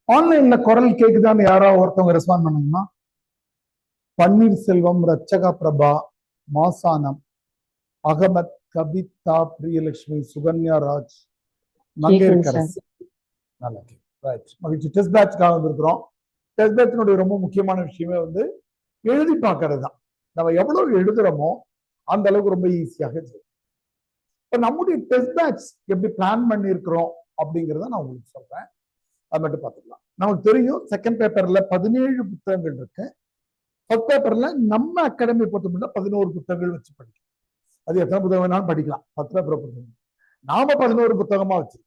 ஆன்லைன்ல குரல் கேக்குதான்னு யாராவது ஒருத்தவங்க ரெஸ்பாண்ட் பண்ணுங்கன்னா, பன்னீர்செல்வம், ரச்சகா பிரபா, மாசானம், அகமத், கபிதா, பிரியலட்சுமி, சுகன்யா ராஜ், மங்கையர்கரசி. நல்லா ரைட். மகிழ்ச்சி. டெஸ்ட் பேட்ச்க்காக வந்திருக்கிறோம். டெஸ்ட் பேட்சினுடைய ரொம்ப முக்கியமான விஷயமே வந்து எழுதி பார்க்கறது தான். நம்ம எவ்வளவு எழுதுறோமோ அந்த அளவுக்கு ரொம்ப ஈஸியாக செய்யும். இப்ப நம்முடைய டெஸ்ட் பேட்ச் எப்படி பிளான் பண்ணியிருக்கிறோம் அப்படிங்கிறத நான் உங்களுக்கு சொல்றேன். அது மட்டும் பார்த்துக்கலாம். நமக்கு தெரியும் செகண்ட் பேப்பர்ல 17 புத்தகங்கள் இருக்கு. ஃபர்ஸ்ட் பேப்பர்ல நம்ம அகாடமி பொறுத்த 11 புத்தகங்கள் வச்சு படிக்கலாம். அது எத்தனை புத்தகம் வேணாலும் படிக்கலாம். 10 பேப்பரை பொறுத்த நாம 11 புத்தகமா வச்சு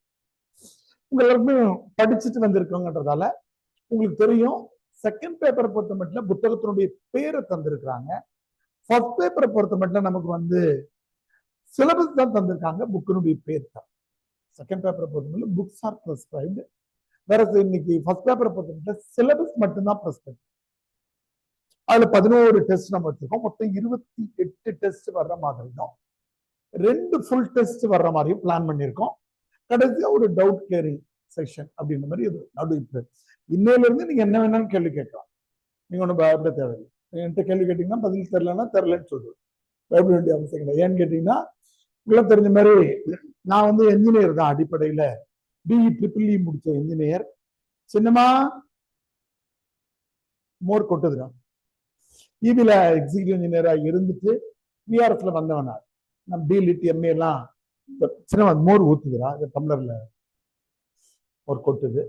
உங்க எல்லாருமே படிச்சுட்டு வந்திருக்கோங்கன்றதால உங்களுக்கு தெரியும். செகண்ட் பேப்பரை பொறுத்த மட்டும் புத்தகத்தினுடைய பேரை தந்திருக்கிறாங்க. ஃபர்ஸ்ட் பேப்பரை பொறுத்த மட்டும் நமக்கு வந்து சிலபஸ் தான் தந்திருக்காங்க, புக்கினுடைய பேர் தான். செகண்ட் பேப்பரை பொறுத்த மட்டும் புக்ஸ் ஆர் பிரிஸ்கிரைப்டு. வேற இன்னைக்கு ஃபர்ஸ்ட் பேப்பரை பொறுத்த மட்டும் சிலபஸ் மட்டும்தான் பிரிஸ்கிரைப். அதுல 11 டெஸ்ட் நம்ம வச்சிருக்கோம். மொத்தம் 28 டெஸ்ட் வர்ற மாதிரி தான். 2 ஃபுல் டெஸ்ட் வர்ற மாதிரியும் பிளான் பண்ணியிருக்கோம். கடைசியா ஒரு டவுட் கிளியரிங் செக்ஷன் அப்படின்ற மாதிரி இது நடு. இன்னையில இருந்து நீங்க என்ன வேணாலும் கேள்வி கேட்கலாம். நீங்க ஒன்றும் பயப்பட தேவையில்லை. என்கிட்ட கேள்வி கேட்டீங்கன்னா பதில் தெரியலன்னா தெரியலன்னு சொல்லுவேன். பயப்பட வேண்டிய அவசியம் கிடையாது. ஏன்னு கேட்டீங்கன்னா உங்களுக்கு தெரிஞ்ச மாதிரி நான் வந்து என்ஜினியர் தான். அடிப்படையில பிஇ ட்ரிபிள் இ முடிச்ச என்ஜினியர். சின்னமா மோர் கொட்டுதுதான். இபில எக்ஸிக்யூட்டிவ் இன்ஜினியரா இருந்துட்டு பிஆர்எஸ்ல வந்தவனா. நம்ம பிலிட் எம்ஏ எல்லாம் சின்ன மோர் ஊத்துதுடா டம்ளர்ல ஒரு கொட்டுது.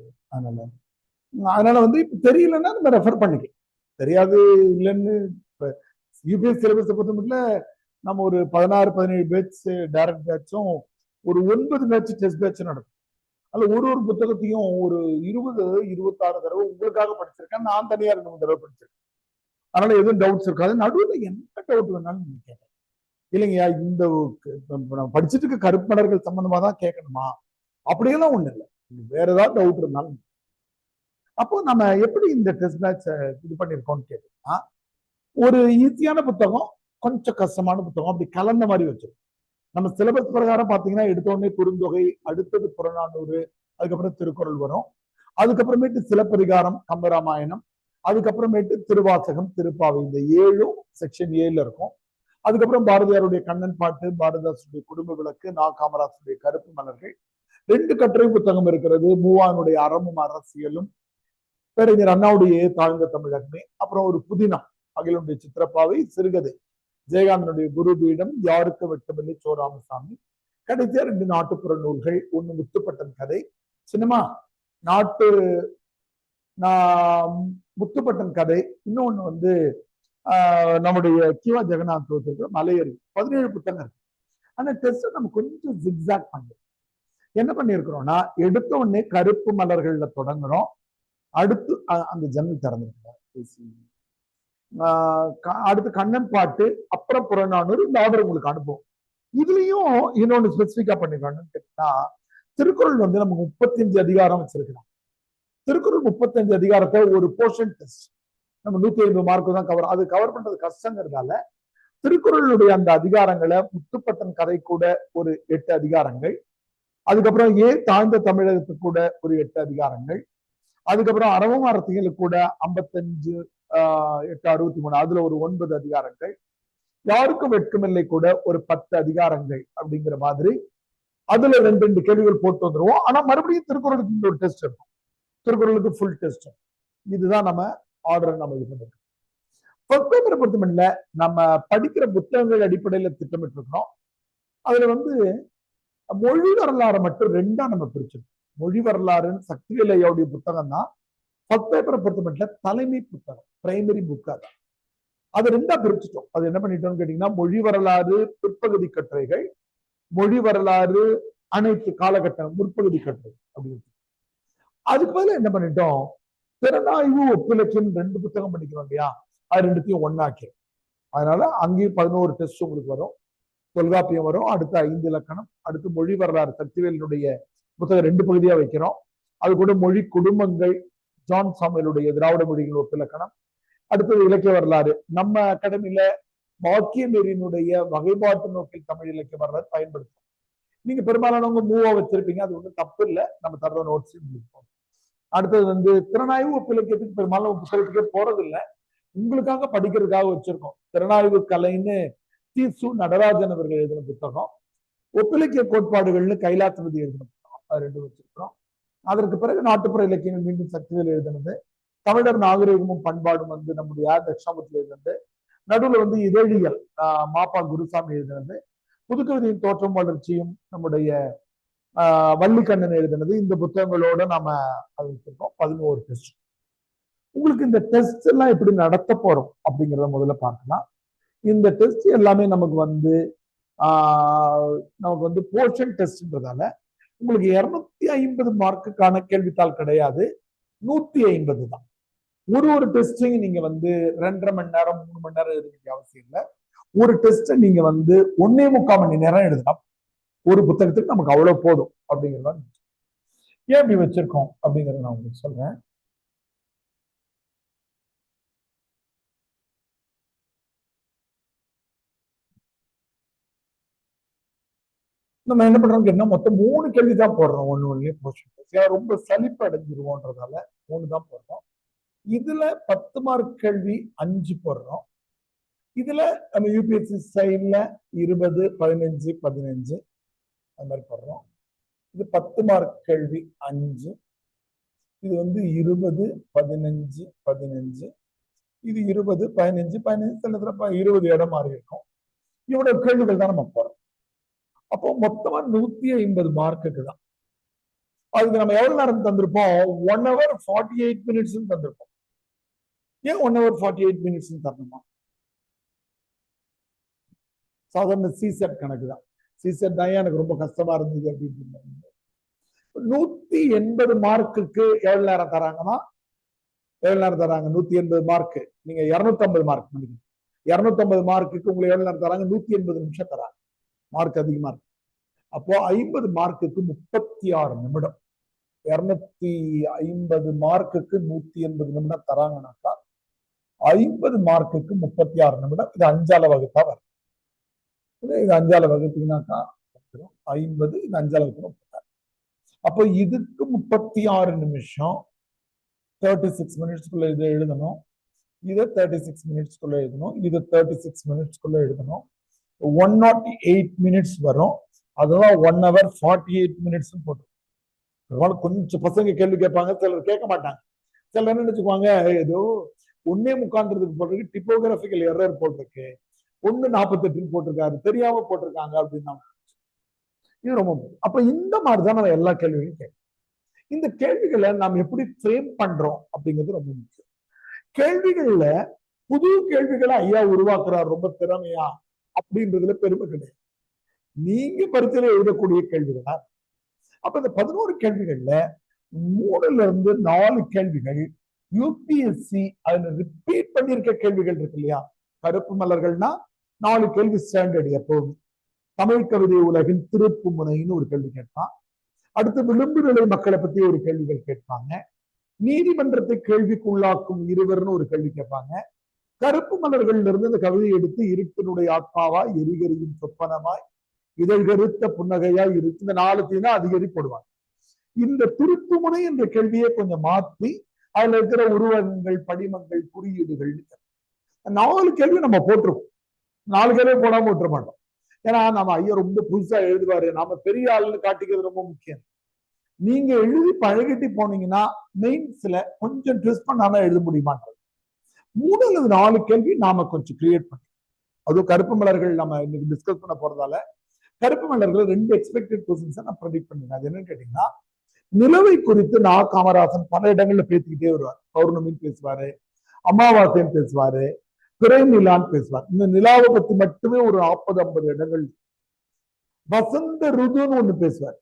அதனால வந்து இப்ப தெரியலன்னா நம்ம ரெஃபர் பண்ணிக்க. தெரியாது இல்லைன்னு யூபிஎஸ் சிலபஸ் பொறுத்த மட்டும் நம்ம ஒரு 16-17 பேட்ச் டைரக்ட் பேட்சும் ஒரு 9 பேட்ச் டெஸ்ட் பேட்சும் நடக்கும். அதுல ஒரு புத்தகத்தையும் ஒரு 20-26 தடவை உங்களுக்காக படிச்சிருக்கேன். நான் தனியா 2 தடவை படிச்சிருக்கேன். அதனால எதுவும் டவுட்ஸ் இருக்காது. நடுவில் என்ன டவுட் வேணாலும் நீங்க கேட்கலாம். இல்லைங்கய்யா இந்த படிச்சுட்டு இருக்க கருப்பணர்கள் சம்பந்தமா தான் கேட்கணுமா அப்படியெல்லாம் ஒண்ணு இல்லை. வேற ஏதாவது டவுட் இருந்தாலும். அப்போ நம்ம எப்படி இந்த டெஸ்ட் பேட்ச் இது பண்ணிருக்கோம்னு கேட்டீங்கன்னா, ஒரு ஈஸியான புத்தகம், கொஞ்சம் கஷ்டமான புத்தகம், அப்படி கலந்த மாதிரி வச்சிருக்கோம். நம்ம சிலபஸ் பிரகாரம் பாத்தீங்கன்னா எடுத்தோடனே குறுந்தொகை, அடுத்தது புறநானூறு, அதுக்கப்புறம் திருக்குறள் வரும். அதுக்கப்புறமேட்டு சிலப்பதிகாரம், கம்பராமாயணம், அதுக்கப்புறமேட்டு திருவாசகம், திருப்பாவை, இந்த 7 செக்ஷன் 7 இருக்கும். அதுக்கப்புறம் பாரதியாருடைய கண்ணன் பாட்டு, பாரதிதாசனுடைய குடும்ப விளக்கு, நா காமராஜனுடைய கருப்பு மலர்கள், 2 கட்டுரை புத்தகம் இருக்கிறது. மூவானுடைய அறமும் அரசியலும், பேரறிஞர் அண்ணாவுடைய தாழ்ந்த தமிழகமே, அப்புறம் ஒரு புதினம் அகிலனுடைய சித்திரப்பாவை, சிறுகதை ஜெயகாந்தனுடைய குருபீடம், யாருக்கு வெட்டமில்லை சோராமசாமி, கடைசியா 2 நாட்டுப்புற நூல்கள். ஒண்ணு முத்துப்பட்டன் கதை, சினிமா நாட்டு முத்துப்பட்டன் கதை, இன்னொன்னு வந்து நம்முடைய கிவா ஜெகநாத் இருக்கிற மலையறி. 17 புத்தகம். ஆனா டெஸ்ட் நம்ம கொஞ்சம் ஜிக்ஸாக் பண்ணி என்ன பண்ணிருக்கிறோம்னா, எடுத்த உடனே கருப்பு மலர்கள்ல தொடங்குறோம். அடுத்து அந்த ஜன்னல் திறந்துருக்காங்க. அடுத்து கண்ணன் பாட்டு, அப்புறம் புறநானூறு. இந்த ஆர்டர் உங்களுக்கு அனுப்புவோம். இதுலயும் இன்னொன்னு ஸ்பெசிபிக்கா பண்ணிக்கணும்னு கேட்டா, திருக்குறள் வந்து நமக்கு 35 அதிகாரம் வச்சிருக்கிறோம். திருக்குறள் 35 அதிகாரத்தை ஒரு போர்ஷன் டெஸ்ட் நம்ம 150 மார்க்கு தான் கவர். அது கவர் பண்றது கஷ்டங்கிறதால திருக்குறளுடைய அந்த அதிகாரங்களை, முத்துப்பட்டன் கதை கூட ஒரு 8 அதிகாரங்கள், அதுக்கப்புறம் தாழ்ந்த தமிழகத்துக்கு கூட ஒரு 8 அதிகாரங்கள், அதுக்கப்புறம் அறவும் அரசியலுக்கு கூட 55 8 63, அதுல ஒரு 9 அதிகாரங்கள், யாருக்கும் வெட்கமில்லை கூட ஒரு 10 அதிகாரங்கள் அப்படிங்கிற மாதிரி அதுல 2 கேள்விகள் போட்டு வந்துருவோம். ஆனா மறுபடியும் திருக்குறளுக்கு ஒரு டெஸ்ட் இருக்கும். திருக்குறளுக்கு ஃபுல் டெஸ்ட். இதுதான் நம்ம ஆர்டர் நம்ம இது பண்ணிருக்கோம். ஃபர்ஸ்ட் பேப்பரை பொறுத்தமட்டில் நம்ம படிக்கிற புத்தகங்கள் அடிப்படையில திட்டமிட்டு இருக்கிறோம். அதுல வந்து மொழி வரலாறு மட்டும் 2ஆ நம்ம பிரிச்சிருக்கோம். மொழி வரலாறுன்னு சக்திவேல் ஐயாவுடைய புத்தகம் தான் ஃபர்ஸ்ட் பேப்பரை பொறுத்தமட்டில் தலைமை புத்தகம், பிரைமரி புக்கா தான். அது 2ஆ பிரிச்சுட்டோம். அது என்ன பண்ணிட்டோம்னு கேட்டீங்கன்னா, மொழி வரலாறு பிற்பகுதி கட்டுரைகள், மொழி வரலாறு அனைத்து காலகட்டம் முற்பகுதி கட்டுரை அப்படின்னு. அதுக்கு பதில் என்ன பண்ணிட்டோம், திறனாய்வு ஒப்பிலக்கியம் 2 புத்தகம் படிக்கிறோம் இல்லையா, அது 2த்தையும் ஒன்னாக்கி. அதனால அங்கேயும் 11 டெஸ்ட் உங்களுக்கு வரும். தொல்காப்பியம் வரும், அடுத்து 5 இலக்கணம், அடுத்து மொழி வரலாறு சக்திவேலினுடைய புத்தகம் 2 பகுதியா வைக்கிறோம். அது கூட மொழி குடும்பங்கள், ஜான் சாமுவேலுடைய திராவிட மொழிகள் ஒப்பிலக்கணம், அடுத்தது இலக்கிய வரலாறு. நம்ம அகாடமியில வாக்கிய நெறியினுடைய வகைப்பாட்டு நோக்கில் தமிழ் இலக்கிய வரலாறு பயன்படுத்தும். நீங்க பெரும்பாலானவங்க மூவா வச்சிருப்பீங்க, அது ஒன்றும் தப்பு இல்லை. நம்ம தர நோட்ஸ் அடுத்தது வந்து திறனாய்வு ஒப்பிலக்கியத்துக்கு பெரும்பாலும் புத்தகத்துக்கே போறது இல்லை, உங்களுக்காக படிக்கிறதுக்காக வச்சிருக்கோம். திறனாய்வு கலைன்னு தி.சு. நடராஜன் அவர்கள் எழுதின புத்தகம், ஒப்பிலக்கிய கோட்பாடுகள்னு கைலாசபதி எழுதின புத்தகம், அது ரெண்டு வச்சிருக்கிறோம். அதற்கு பிறகு நாட்டுப்புற இலக்கியங்கள் மீண்டும் சக்திவேல் எழுதினது, தமிழர் நாகரிகமும் பண்பாடும் வந்து நம்முடைய தட்சிணாமூர்த்தி எழுதினது, நடுவில் வந்து இதழியல் மாப்பா குருசாமி எழுதினது, புதுக்கவிதையின் தோற்றம் வளர்ச்சியும் நம்முடைய வள்ளிக்கண்ணன் எழுதினது. இந்த புத்தகங்களோட நாம அது வச்சிருக்கோம். 11 டெஸ்ட். உங்களுக்கு இந்த டெஸ்ட் எல்லாம் எப்படி நடத்த போறோம் அப்படிங்கிறத முதல்ல பார்க்கலாம். இந்த டெஸ்ட் எல்லாமே நமக்கு வந்து போர்ஷன் டெஸ்ட்ன்றதால உங்களுக்கு 250 மார்க்குக்கான கேள்வித்தாள் கிடையாது, 150 தான். ஒரு டெஸ்டையும் நீங்க வந்து 2.5 மணி நேரம் 3 மணி நேரம் எழுத வேண்டிய அவசியம் இல்லை. ஒரு டெஸ்ட்டை நீங்க வந்து 1.25 மணி நேரம் எழுதலாம். ஒரு புத்தகத்துக்கு நமக்கு அவ்வளவு போதும் அப்படிங்கிறத ஏன் இப்படி வச்சிருக்கோம் அப்படிங்கறத நான் உங்களுக்கு சொல்றேன். நம்ம என்ன பண்றோம் கேட்டீங்கன்னா, மொத்தம் 3 கேள்வி தான் போடுறோம். ஒண்ணு போர்ஷன் ரொம்ப சலிப்பு அடைஞ்சிருவோன்றதால 3 தான் போடுறோம். இதுல 10 மார்க் கேள்வி 5 போடுறோம். இதுல நம்ம யூபிஎஸ்சி ஸ்டைல்ல 20, 15, 15 அது மாதிரி போடுறோம். இது 10 மார்க் கேள்வி 5, இது வந்து 20, 15, 15, இது 20, 15, 15, சில 20 இடம் மாறி இருக்கும். இவ்வளவு கேள்விகள் தான் நம்ம போறோம். அப்போ மொத்தமா 150 மார்க்குக்கு தான். அதுக்கு நம்ம எவ்வளவு நேரம் தந்திருப்போம்? 1 hour 48 minutes தந்திருப்போம். ஏன் 1 hour 48 minutes தரணுமா? சாதாரண சிசெட் கணக்கு தான். சிசெட் தான் எனக்கு ரொம்ப கஷ்டமா இருந்தது அப்படின்னு. 180 மார்க்குக்கு எவ்வளவு நேரம் தராங்கன்னா, எவ்வளவு நேரம் தராங்க? 180 மார்க். நீங்க 250 மார்க் பண்ணிக்கணும். 250 மார்க்குக்கு உங்களுக்கு எவ்வளவு நேரம் தராங்க? 180 நிமிஷம் தராங்க. மார்க் அதிகமா இருக்கு. அப்போ 50 மார்க்குக்கு 36 நிமிடம். 250 மார்க்குக்கு 180 நிமிடம் தராங்கன்னாக்கா 50 மார்க்குக்கு 36 நிமிடம். இது 5ஆல வகுத்தா வரும். இது 5ஆல வகுத்தீங்கன்னாக்கா 50, இது 5ஆல வகுத்தா 36. அப்போ இதுக்கு 36 நிமிஷம் 36 மினிட்ஸ்க்குள்ள இதை எழுதணும். இதை 36 மினிட்ஸ்க்குள்ள எழுதணும். இது 36 மினிட்ஸ்க்குள்ள எழுதணும். 108 மினிட்ஸ் வரும். அதுதான் 1 hour 48 minutes போட்டு. கொஞ்சம் பசங்க கேள்வி கேட்பாங்க, சிலர் கேட்க மாட்டாங்க. சிலர் என்ன நினைச்சுக்குவாங்க, ஏதோ 1.25 போட்டிருக்கு, டிப்போகிராபிக்கல் எரர் போட்டிருக்கு, 1.48 போட்டிருக்காரு, தெரியாம போட்டிருக்காங்க அப்படின்னா இது ரொம்ப. அப்ப இந்த மாதிரிதான் நம்ம எல்லா கேள்விகளையும் கேட்கணும். இந்த கேள்விகளை நாம் எப்படி ஃப்ரேம் பண்றோம் அப்படிங்கிறது ரொம்ப முக்கியம். கேள்விகள்ல புது கேள்விகளை ஐயா உருவாக்குறார் ரொம்ப திறமையா அப்படின்றதுல பெருமை கிடையாது. நீங்க பரீட்சையில எழுதக்கூடிய கேள்விகளா. அப்ப இந்த 11 கேள்விகள்ல 3ல இருந்து 4 கேள்விகள் யூபிஎஸ்சி அதுல ரிப்பீட் பண்ணிருக்க கேள்விகள் இருக்கு இல்லையா? கருப்பு மலர்கள்னா 4 கேள்வி ஸ்டாண்டர்ட். எப்போது தமிழ் கவிதை உலகின் திருப்பு முனைன்னு ஒரு கேள்வி கேட்பான். அடுத்து விளிம்பு நிலை மக்களை பத்தி ஒரு கேள்விகள் கேட்பாங்க. நீதிமன்றத்தை கேள்விக்கு உள்ளாக்கும் இருவர்னு ஒரு கேள்வி கேட்பாங்க. கருப்பு மலர்கள்ல இருந்து இந்த கவிதை எடுத்து இருட்டினுடைய ஆத்மாவாய் எரிகரியும் சொப்பனமாய் இதழ்கருத்த புன்னகையா இருக்கு, இந்த 4 தான் அதிகரி போடுவாங்க. இந்த திருப்புமுனை என்ற கேள்வியை கொஞ்சம் மாற்றி அதுல இருக்கிற உருவகங்கள், படிமங்கள், குறியீடுகள் 4 கேள்வி நம்ம போட்டிருக்கோம். 4 கேள்வி போடாம விட்டுற மாட்டோம். ஏன்னா நம்ம ஐயா ரொம்ப புதுசா எழுதுவாரு, நாம பெரிய ஆளுன்னு காட்டிக்கிறது ரொம்ப முக்கியம். நீங்க எழுதி பழகிட்டு போனீங்கன்னா மெயின்ஸ்ல கொஞ்சம் ட்விஸ்ட் பண்ணாம எழுத முடியுமான்றது. 3 அல்லது 4 கேள்வி நாம கொஞ்சம் கிரியேட் பண்ணி, அதுவும் கருப்பு மலர்கள் நம்ம இன்னைக்கு டிஸ்கஸ் பண்ண போறதால கருப்பு மலர்கள் 2 எக்ஸ்பெக்டட் கொஸ்டின்ஸ் நான் ப்ரெடிக்ட் பண்ணுங்க. அது என்னன்னு கேட்டீங்கன்னா, நிலவை குறித்து நான் காமராசன் பல இடங்கள்ல பேசிக்கிட்டே வருவார். பௌர்ணமின்னு பேசுவாரு, அமாவாசைன்னு பேசுவாரு, பிறை நிலான்னு பேசுவார். இந்த நிலாவை பத்தி மட்டுமே ஒரு 40-50 இடங்கள். வசந்த ருதுன்னு ஒண்ணு பேசுவார்.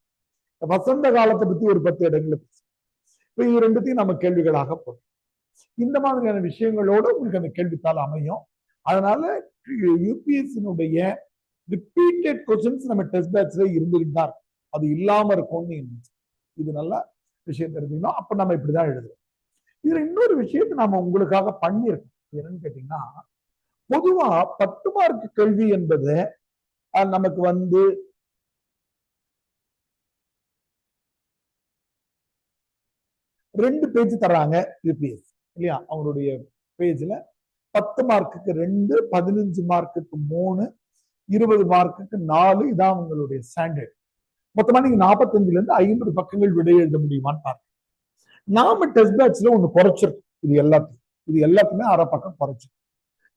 வசந்த காலத்தை பத்தி ஒரு 10 இடங்கள்ல பேசுவார். இப்ப இது 2த்தையும் நம்ம கேள்விகளாக போட்டோம். இந்த மாதிரியான விஷயங்களோட உங்களுக்கு அந்த கேள்வித்தாள் அமையும். அதனால யூபிஎஸ்சினுடைய ரிப்பீட்டட் கொஸ்டின்ஸ் நம்ம டெஸ்ட் பேட்ச்ல இருந்துகிட்டு தான், அது இல்லாம இருக்கும்னு இது நல்ல விஷயம் தெரிஞ்சுக்கணும். அப்ப நம்ம இப்படிதான் எழுதுறோம். இதுல இன்னொரு விஷயத்தை நாம உங்களுக்காக பண்ணியிருக்கோம். என்னன்னு கேட்டீங்கன்னா, பொதுவா 10 மார்க் கேள்வி என்பது நமக்கு வந்து 2 பேஜ் தர்றாங்க யூபிஎஸ் இல்லையா? அவங்களுடைய பேஜ்ல 10 மார்க்குக்கு 2, 15 மார்க்குக்கு 3, 20 மார்க்குக்கு 4 இதான் அவங்களுடைய ஸ்டாண்டர்ட். மொத்தமா நீங்க 45ல இருந்து 50 பக்கங்கள் விடை எழுத முடியுமான்னு பாருங்க. நாம டெஸ்ட் பேட்ச்ல ஒண்ணு குறைச்சிருக்கோம். இது எல்லாத்துக்குமே அரை பக்கம் குறைச்சிருக்கோம்.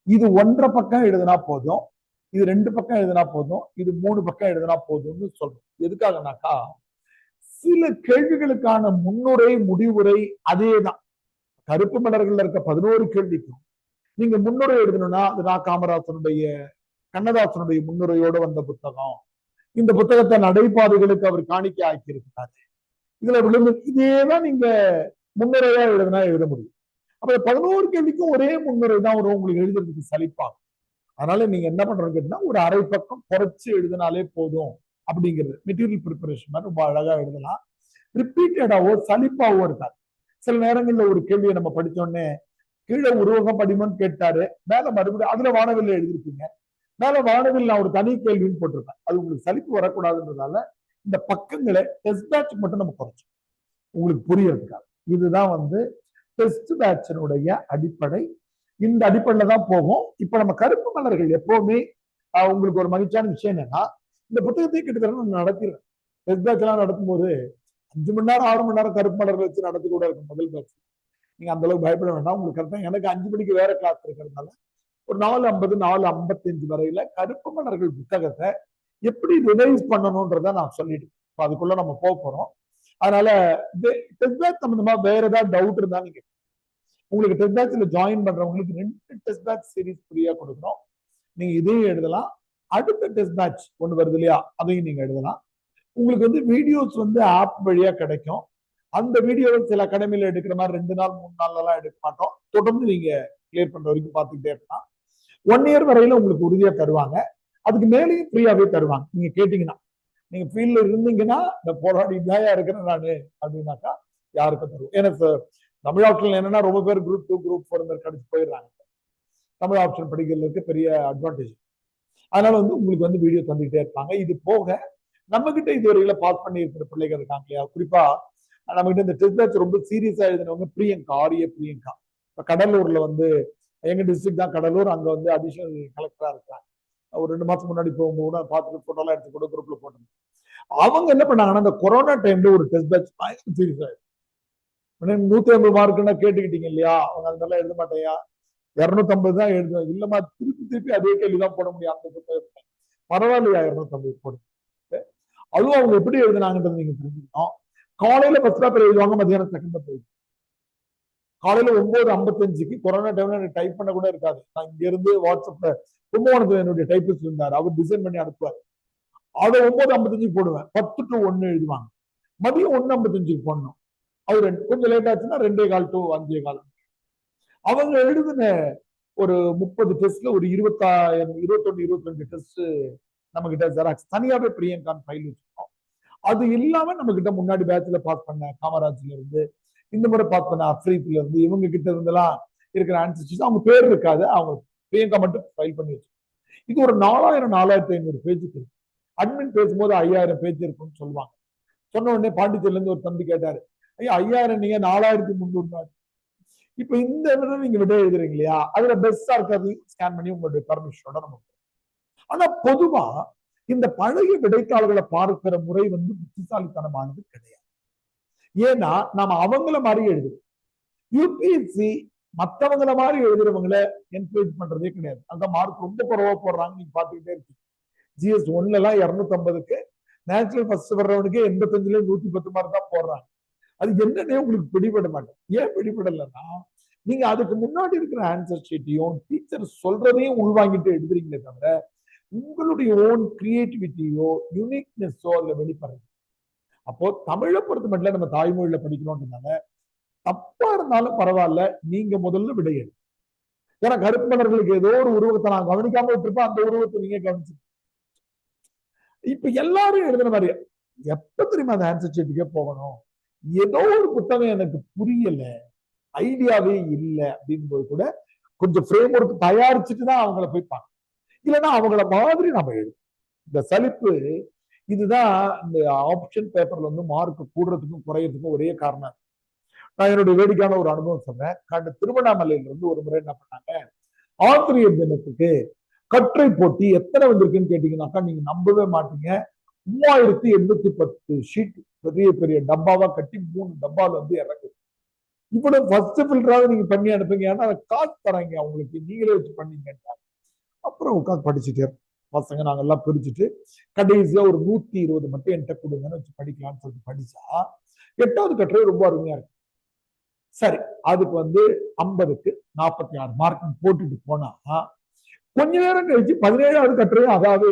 இது 1.5 பக்கம் எழுதினா போதும், இது 2 பக்கம் எழுதினா போதும், இது 3 பக்கம் எழுதினா போதும்னு சொல்றோம். எதுக்காகனாக்கா சில கேள்விகளுக்கான முன்னுரை முடிவுரை அதேதான். கருப்பு மலர்கள் இருக்க 11 கேள்விக்கும் நீங்க முன்னுரை எழுதணும்னா அது நான் காமராசனுடைய கண்ணதாசனுடைய முன்னுரையோட வந்த புத்தகம். இந்த புத்தகத்தை நடைபாதைகளுக்கு அவர் காணிக்கை ஆக்கி இருக்கிறாரு. இதுல விழுந்து இதேதான் நீங்க முன்னுரையா எழுதுனா எழுத முடியும். அப்ப 11 கேள்விக்கும் ஒரே முன்னுரை தான் வரும், உங்களுக்கு எழுதுறதுக்கு சலிப்பாகும். அதனால நீங்க என்ன பண்றோம்னு கேட்டீங்கன்னா ஒரு அரை பக்கம் குறைச்சு எழுதினாலே போதும் அப்படிங்கிறது. மெட்டீரியல் ப்ரிப்பரேஷன் மாதிரி ரொம்ப அழகா எழுதலாம். ரிப்பீட்டடாவோ சலிப்பாவோ இருக்காது. சில நேரங்கள்ல ஒரு கேள்வியை நம்ம படிச்சோடனே கீழே உருவகம் படிமன்னு கேட்டாரு, மேல மறுபடியும் அதுல வானவில் எழுதிருப்பீங்க, மேல வானவில் நான் ஒரு தனி கேள்வின்னு போட்டிருப்பேன். அது உங்களுக்கு சலிப்பு வரக்கூடாதுன்றதால இந்த பக்கங்களை டெஸ்ட் பேட்ச் மட்டும் நம்ம குறைச்சோம் உங்களுக்கு புரியறதுக்காக. இதுதான் டெஸ்ட் பேட்சினுடைய அடிப்படை. இந்த அடிப்படையில தான் போகும். இப்ப நம்ம கருப்பு மலர்கள் எப்பவுமே உங்களுக்கு ஒரு மகிழ்ச்சியான விஷயம் என்னன்னா, இந்த புத்தகத்தை கிட்டத்தட்ட நான் நடத்திடுறேன். டெஸ்ட் பேட்ச் எல்லாம் நடத்தும்போது 5 மணி நேரம் 6 மணி நேரம் கருப்பு மலர்கள் வச்சு நடத்தி கூட இருக்கும் முதல் பேட்ச். நீங்க அந்த அளவுக்கு பயப்பட வேண்டாம். உங்களுக்கு கரெக்டா எனக்கு 5 மணிக்கு வேற கிளாஸ் இருக்கிறதுனால ஒரு 4:50 4:55 வரையில கருப்பு மலர்கள் புத்தகத்தை எப்படி ரிவைஸ் பண்ணணும்ன்றத நான் சொல்லிடுவேன். அதுக்குள்ள நம்ம போறோம். அதனால டெஸ்ட் பேட்ச் சம்பந்தமா வேற ஏதாவது டவுட் இருந்தா நீங்க உங்களுக்கு டெஸ்ட் பேட்ச்ல ஜாயின் பண்றவங்களுக்கு 2 டெஸ்ட் பேட்ச் சீரீஸ் ஃப்ரீயா கொடுக்குறோம். நீங்க இதையும் எழுதலாம். அடுத்த டெஸ்ட் பேட்ச் ஒன்று வருது இல்லையா, அதையும் நீங்க எழுதலாம். உங்களுக்கு வீடியோஸ் ஆப் வழியா கிடைக்கும். அந்த வீடியோவை சில அகாடமியில எடுக்கிற மாதிரி 2 நாள் 3 நாள் எல்லாம் எடுக்க மாட்டோம். தொடர்ந்து நீங்க கிளியர் பண்ற வரைக்கும் பார்த்துக்கிட்டே இருக்கலாம். 1 இயர் வரையில உங்களுக்கு உறுதியா தருவாங்க. அதுக்கு மேலேயும் ஃப்ரீயாவே தருவாங்க. நீங்க கேட்டீங்கன்னா, நீங்க ஃபீல்ட்ல இருந்தீங்கன்னா இந்த போராடி தாயா இருக்கிறேன் நானு அப்படின்னாக்கா யாருக்கும் தருவோம். ஏன்னா தமிழ் ஆப்ஷன் என்னன்னா ரொம்ப பேர் குரூப் 2 குரூப் 4 கிடைச்சு போயிடுறாங்க. தமிழ் ஆப்ஷன் படிக்கிறதுக்கு பெரிய அட்வான்டேஜ். அதனால உங்களுக்கு வீடியோ தந்துகிட்டே இருப்பாங்க. இது போக நம்ம கிட்ட இதுவரையில பாஸ் பண்ணி இருக்கிற பிள்ளைகள் இருக்காங்க இல்லையா, குறிப்பா நம்ம கிட்ட இந்த டெஸ்ட் பேட்ச் ரொம்ப சீரியஸா எழுதினவங்க பிரியங்கா, ஆரிய பிரியங்கா. இப்ப கடலூர்ல எங்க டிஸ்ட்ரிக்ட் தான் கடலூர். அங்க அடிஷனல் கலெக்டரா இருக்காங்க. ஒரு 2 மாசம் முன்னாடி போகும்போது பார்த்துட்டு போட்டோலாம் எடுத்து கூட குரூப்ல போட்டோம். அவங்க என்ன பண்ணாங்கன்னா இந்த கொரோனா டைம்ல ஒரு டெஸ்ட் பேட்ச் பயங்கர சீரியஸா 150 மார்க்குன்னா கேட்டுக்கிட்டீங்க இல்லையா, அவங்க அதெல்லாம் எழுத மாட்டேயா, 250 தான் எழுதுவேன். இல்லம்மா திருப்பி அதே கேள்விதான் போட முடியும் அந்த புத்தகத்தை. பரவாயில்லையா 250 போடு. அதுவும் அவங்க எப்படி எழுதினாங்கன்றது நீங்க புரிஞ்சுக்கணும். காலையில ஃபர்ஸ்ட் பேப்பர் எழுதுவாங்க, மத்தியானம் செகண்ட் பேப்பர் எழுதுவாங்க. காலையில 9:55க்கு கொரோனா டைம்ல எனக்கு டைப் பண்ண கூட இருக்காது. நான் இங்க இருந்து வாட்ஸ்அப்ல கும்பகோணத்துல என்னுடைய டைப்பிஸ்ட் இருந்தாரு, அவர் டிசைன் பண்ணி அனுப்புவார். அதை 9:55 போடுவேன். 10 to 1 எழுதுவாங்க. மதியம் 1:55 போடணும். அது கொஞ்சம் லேட் ஆச்சுன்னா 2:15 to 5:15. அவங்க எழுதின ஒரு 30 டெஸ்ட்ல ஒரு 21 22 டெஸ்ட் நம்ம கிட்ட ஜெராக்ஸ் தனியாவே பிரியங்கான் ஃபைல் வச்சிருக்கோம். அது இல்லாம நம்ம கிட்ட முன்னாடி பேட்ச்ல பாஸ் பண்ண காமராஜ்ல இருந்து, இந்த முறை பாஸ் பண்ண அஃப்ரீத்ல இருந்து, இவங்க கிட்ட இருந்தெல்லாம் இருக்கிற ஆன்சர்ஸ் அவங்க பேர் இருக்காது, அவங்க பிரியங்கா மட்டும் ஃபைல் பண்ணி வச்சிருக்கோம். இது ஒரு 4000-4500 பேஜுக்கு இருக்கு. அட்மின் பேசும்போது 5000 பேஜ் இருக்கும்னு சொல்லுவாங்க. சொன்ன உடனே பாண்டிச்சேரியில இருந்து ஒரு தம்பி கேட்டாரு, ஐயா 5000 நீங்க 4300. இப்ப இந்த நீங்க விட எழுதுறீங்க இல்லையா, அதுல பெஸ்டா இருக்கிறதையும் ஸ்கேன் பண்ணி உங்களுடைய பர்மிஷனோட நம்ம. ஆனா பொதுவா இந்த பழைய விடைத்தாள்களை பார்க்கிற முறை புத்திசாலித்தனமானது கிடையாது. ஏன்னா நாம அவங்கள மாதிரி எழுதுறோம். யூபிஎஸ்சி மற்றவங்கள மாதிரி எழுதுறவங்களை என்கரேஜ் பண்றதே கிடையாது. அந்த மார்க் ரொம்ப குறைவா போடுறாங்க, நீங்க பாத்துக்கிட்டே இருக்கீங்க. ஜிஎஸ் 1 எல்லாம் 250க்கு, நேச்சுரல் ஃபர்ஸ்ட் வர்றவனுக்கு 85ல 110 மார்க் தான் போடுறாங்க. அது என்னன்னே உங்களுக்கு பிடிபட மாட்டேன். ஏன் பிடிபடலைன்னா நீங்க அதுக்கு முன்னாடி இருக்கிற ஆன்சர் ஷீட்டையும் டீச்சர் சொல்றதையும் உள்வாங்கிட்டு எழுதுறீங்களே தவிர உங்களுடைய ஓன் கிரியேட்டிவிட்டியோ யூனிக்னஸோ அதுல வெளிப்படுறது. அப்போ தமிழை பொறுத்த மட்டும் நம்ம தாய்மொழியில படிக்கணும்ன்றதுனால தப்பா இருந்தாலும் பரவாயில்ல, நீங்க முதல்ல விடையெடு. ஏன்னா கருப்பு மலர்களுக்கு ஏதோ ஒரு உருவத்தை நான் கவனிக்காம விட்டுருப்பேன், அந்த உருவத்தை நீங்க கவனிச்சு. இப்ப எல்லாரும் எழுதுன மாதிரி எப்ப தெரியுமா அந்த ஆன்சர் ஷீட்டுக்கே போகணும், ஏதோ ஒரு புத்தகம் எனக்கு புரியல, ஐடியாவே இல்லை அப்படின்போது கூட கொஞ்சம் ஃப்ரேம் ஒர்க் தயாரிச்சுட்டு தான் அவங்கள போய் பார்க்கணும். இல்லைன்னா அவங்கள மாதிரி நம்ம எழுதும். இந்த சலிப்பு இதுதான் இந்த ஆப்ஷன் பேப்பர்ல மார்க் கூடுறதுக்கும் குறையறதுக்கும் ஒரே காரணம். நான் என்னுடைய வேடிக்கையான ஒரு அனுபவம் சொன்னேன். திருவண்ணாமலையில இருந்து ஒரு முறை என்ன பண்ணாங்க, ஆசிரியர் தினத்துக்கு கட்டுரை போட்டி எத்தனை வந்திருக்குன்னு கேட்டீங்கன்னாக்கா நீங்க நம்பவே மாட்டீங்க. 3810 ஷீட் பெரிய பெரிய டப்பாவா கட்டி 3 டப்பால வந்து இறங்குது. இவ்வளவு ஃபர்ஸ்ட் ஃபில்டராவது நீங்க பண்ணி அனுப்புங்க, ஏன்னா காசு தராங்க அவங்களுக்கு, நீங்களே வச்சு பண்ணீங்க. அப்புறம் உட்காந்து படிச்சுட்டே பசங்க நாங்க எல்லாம் பிரிச்சுட்டு கடைசியா ஒரு 120 மட்டும் என்கிட்ட கொடுங்கன்னு வச்சு படிக்கலாம்னு சொல்லிட்டு படிச்சா 8வது கட்டுரை ரொம்ப அருமையா இருக்கு. சரி, அதுக்கு வந்து 50க்கு 46 மார்க் போட்டுட்டு போனா கொஞ்ச நேரம் கழிச்சு 17வது கட்டுரையும் அதாவது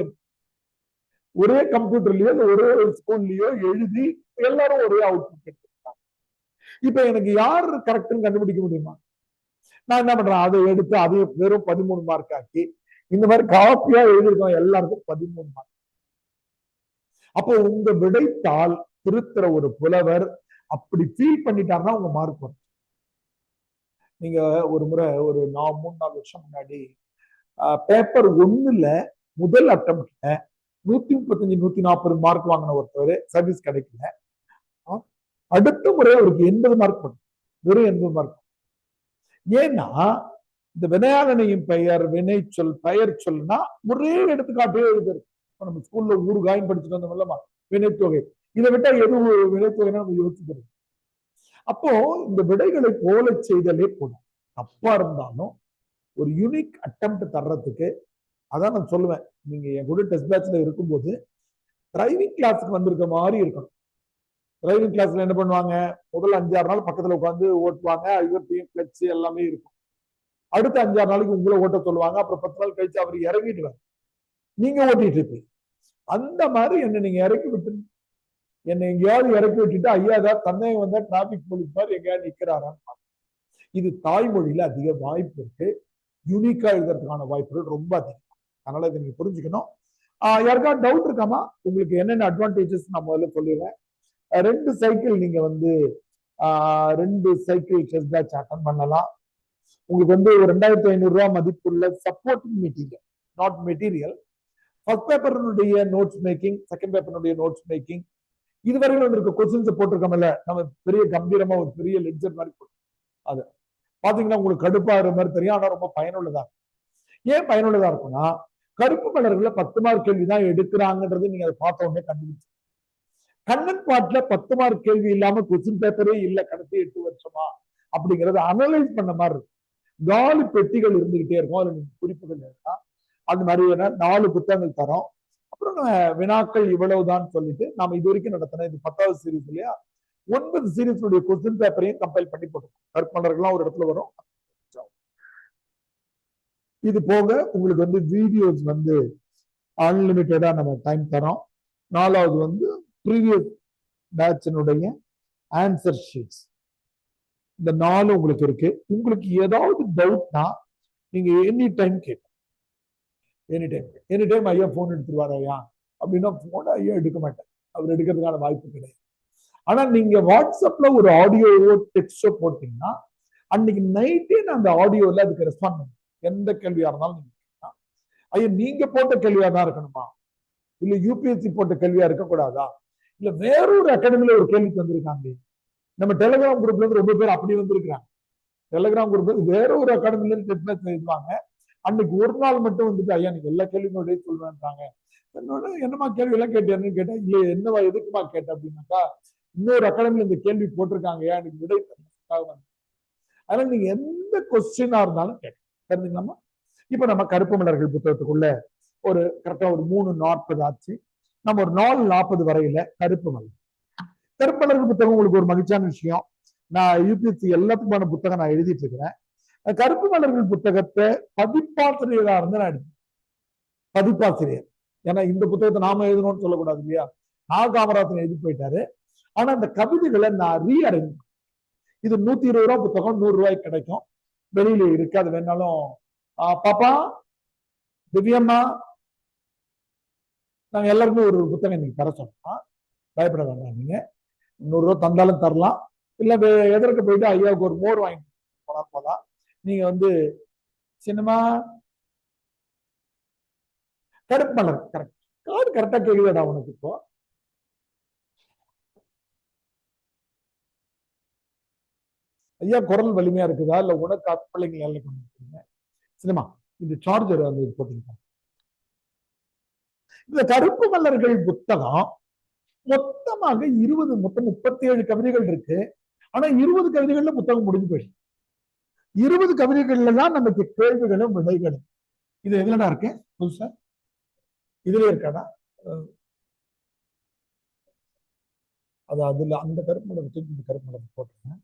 ஒரே கம்ப்யூட்டர்லயோ ஒரே ஒரு ஸ்போன்லயோ எழுதி எல்லாரும் ஒரே அவுட்புட் எடுத்துருக்காங்க. இப்ப எனக்கு யார் கரெக்ட்னு கண்டுபிடிக்க முடியுமா? நான் என்ன பண்றேன், அதை எடுத்து அதை வெறும் 13 மார்க் ஆக்கி இந்த மாதிரி காப்பியா எழுதிருக்கோம் எல்லாருக்கும் 13 மார்க். அப்போ உங்க விடைத்தாள் திருத்துற ஒரு புலவர் அப்படி ஃபீல் பண்ணிட்டாங்கன்னா உங்க மார்க் வரும். நீங்க ஒரு முறை ஒரு 3-4 வருஷம் முன்னாடி பேப்பர் 1ல முதல் அட்டம்ப்ட்ல 135-140 மார்க் வாங்கின ஒருத்தர் சர்வீஸ் கிடைக்கல. அடுத்த முறை அவருக்கு 80 மார்க் பண்ணும், வெறும் 80 மார்க். ஏன்னா இந்த வினையாளனையும் பெயர் வினை சொல் பெயர் சொல்னா ஒரே எடுத்துக்காட்டே எழுதுறது. நம்ம ஸ்கூல்ல ஊறுகாயும் படிச்சுட்டு வந்தோம்லமா வினைத்தொகை, இதை விட்டா எது வினைத்தொகைன்னா நம்ம யோசிக்கிறது. அப்போ இந்த விடைகளை போல செய்தலே போதும். தப்பா இருந்தாலும் ஒரு யூனிக் அட்டெம்ப்ட் தர்றதுக்கு, அதான் நான் சொல்லுவேன், நீங்க என் கூட டெஸ்ட் பேட்ச்ல இருக்கும்போது டிரைவிங் கிளாஸுக்கு வந்திருக்க மாதிரி இருக்கணும். டிரைவிங் கிளாஸ்ல என்ன பண்ணுவாங்க, முதல் 5-6 நாள் பக்கத்துல உட்காந்து ஓட்டுவாங்க, ஐவர்த்தையும் கிளச்சு எல்லாமே இருக்கும். அடுத்த 5-6 நாளைக்கு உங்களை ஓட்ட சொல்லுவாங்க, அப்புறம் 10 நாள் கழிச்சு அவர் இறங்கிடுவார், நீங்க ஓட்டிட்டு இருப்பீங்க. அந்த மாதிரி என்ன நீங்க இறக்கி விட்டு என்னை எங்கேயாவது இறக்கி விட்டுட்டு ஐயா ஏதாவது சந்தேகம் வந்தா டிராபிக் போலீஸ் மாதிரி எங்கேயாவது நிக்கிறாரான்னு. இது தாய்மொழியில அதிக வாய்ப்பு இருக்கு, யூனிக்கா எழுதுறதுக்கான வாய்ப்புகள் ரொம்ப அதிகம். அதனால இதை நீங்க புரிஞ்சுக்கணும். யாருக்காவது டவுட் இருக்காமா? உங்களுக்கு என்னென்ன அட்வான்டேஜஸ் நான் முதல்ல சொல்லிடுறேன். 2 சைக்கிள் நீங்க வந்து 2 சைக்கிள் டெஸ்ட் பேட்ச் அட்டன் பண்ணலாம். உங்களுக்கு வந்து ஒரு 2500 ரூபாய் மதிப்புள்ள supporting material, not material. First பேப்பருடைய நோட்ஸ் மேக்கிங், செகண்ட் பேப்பருடைய நோட்ஸ் மேக்கிங், இதுவரையிலும் இருக்க கொஸ்டின்ஸ் போட்டிருக்கோம்ல, நம்ம பெரிய கம்பீரமா ஒரு பெரிய லெக்சர் மாதிரி போட்டோம். அது பாத்தீங்கன்னா உங்களுக்கு கடுப்பாகிற மாதிரி தெரியும், ஆனா ரொம்ப பயனுள்ளதா இருக்கும். ஏன் பயனுள்ளதா இருக்கும்னா, கருப்பு மலர்களை 10 மார்க் கேள்வி தான் எடுக்கிறாங்கன்றது நீங்க அதை பார்த்த உடனே கண்டுபிடிச்சு. கண்ணன் பாட்டுல 10 மார்க் கேள்வி இல்லாம கொஸ்டின் பேப்பரே இல்ல கடைசி 8 வருஷமா அப்படிங்கறத அனலைஸ் பண்ண மாதிரி இருக்கும். 4 பெட்டிகள் இருந்துகிட்டே இருக்கும், அதுல நீங்க குறிப்புகள் இருக்கா, அது மாதிரி 4 புத்தகங்கள் தரோம். அப்புறம் வினாக்கள் இவ்வளவுதான் சொல்லிட்டு நாம இது வரைக்கும் நடத்தின இது 10வது சீரீஸ் இல்லையா, 9 சீரீஸுடைய கொஸ்டின் பேப்பரையும் கம்பைல் பண்ணி போட்டுருக்கோம். கற்பனர்கள்லாம் ஒரு இடத்துல வரும். இது போக உங்களுக்கு வந்து வீடியோஸ் வந்து அன்லிமிட்டடா நம்ம டைம் தரோம். 4வது வந்து ப்ரீவியஸ் பேட்சினுடைய ஆன்சர் ஷீட்ஸ், இந்த 4 உங்களுக்கு இருக்கு. உங்களுக்கு ஏதாவது டவுட்னா நீங்க எனி டைம் கேட்கலாம். எனி டைம் ஐயா போன் எடுத்துருவாரு ஐயா அப்படின்னா போன் ஐயா எடுக்க மாட்டேன், அவர் எடுக்கிறதுக்கான வாய்ப்பு கிடையாது. ஆனா நீங்க வாட்ஸ்அப்ல ஒரு ஆடியோவோ டெக்ஸ்டோ போட்டீங்கன்னா அன்னைக்கு நைட்டே நான் அந்த ஆடியோல அதுக்கு ரெஸ்பாண்ட் பண்ணுவேன். எந்த கேள்வியா இருந்தாலும் நீங்க ஐயா நீங்க போட்ட கேள்வியா தான் இருக்கணுமா, இல்ல யூபிஎஸ்சி போட்ட கேள்வியா இருக்கக்கூடாதா, இல்ல வேறொரு அகாடமில ஒரு கேள்வி தந்திருக்காங்க. நம்ம டெலிகிராம் குரூப்ல இருந்து ரொம்ப பேர் அப்படி வந்திருக்காங்க. டெலிகிராம் குரூப்ல வேற ஒரு அகாடமில இருந்து டெஸ்ட் எழுதுவாங்க. அன்னைக்கு ஒரு நாள் மட்டும் வந்துட்டு ஐயா நீங்க எல்லா கேள்வியும் சொல்லுவேன்றாங்க. என்னமா கேள்வி எல்லாம் கேட்டேன்னு கேட்டா, இல்ல என்னவா எதுக்குமா கேட்ட அப்படின்னாக்கா, இன்னொரு அகாடமில இந்த கேள்வி போட்டிருக்காங்க எனக்கு விடை தரணும். அதனால நீங்க எந்த கொஸ்டினா இருந்தாலும் கேட்கலாமா. இப்ப நம்ம கருப்பு மலர்கள் புத்தகத்துக்குள்ள ஒரு கரெக்டா ஒரு 3:40 ஆச்சு. நம்ம ஒரு 4:40 வரையில கருப்பு மலர் புத்தகம் உங்களுக்கு ஒரு மகிழ்ச்சியான விஷயம். நான் யூபிஎஸ்சி எல்லாத்துக்குமான புத்தகம் நான் எழுதிட்டு இருக்கிறேன். கருப்பு மலர்கள் புத்தகத்தை பதிப்பாசிரியரா இருந்து நான் எடுத்தேன். பதிப்பாசிரியர், ஏன்னா இந்த புத்தகத்தை நாம எழுதணும்னு சொல்லக்கூடாது இல்லையா, காமராஜன் எழுதி போயிட்டாரு. ஆனா அந்த கவிதைகளை நான் ரீஅரேஞ்ச், இது 120 ரூபாய் புத்தகம், 100 ரூபாய்க்கு கிடைக்கும், வெளியில இருக்கு, அது வேணாலும். பாப்பா திவ்யம்மா நாங்க எல்லாருமே ஒரு புத்தகம் இன்னைக்கு தர சொன்னோம், பயப்பட வேண்டாம், நீங்க 100 ரூபாய் தந்தாலும் தரலாம், இல்ல எதற்கு போயிட்டு ஐயாவுக்கு ஒரு மோர் வாங்கிட்டு போனா போலாம். நீங்க வந்து சினிமா கருப்பு மலர் கரெக்ட் கார்டு கரெக்டா கேக்குதா உனக்கு? இப்போ ஐயா குரல் வலிமையா இருக்குதா இல்ல உனக்கு பிள்ளைங்க எல்லாம் கொண்டு சினிமா இந்த சார்ஜர் அந்த இது போட்டிருக்காங்க. இந்த கருப்பு மலர்கள் புத்தகம் மொத்தமாக 37 கவிதைகள் இருக்கு. ஆனா 20 கவிதைகள்ல புத்தகம் முடிஞ்சு போயிடுச்சு. 20 கவிதைகள்ல தான் நமக்கு கேள்விகளும் விடைகளும். இது எதுலடா இருக்கு புதுசா? இதுல இருக்காடா? அது அதுல அந்த கருப்பு மலர் இந்த கருப்பு மலர் போட்டிருக்கேன்.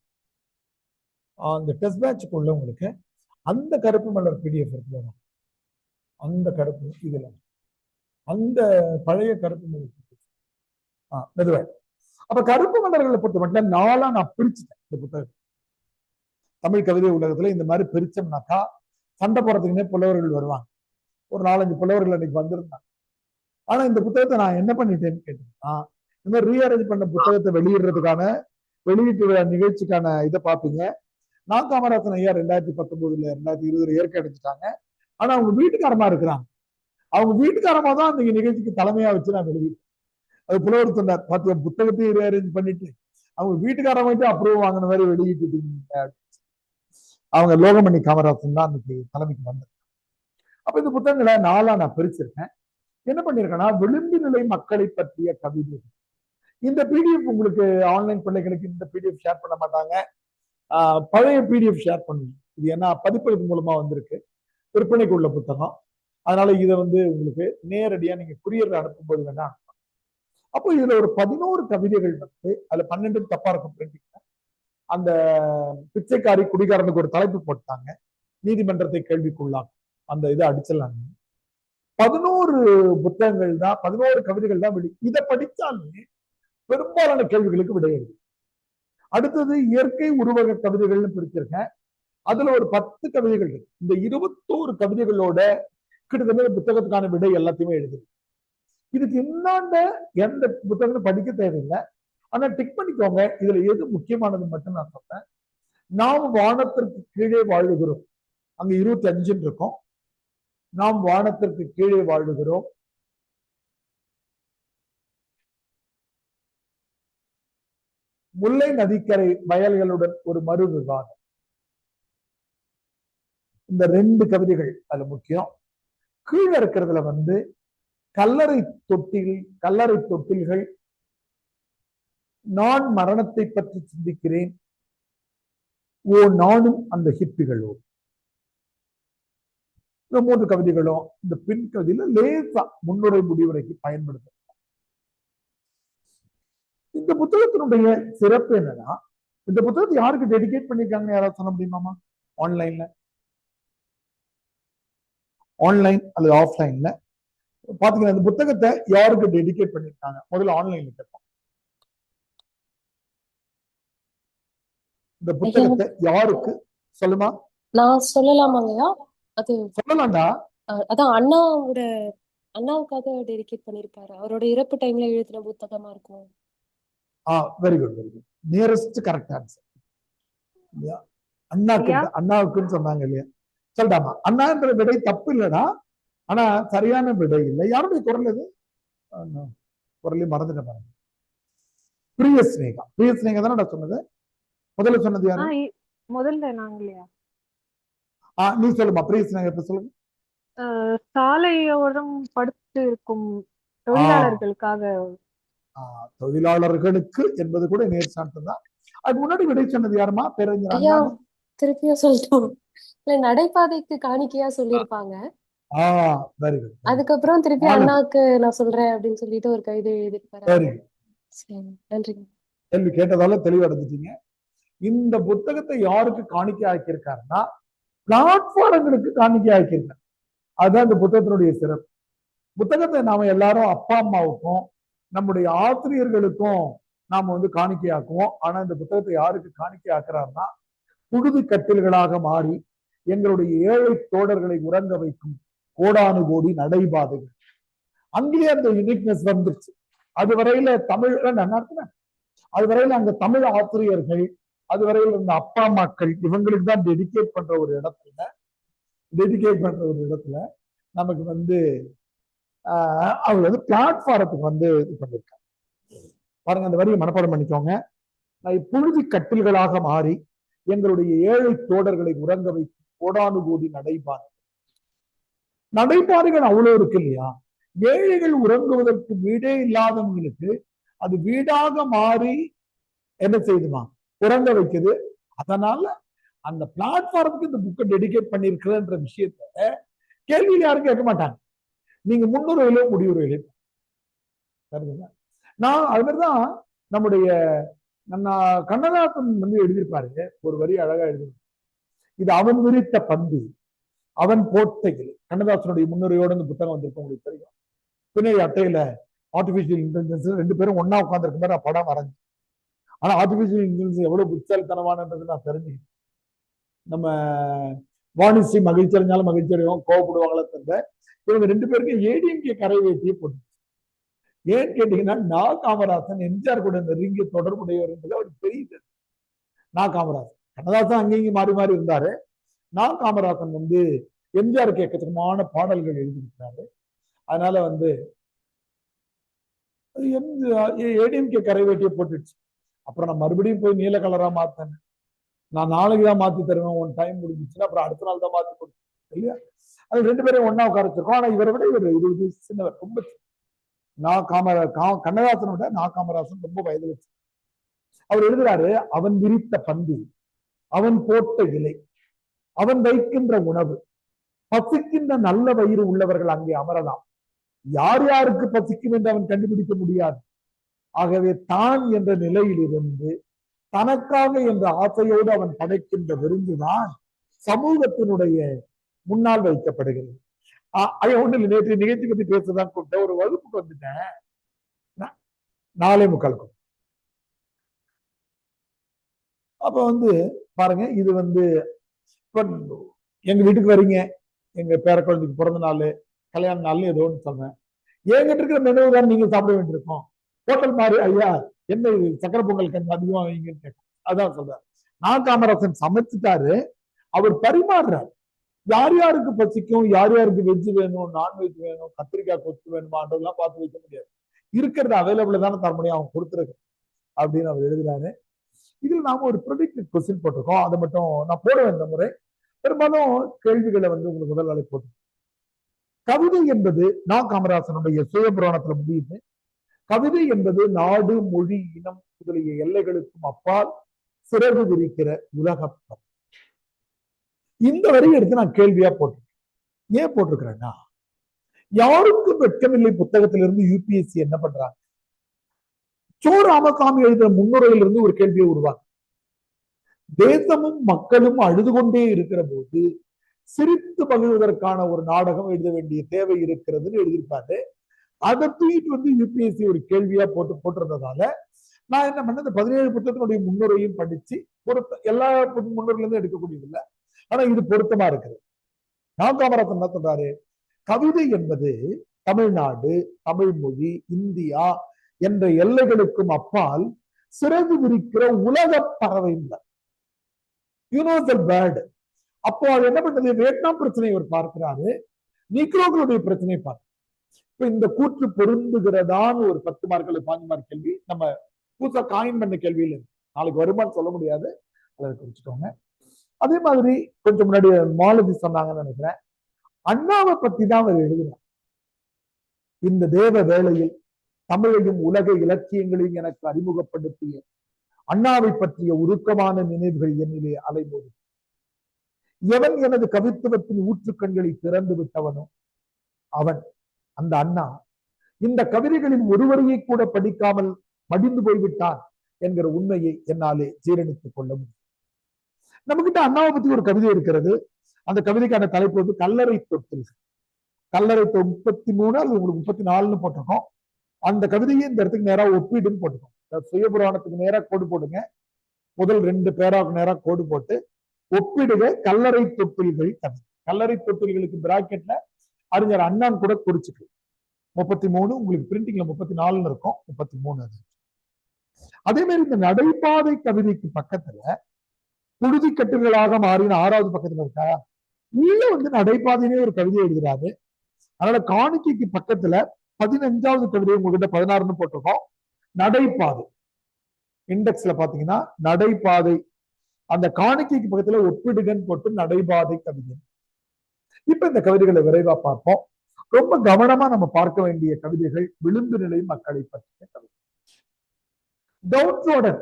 அந்த டெஸ்ட் பேட்சுக்குள்ள உங்களுக்கு அந்த கருப்பு மலர் பிடிஎஃப் இருக்குல்ல, அந்த கருப்பு இதுல அந்த பழைய கருப்பு மலர் மெதுவா. அப்ப கருப்பு மலர்களை பொறுத்த மட்டும் 4 நான் பிரிச்சுட்டேன். இந்த புத்தகம் தமிழ் கவிதை உலகத்துல இந்த மாதிரி பிரிச்சோம்னாக்கா சண்டை போறதுக்குன்னே புலவர்கள் வருவாங்க. ஒரு 4-5 புலவர்கள் அன்னைக்கு வந்திருந்தாங்க. ஆனா இந்த புத்தகத்தை நான் என்ன பண்ணிட்டேன்னு கேட்டீங்கன்னா, இந்த மாதிரி ரீஅரேஞ்ச் பண்ண புத்தகத்தை வெளியிடுறதுக்கான வெளியீட்டு விழா நிகழ்ச்சிக்கான இதை பார்ப்பீங்க. நான் காமராசன் ஐயா 2019 2020 இயற்கை அடைஞ்சிட்டாங்க. ஆனா அவங்க வீட்டுக்காரமா இருக்கிறாங்க. அவங்க வீட்டுக்காரமா தான் அந்த நிகழ்ச்சிக்கு தலைமையா வச்சு நான் வெளியிட்டேன். அது புலவர் சொன்னார், பாத்தியா புத்தகத்தையும் ரீஅரேஞ்ச் பண்ணிட்டு அவங்க வீட்டுக்காரமாயிட்டு அப்ரூவ் வாங்கின மாதிரி வெளியிட்டு அவங்க லோகமணி காமராசன் தான் அன்னைக்கு தலைமைக்கு வந்தார். அப்ப இந்த புத்தகங்களை 4 நான் பிரிச்சிருக்கேன். என்ன பண்ணிருக்கேன்னா, விளிம்பு நிலை மக்களை பற்றிய கவிதை. இந்த பிடிஎஃப் உங்களுக்கு ஆன்லைன் பிள்ளைகளுக்கு இந்த பிடிஎஃப் ஷேர் பண்ண மாட்டாங்க. பழைய பிடிஎஃப் ஷேர் பண்ணுங்க. இது ஏன்னா பதிப்பகம் மூலமா வந்திருக்கு, விற்பனைக்கு உள்ள புத்தகம். அதனால இதை உங்களுக்கு நேரடியா நீங்க குரியர் அனுப்பும்போது வேணா. அப்போ இதுல ஒரு 11 கவிதைகள் அதுல 12 தப்பா இருக்கும் பிரிண்டிங். அந்த பிச்சைக்காரி குடிகாரனுக்கு ஒரு தலைப்பு போட்டாங்க, நீதிமன்றத்தை கேள்விக்குள்ளாகும். அந்த இதை அடிச்சிடலாங்க. 11 புத்தகங்கள் தான், 11 கவிதைகள் தான் இதை படித்தாலே பெரும்பாலான கேள்விகளுக்கு விடை எழுது. அடுத்தது இயற்கை உருவக கவிதைகள்னு பிரிச்சிருக்கேன். அதுல ஒரு 10 கவிதைகள் இருக்கு. இந்த 21 கவிதைகளோட கிட்டத்தட்ட புத்தகத்துக்கான விடை எல்லாத்தையுமே எழுதுது. இதுக்கு என்னாண்ட எந்த புத்தகம் படிக்க தேவையில்லை. ஆனா டிக் பண்ணிக்கோங்க, இதுல எது முக்கியமானது மட்டும் நான் சொல்றேன். நாம் வானத்திற்கு கீழே வாழுகிறோம், அங்க 25 இருக்கும். நாம் வானத்திற்கு கீழே வாழுகிறோம், முல்லை நதிக்கரை வயல்களுடன் ஒரு மறு விவாதம். இந்த 2 கவிதைகள் அது முக்கியம். கீழே இருக்கிறதுல கல்லறை தொட்டில்கள், நான் மரணத்தை பற்றி சிந்திக்கிறேன், ஓ நானும் அந்த ஹிப்பிகளோ. இந்த 3 கவிதைகளும் இந்த பின் கவிதையில லேசா முன்னுரை முடிவுரைக்கு பயன்படுத்த. இந்த புத்தகத்தினுடைய சிறப்பு என்னன்னா, இந்த புத்தகத்தை யாருக்கு டெடிகேட் பண்ணிருக்காங்கன்னு யாராவது சொல்ல முடியுமாமா? ஆன்லைன் அல்லது ஆஃப்லைன்ல பாத்தீங்கன்னா இந்த புத்தகத்தை யாருக்கு டெடிகேட் பண்ணிருக்காங்க? முதல்ல ஆன்லைன்ல கேட்போம். இந்த புத்தகத்தை யாருக்கு சொல்லுமா? நான் சொல்லலாமாங்கய்யா? அது சொல்லலாம்டா. அதான் அண்ணாவுக்காக டெடிகேட் பண்ணிருப்பாரு. அவரோட இறப்பு டைம்ல எழுதின புத்தகமா இருக்கும். Very good very good. Nearest correct answer. அண்ணாவுக்குன்னு சொன்னாங்க இல்லையா? சொல்லிட்டாமா. அண்ணான்ற விடை தப்பு இல்லடா, ஆனா சரியான விடை இல்லை. யாருடைய குரல் இது? குரலையும் மறந்துட்ட பாருங்க. பிரியஸ்னேகா தானே சொன்னது? முதல்ல சொன்னது யாரு? முதல்ல நாங்களையா? நீ சொல்லுமா பிரியஸ்னேகா. இப்ப சொல்லுங்க. சாலையோரம் படுத்து இருக்கும் தொழிலாளர்களுக்காக. தொழிலாளர்களுக்கு என்பது கூட நேர் சார்ந்தது தான். அதுக்கு முன்னாடி விடை சொன்னது யாருமா? பேரறிஞர் திருப்பியும் சொல்லட்டும். நடைபாதைக்கு காணிக்கையா சொல்லியிருப்பாங்க. Very good. அதுக்கப்புறம் திருப்பி அண்ணாக்கு நான் சொல்றேன் அப்படின்னு சொல்லிட்டு ஒரு கவிதை எழுதிருப்பாரு. நன்றி. கேள்வி கேட்டதால தெளிவடைஞ்சிட்டீங்க. இந்த புத்தகத்தை யாருக்கு காணிக்கை ஆக்கியிருக்காருன்னா, பிளாட்பாரங்களுக்கு காணிக்கை ஆக்கியிருக்காரு. அதுதான் இந்த புத்தகத்தினுடைய சிறப்பு. புத்தகத்தை நாம எல்லாரும் அப்பா அம்மாவுக்கும் நம்முடைய ஆசிரியர்களுக்கும் நாம காணிக்கையாக்குவோம். ஆனா இந்த புத்தகத்தை யாருக்கு காணிக்கை ஆக்குறாருன்னா, புழுது கட்டில்களாக மாறி எங்களுடைய ஏழை தோழர்களை உறங்க வைக்கும் கோடானு கோடி நடைபாதைகள். அங்கேயே அந்த யூனிக்னஸ் வந்துருச்சு. அதுவரையில தமிழ்ல நல்லா, அதுவரையில அங்க தமிழ் ஆசிரியர்கள், அதுவரையில இந்த அப்பா அம்மாக்கள், இவங்களுக்கு தான் டெடிகேட் பண்ற ஒரு இடத்துல நமக்கு அவர் பிளாட்பாரத்துக்கு இது பண்ணிருக்காங்க பாருங்க. அந்த வரியை மனப்பாடம் பண்ணிக்கோங்க. புழுதி கட்டில்களாக மாறி எங்களுடைய ஏழை தோடர்களை உறங்க வைத்து கோடானு கோடி நடைபாதைகள் அவ்வளவு இருக்கு இல்லையா? ஏழைகள் உறங்குவதற்கு வீடே இல்லாதவங்களுக்கு அது வீடாக மாறி என்ன செய்யுதுமா, உறங்க வைக்குது. அதனால அந்த பிளாட்ஃபார்முக்கு இந்த புக்கை டெடிகேட் பண்ணிருக்கிறன்ற விஷயத்த கேள்வியில் யாரும் கேட்க மாட்டாங்க. நீங்க முன்னுரையிலோ முடிவுரையிலோ நான் அது மாதிரிதான் நம்முடைய கண்ணதாசன் வந்து எழுதியிருப்பாரு. ஒரு வரி அழகா எழுதி, இது அவன் விரித்த பந்து அவன் போட்டைகள். கண்ணதாசனுடைய முன்னுரையோட இந்த புத்தகம் வந்திருக்க உங்களுக்கு தெரியும். பின்னாடி அட்டையில ஆர்டிபிஷியல் இன்டெலிஜென்ஸ் 2 பேரும் ஒன்னா உட்கார்ந்துருக்க மாதிரி நான் படம் வரைஞ்சேன். ஆனா ஆர்டிபிஷியல் இன்டெலிஜென்ஸ் எவ்வளவு புத்திசாலித்தனமானது நான் தெரிஞ்சுக்கிட்டேன். நம்ம வாணிஸ்ரீ மகிழ்ச்சி அடைஞ்சாலும் மகிழ்ச்சி அடைவோம், கோவப்படுவாங்களே தவிர இவங்க 2 பேருக்கும் ஏடிஎம்கே கரை வேட்டியே போட்டு. ஏன்னு கேட்டீங்கன்னா, காமராசன் எம்ஜிஆர் கூட நெருங்கிய தொடர்புடையவர் என்பது அவருக்கு தெரியுது. காமராசன் கண்ணதாசன் அங்கேயும் மாறி மாறி இருந்தாரு. காமராசன் வந்து எம்ஜிஆருக்கு எக்கச்சக்கமான பாடல்கள் எழுதியிருக்கிறாரு. அதனால வந்து ஏடிஎம்கே கரை வேட்டியை போட்டுடுச்சு. அப்புறம் நான் மறுபடியும் போய் நீல கலரா மாத்தேன். நான் நாளைக்கு தான் மாத்தி தருவேன், ஒன் டைம் முடிஞ்சிச்சுன்னா அப்புறம் அடுத்த நாள் தான் மாத்தி கொடுத்தேன் இல்லையா? அது 2 பேரும் ஒன்னா உட்கார வச்சிருக்கோம். ஆனா இவரை விட இவர் 20 சின்னவர், ரொம்ப கண்ணதாசனை விட காமராசன் ரொம்ப வயதில். அவர் எழுதுறாரு, அவன் விரித்த பந்து அவன் போட்ட இலை அவன் வைக்கின்ற உணவு பசிக்கின்ற நல்ல வயிறு உள்ளவர்கள் அங்கே அமரலாம். யார் யாருக்கு பசிக்கும் என்று அவன் கண்டுபிடிக்க முடியாது. ஆகவே தான் என்ற நிலையிலிருந்து தனக்காக என்ற ஆசையோடு அவன் படைக்கின்ற விருந்துதான் சமூகத்தினுடைய முன்னால் வைக்கப்படுகிறது. ஒண்ணு நேற்று நிகழ்ச்சி பத்தி பேசதான் கூப்பிட்ட ஒரு வகுப்புக்கு வந்துட்டேன். 4:45. அப்ப வந்து பாருங்க, இது வந்து எங்க வீட்டுக்கு வரீங்க, எங்க பேர குழந்தைக்கு பிறந்த நாள், கல்யாண நாள், ஏதோ ஒன்று சொல்றேன். என்கிட்ட இருக்கிற மெனு தான் நீங்க சாப்பிட வேண்டியிருக்கோம். ஹோட்டல் மாதிரி, ஐயா என்ன சக்கரை பொங்கல் கொஞ்சம் அதிகமா வைங்கன்னு கேட்கும். அதான் சொல்றேன். காமராசன் சமைச்சுட்டாரு, அவர் பரிமாறுறாரு. யார் யாருக்கு பசிக்கும், யார் யாருக்கு வெஜ் வேணும், நான்வெஜ் வேணும், கத்திரிக்காய் கொத்து வேணுமான்றதெல்லாம் பார்த்து வைக்க முடியாது. இருக்கிறது அவைலபிள் தானே தர முடியும், அவன் கொடுத்துருக்கு அப்படின்னு அவர் எழுதுறாரு. இதுல நாம ஒரு ப்ரெடிக்டட் கொஸ்டின் போட்டிருக்கோம். அதை மட்டும் நான் போடுவேன் இந்த முறை. பெரும்பாலும் கேள்விகளை வந்து உங்களுக்கு முதல் நாளை போட்டு. கவிதை என்பது காமராசனுடைய சுய புராணத்துல முடியுது. கவிதை என்பது நாடு, மொழி, இனம் முதலிய எல்லைகளுக்கும் அப்பால் சிறகு விரிக்கிற உலகப்பம். இந்த வரியை எடுத்து நான் கேள்வியா போட்டிருக்கேன். ஏன் போட்டிருக்கிறேன்னா, யாருக்கும் வெட்கமில்லை புத்தகத்திலிருந்து யூபிஎஸ்சி என்ன பண்றாங்க, ராமசாமி எழுதின முன்னுரையிலிருந்து ஒரு கேள்வியை உருவாங்க. தேசமும் மக்களும் அழுது கொண்டே இருக்கிற போது சிரித்து மகிழ்வதற்கான ஒரு நாடகம் எழுத வேண்டிய தேவை இருக்கிறதுன்னு எழுதியிருப்பாரு. அதை தூக்கிட்டு வந்து யூபிஎஸ்சி ஒரு கேள்வியா போட்டிருந்ததால நான் என்ன பண்ண, இந்த 17 புத்தகத்தினுடைய முன்னுரையும் படிச்சு எல்லா முன்னுரையிலிருந்து எடுக்கக்கூடியது இல்லை, ஆனா இது பொருத்தமா இருக்குது. காமராசன் என்ன சொல்றாரு, கவிதை என்பது தமிழ்நாடு, தமிழ் மொழி, இந்தியா என்ற எல்லைகளுக்கும் அப்பால் சிறகு விரிக்கிற உலக பறவை, யூனிவர்சல் பேர்டு. அப்போ அது என்ன பண்றது, வியட்நாம் பிரச்சனை அவர் பார்க்கிறாரு, நீக்ரோக்களுடைய பிரச்சனை பார்க்க. இப்ப இந்த கூற்று பொருந்துகிறதான்னு ஒரு 10 மார்க் 5 மார்க் கேள்வி நம்ம புதுசா காயின் பண்ண கேள்வியில இருக்கு. நாளைக்கு வருமானு சொல்ல முடியாது, அதை குறிச்சுக்கோங்க. அதே மாதிரி கொஞ்சம் முன்னாடி மாலதி சொன்னாங்கன்னு நினைக்கிறேன், அண்ணாவை பத்தி தான் அவர் எழுதினார். இந்த தேவ வேளையில் தமிழையும் உலக இலக்கியங்களையும் எனக்கு அறிமுகப்படுத்திய அண்ணாவை பற்றிய உருக்கமான நினைவுகள் என்னிலே அலைமோது. எவன் எனது கவித்துவத்தின் ஊற்றுக்கண்களை திறந்து விட்டவனோ அவன், அந்த அண்ணா, இந்த கவிதைகளின் ஒருவரையை கூட படிக்காமல் மடிந்து போய்விட்டான் என்கிற உண்மையை என்னாலே ஜீரணித்துக் கொள்ள முடியும். நம்மகிட்ட அண்ணாவை பத்தி ஒரு கவிதை இருக்கிறது. அந்த கவிதைக்கான தலைப்பு வந்து கல்லறை தொட்டில். கல்லறை 33 அது உங்களுக்கு 34ன்னு போட்டிருக்கோம். அந்த கவிதையை இந்த இடத்துக்கு நேரா ஒப்பீடுன்னு போட்டுக்கோம். சுயபுராணத்துக்கு நேரா கோடு போடுங்க. முதல் 2 பேராவுக்கு நேரா கோடு போட்டு ஒப்பிடுக கல்லறை தொட்டில்கள் கவிதை. கல்லறை தொட்டில்களுக்கு பிராக்கெட்ல அறிஞர் அண்ணான் கூட குறிச்சுக்கு 33, உங்களுக்கு பிரிண்டிங்ல 34ன்னு இருக்கும், 33 அது. அதே மாதிரி இந்த நடைபாதை கவிதைக்கு பக்கத்துல புழுதி கட்டுகளாக மாறின 6வது பக்கத்துல இருக்கா, உள்ள வந்து நடைபாதையிலே ஒரு கவிதை எழுதுறாரு. அதனால காணிக்கைக்கு பக்கத்துல 15வது கவிதை உங்ககிட்ட 16ன்னு போட்டிருக்கோம். நடைபாதை இண்டெக்ஸ்ல பாத்தீங்கன்னா நடைபாதை அந்த காணிக்கைக்கு பக்கத்துல ஒப்பிடுகன்னு போட்டு நடைபாதை கவிதை. இப்ப இந்த கவிதைகளை விரைவா பார்ப்போம். ரொம்ப கவனமா நம்ம பார்க்க வேண்டிய கவிதைகள் விளிம்பு நிலை மக்களை பற்றிய கவிதை. டவுன்ரோடன்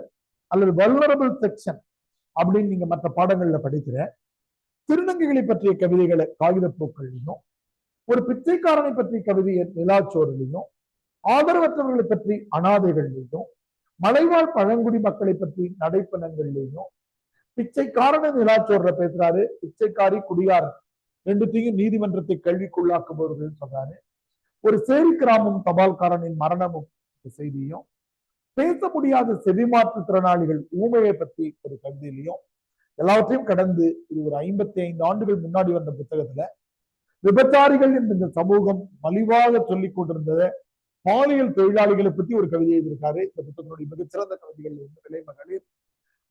அல்லது வல்னரபிள் செக்ஷன் அப்படின்னு நீங்க மற்ற பாடங்கள்ல படிக்கிற திருநங்கைகளை பற்றிய கவிதைகளை காகித பூக்கள்லையும், ஒரு பிச்சைக்காரனை பற்றிய கவிதையை நிலாச்சோரிலையும், ஆதரவற்றவர்களை பற்றி அனாதைகள்லையும், மலைவாழ் பழங்குடி மக்களை பற்றி நடைப்பணங்கள்லையும், பிச்சைக்காரனை நிலாச்சோர்ல பேசுறாரு, பிச்சைக்காரி குடியாரன் ரெண்டுத்தையும் நீதிமன்றத்தை கேள்விக்குள்ளாக்குபவர்கள் சொல்றாரு. ஒரு சேரி கிராமம் தபால்காரனின் மரணமும் செய்தியும், பேச முடியாத செவிமாற்று திறனாளிகள் ஊமையை பற்றி ஒரு கவிதையிலையும், எல்லாவற்றையும் கடந்து இது ஒரு 55 ஆண்டுகள் முன்னாடி வந்த புத்தகத்துல விபச்சாரிகள் என்ற இந்த சமூகம் மலிவாக சொல்லிக் கொண்டிருந்த பாலியல் தொழிலாளிகளை பற்றி ஒரு கவிதை எழுதியிருக்காரு. இந்த புத்தகத்தினுடைய மிகச்சிறந்த கவிதைகள் விலை மகளிர்.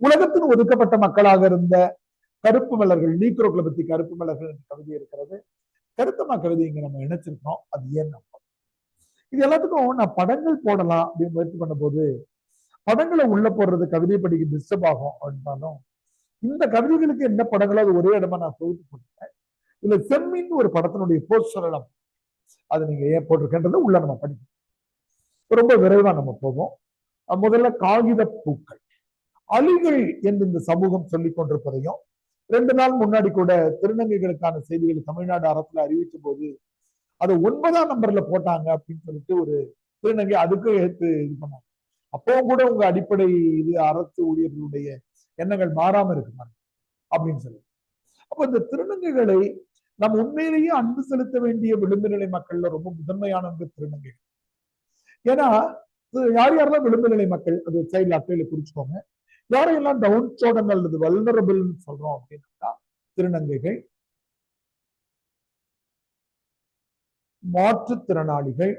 உலகத்தின் ஒதுக்கப்பட்ட மக்களாக இருந்த கருப்பு மலர்கள், நீக்ரோக்களை பத்தி கருப்பு மலர்கள் என்ற கவிதை இருக்கிறது. கருத்தமா கவிதை இங்க நம்ம இணைச்சிருக்கோம். அது ஏன் இது எல்லாத்துக்கும் நான் படங்கள் போடலாம் அப்படின்னு முயற்சி பண்ண போது படங்களை உள்ள போடுறது கவிதை படிக்க டிஸ்டர்ப் ஆகும் அப்படின்னாலும் இந்த கவிதைகளுக்கு என்ன படங்களோ அது ஒரே இடமா நான் தொகுத்து போட்டுட்டேன். இதுல செம்மின்னு ஒரு படத்தினுடைய போஸ்டர் எல்லாம் அது நீங்க ஏன் போட்டிருக்கின்றது உள்ள நம்ம படிக்கணும். ரொம்ப விரைவா நம்ம போவோம். முதல்ல காகித பூக்கள். அலிகள் என்று இந்த சமூகம் சொல்லிக் கொண்டிருப்பதையும் 2 நாள் முன்னாடி கூட திருநங்கைகளுக்கான செய்திகளை தமிழ்நாடு அரசுல அறிவிச்ச போது அதை 9ஆம் நம்பர்ல போட்டாங்க அப்படின்னு சொல்லிட்டு ஒரு திருநங்கை அதுக்கு எடுத்து இது பண்ணாங்க. அப்பவும் கூட உங்க அடிப்படை இது அரசு ஊழியர்களுடைய எண்ணங்கள் மாறாம இருக்குமாங்க அப்படின்னு சொல்லி. அப்ப இந்த திருநங்கைகளை நம்ம உண்மையிலேயே அன்பு செலுத்த வேண்டிய விளிம்பு நிலை மக்கள்ல ரொம்ப முதன்மையானவங்க திருநங்கைகள். ஏன்னா யார் யாரெல்லாம் விளிம்பு நிலை மக்கள் அது சைட்ல அட்டையில குறிச்சுக்கோங்க. யாரையெல்லாம் டவுன் சோடன் அல்லது வல்னரபிள் சொல்றோம் அப்படின்னா திருநங்கைகள், மாற்றுத்திறனாளிகள்,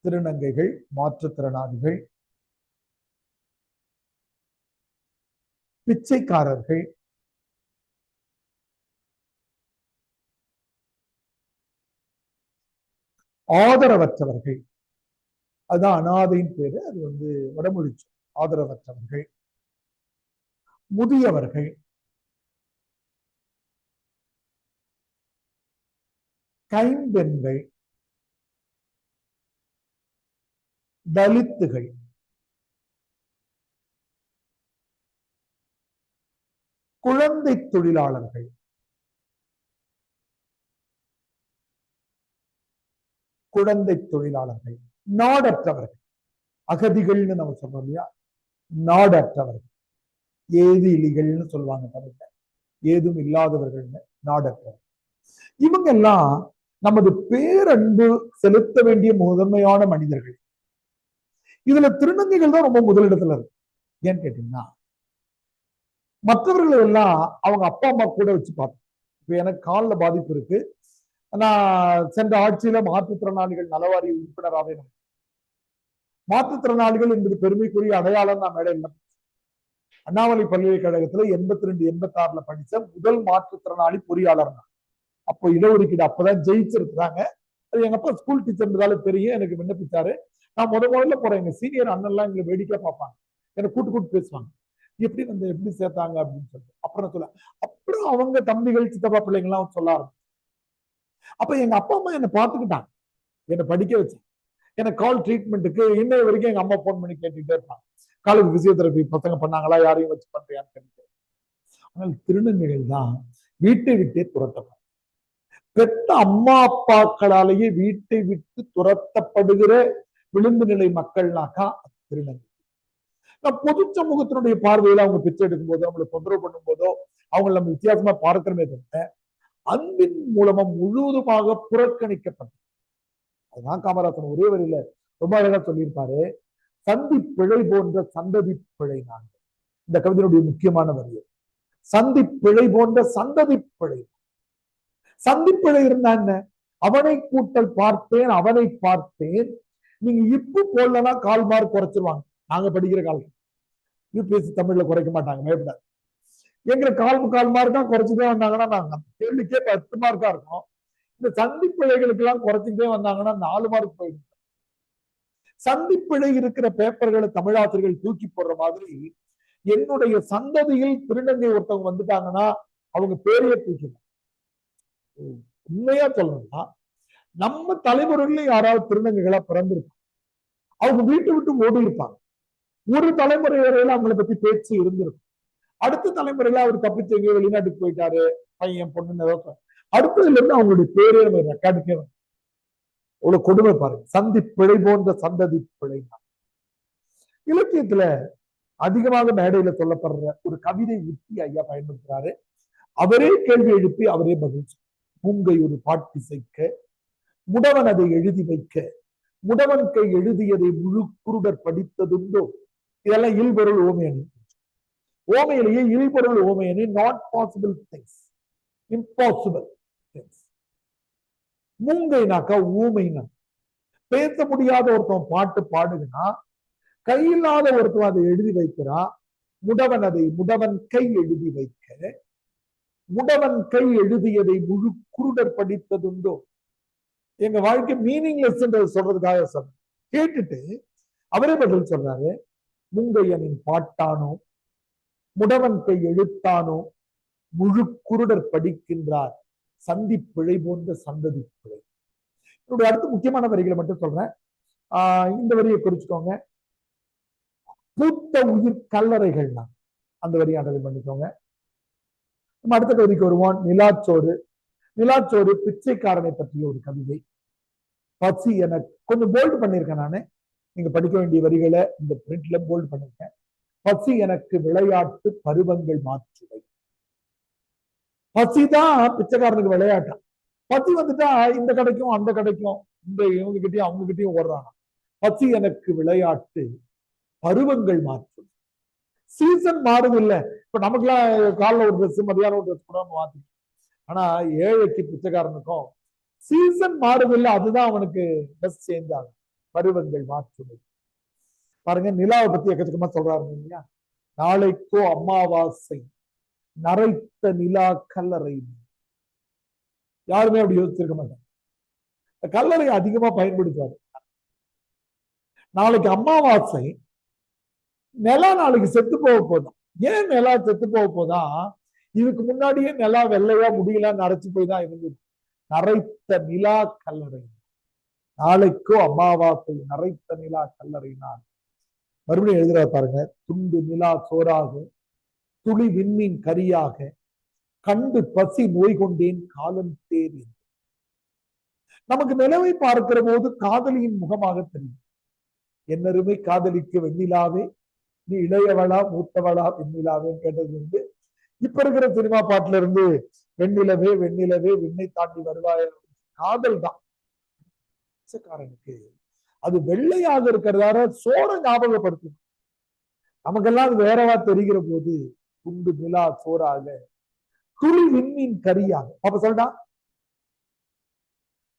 திருநங்கைகள், மாற்றுத்திறனாளிகள், பிச்சைக்காரர்கள், ஆதரவற்றவர்கள், அதுதான் அனாதையின் பேரு, அது வடமொழிச்சு ஆதரவற்றவர்கள், முதியவர்கள், கைம்பெண்கள், தலித்துகள், குழந்தை தொழிலாளர்கள், நாடற்றவர்கள், அகதிகள்னு நம்ம சொல்றோம் இல்லையா, நாடற்றவர்கள், ஏதிலிகள்னு சொல்லுவாங்க தமிழ்ல, ஏதும் இல்லாதவர்கள்னு நாடற்றவர்கள். இவங்க எல்லாம் நமது பேரன்பு செலுத்த வேண்டிய முதன்மையான மனிதர்கள். இதுல திருநங்கைகள் தான் ரொம்ப முதலிடத்துல இருக்கு. ஏன்னு கேட்டீங்கன்னா மற்றவர்கள் எல்லாம் அவங்க அப்பா அம்மா கூட வச்சு பார்த்தோம். இப்ப எனக்கு காலில் பாதிப்பு இருக்கு, நான் சென்ற ஆட்சியில மாற்றுத்திறனாளிகள் நலவாரி உறுப்பினராக மாற்றுத்திறனாளிகள் என்பது பெருமைக்குரிய அடையாளம் நான் மேடையில் அண்ணாமலை பல்கலைக்கழகத்துல 82, 86ல படிச்ச முதல் மாற்றுத்திறனாளி பொறியாளர் தான். அப்போ இடஒதுக்கீடு அப்பதான் ஜெயிச்சிருக்கிறாங்க. அது எங்க அப்பா ஸ்கூல் டீச்சர்ன்றதால தெரியும், எனக்கு விண்ணப்பிச்சாரு. நான் முதல்ல போறேன், எங்க சீனியர் அண்ணன்லாம் எங்களை வேடிக்கை பார்ப்பாங்க, எனக்கு கூட்டு பேசுவாங்க, எப்படி சேர்த்தாங்க அப்படின்னு சொல்லிட்டு. அப்புறம் அவங்க தம்பிகள் சித்தப்பா பிள்ளைங்கலாம் சொல்ல ஆரம்பிச்சு. அப்ப எங்க அப்பா அம்மா என்னை பார்த்துக்கிட்டாங்க, என்னை படிக்க வச்சேன். எனக்கு கால் ட்ரீட்மெண்ட்டுக்கு இன்னைய வரைக்கும் எங்க அம்மா போன் பண்ணி கேட்டுக்கிட்டே இருப்பாங்க, காலுக்கு பிசியோதெரபி பசங்க பண்ணாங்களா, யாரையும் வச்சு பண்றியான்னு கேட்டு. ஆனால் திருநங்கைகள் தான் வீட்டை விட்டே துரத்தப்படும். பெற்ற அம்மா அப்பாக்களாலேயே வீட்டை விட்டு துரத்தப்படுகிற விளிம்பு நிலை மக்கள்னாக்கா திருநங்கை. பொது சமூகத்தினுடைய பார்வையில அவங்க பிச்சை எடுக்கும் போதோ, அவங்களை தொந்தரவு பண்ணும் போதோ அவங்களை நம்ம வித்தியாசமா பார்க்கிறமே தவிர அன்பின் மூலமா முழுவதுமாக புறக்கணிக்கப்பட்டது. அதுதான் காமராசன் ஒரே வரியில ரொம்ப அழகா சொல்லியிருப்பாரு, சந்தி பிழை போன்ற சந்ததி பிழை. நான் இந்த கவிதையினுடைய முக்கியமான வரி, சந்தி பிழை போன்ற சந்ததி பிழை. சந்திப்பிழை இருந்தா என்ன, அவனை கூட்டல் பார்த்தேன் அவனை பார்த்தேன். நீங்க இப்ப போடலன்னா 1/4 மார்க் குறைச்சிருவாங்க. நாங்க படிக்கிற காலம் யூபிஎஸ்சி தமிழ்ல குறைக்க மாட்டாங்க, பயப்படாது. எங்களை 1/4 மார்க் தான் குறைச்சுட்டே வந்தாங்கன்னா நாங்க கேள்விக்கே 10 மார்க்கா இருக்கும். இந்த சந்திப்பிழைகளுக்கு எல்லாம் குறைச்சிட்டே வந்தாங்கன்னா 4 மார்க் போயிடும். சந்திப்பிழை இருக்கிற பேப்பர்களை தமிழாசிரியர்கள் தூக்கி போடுற மாதிரி என்னுடைய சந்ததியில் திருநங்கை ஒருத்தவங்க வந்துட்டாங்கன்னா அவங்க பேரையே தூக்கிடும். உண்மையா சொல்லணும்னா நம்ம தலைமுறையில யாராவது திருநங்கைகளா பிறந்திருப்பாங்க, அவங்க வீட்டை விட்டு ஓடி இருப்பாங்க. ஒரு தலைமுறை வரையில அவங்களை பத்தி பேச்சு இருந்திருக்கும். அடுத்த தலைமுறையில அவர் தப்பிச்சு எங்கேயோ வெளிநாட்டுக்கு போயிட்டாரு, பையன் பொண்ணு, அடுத்ததுல இருந்து அவங்களுடைய பேரே நம்ம ரெக்கார்டுக்கே வந்து அவ்வளவு கொடுமை பாருங்க. சந்தி பிழை போன்ற சந்ததி பிழை. இலக்கியத்துல அதிகமாக மேடையில சொல்லப்படுற ஒரு கவிதை யுக்தி ஐயா பயன்படுத்துறாரு. அவரே கேள்வி எழுப்பி அவரே பதில். மூங்கை ஒரு பாட்டிசைக்க, முடவன் அதை எழுதி வைக்க, முடவன் கை எழுதியதை முழு குருடர் படித்ததுண்டோ. இதெல்லாம் இல்பொருள் ஓமையணி. ஓமையிலேயே இல்பொருள் ஓமையணி. Not possible things, impossible things. மூங்கைனாக்கா ஊமைனா, பேச முடியாத ஒருத்தன் பாட்டு பாடுதுன்னா கையில்லாத ஒருத்தன் அதை எழுதி வைக்கிறான். முடவன் அதை முடவன் கை எழுதி வைக்க, முடவன் கை எழுதியதை முழு குருடர் படித்ததுண்டோ. எங்க வாழ்க்கை மீனிங்லெஸ் சொல்றதுக்காக சொல்ற. கேட்டுட்டு அவரே பதில் சொல்றாரு. முங்கையனின் பாட்டானோ முடவன் கை எழுத்தானோ முழு குருடர் படிக்கின்றார், சந்தி பிழை போன்ற சந்ததி பிழை. என்னுடைய அடுத்த முக்கியமான வரிகளை மட்டும் சொல்றேன். இந்த வரியை குறிச்சுக்கோங்க. பூத்த உயிர் கல்லறைகள் தான். அந்த வரியை அடல் பண்ணிக்கோங்க. நம்ம அடுத்த கவிதைக்கு வருவோம். நிலாச்சோறு. நிலாச்சோறு பிச்சைக்காரனை பற்றிய ஒரு கவிதை. பசி எனக்கு கொஞ்சம் போல்டு பண்ணிருக்கேன் நானு. நீங்க படிக்க வேண்டிய வரிகளை இந்த பிரிண்ட்ல போல்டு பண்ணிருக்கேன். பசி எனக்கு விளையாட்டு பருவங்கள் மாற்றுவை. பசிதான் பிச்சைக்காரனுக்கு விளையாட்டம். பசி வந்துட்டா இந்த கடைக்கும் அந்த கடைக்கும், இந்த இவங்க கிட்டயும் அவங்க கிட்டயும் ஓடுறாங்க. பசி எனக்கு விளையாட்டு பருவங்கள் மாற்றும். சீசன் மாறுது இல்ல. இப்ப நமக்குலாம் காலைல ஒரு ட்ரெஸ், மதியானம் ஒரு ட்ரெஸ் கூட மாத்தி. ஆனா ஏழைக்கு பிச்சைக்காரனுக்கும் சீசன் மாறுது இல்ல. அதுதான் அவனுக்கு ட்ரெஸ் சேஞ்ச் ஆகும். பருவங்கள் மாற்றுவது. பாருங்க, நிலாவை பத்தி எக்கச்சக்கமா சொல்றாரு இல்லையா. நாளைக்கோ அமாவாசை நரைத்த நிலா கல்லறை. யாருமே அப்படி யோசிச்சிருக்க மாட்டாங்க. கல்லறை அதிகமா பயன்படுத்துவாரு. நாளைக்கு அமாவாசை, நிலா நாளைக்கு செத்து போக போதும். ஏன் நிலா செத்து போக போதா? இதுக்கு முன்னாடியே நிலா வெள்ளையா முடியல நரைச்சு போய் தான் இருந்தது. நரைத்த நிலா கல்லறை. நாளைக்கோ அமாவாசை நரைத்த நிலா கல்லறைனார். மறுபடியும் எழுதுறா பாருங்க. துண்டு நிலா சோறாக, துளி விண்மீன் கரியாக, கண்டு பசி நோய் கொண்டேன் காலம் தேர். நமக்கு நிலவை பார்க்கிற போது காதலியின் முகமாக தெரியும். என்னருமை காதலிக்கு வெண்ணிலாவே, நீ இளையவளா மூத்தவளா வெண்ணிலாவேன்னு கேட்டது வந்து இப்ப இருக்கிற சினிமா பாட்டுல இருந்து வெண்ணிலவே வெண்ணிலவே விண்ணை தாண்டி வருவாய். காதல் தான். பிச்சைக்காரனுக்கு அது வெள்ளையாக இருக்கிறதால சோற ஞாபகப்படுத்தும். நமக்கெல்லாம் அது வேறவா தெரிகிற போது துண்டு நிலா சோறாக, துளி விண்மீன் கரியாக. அப்ப சொல்றா,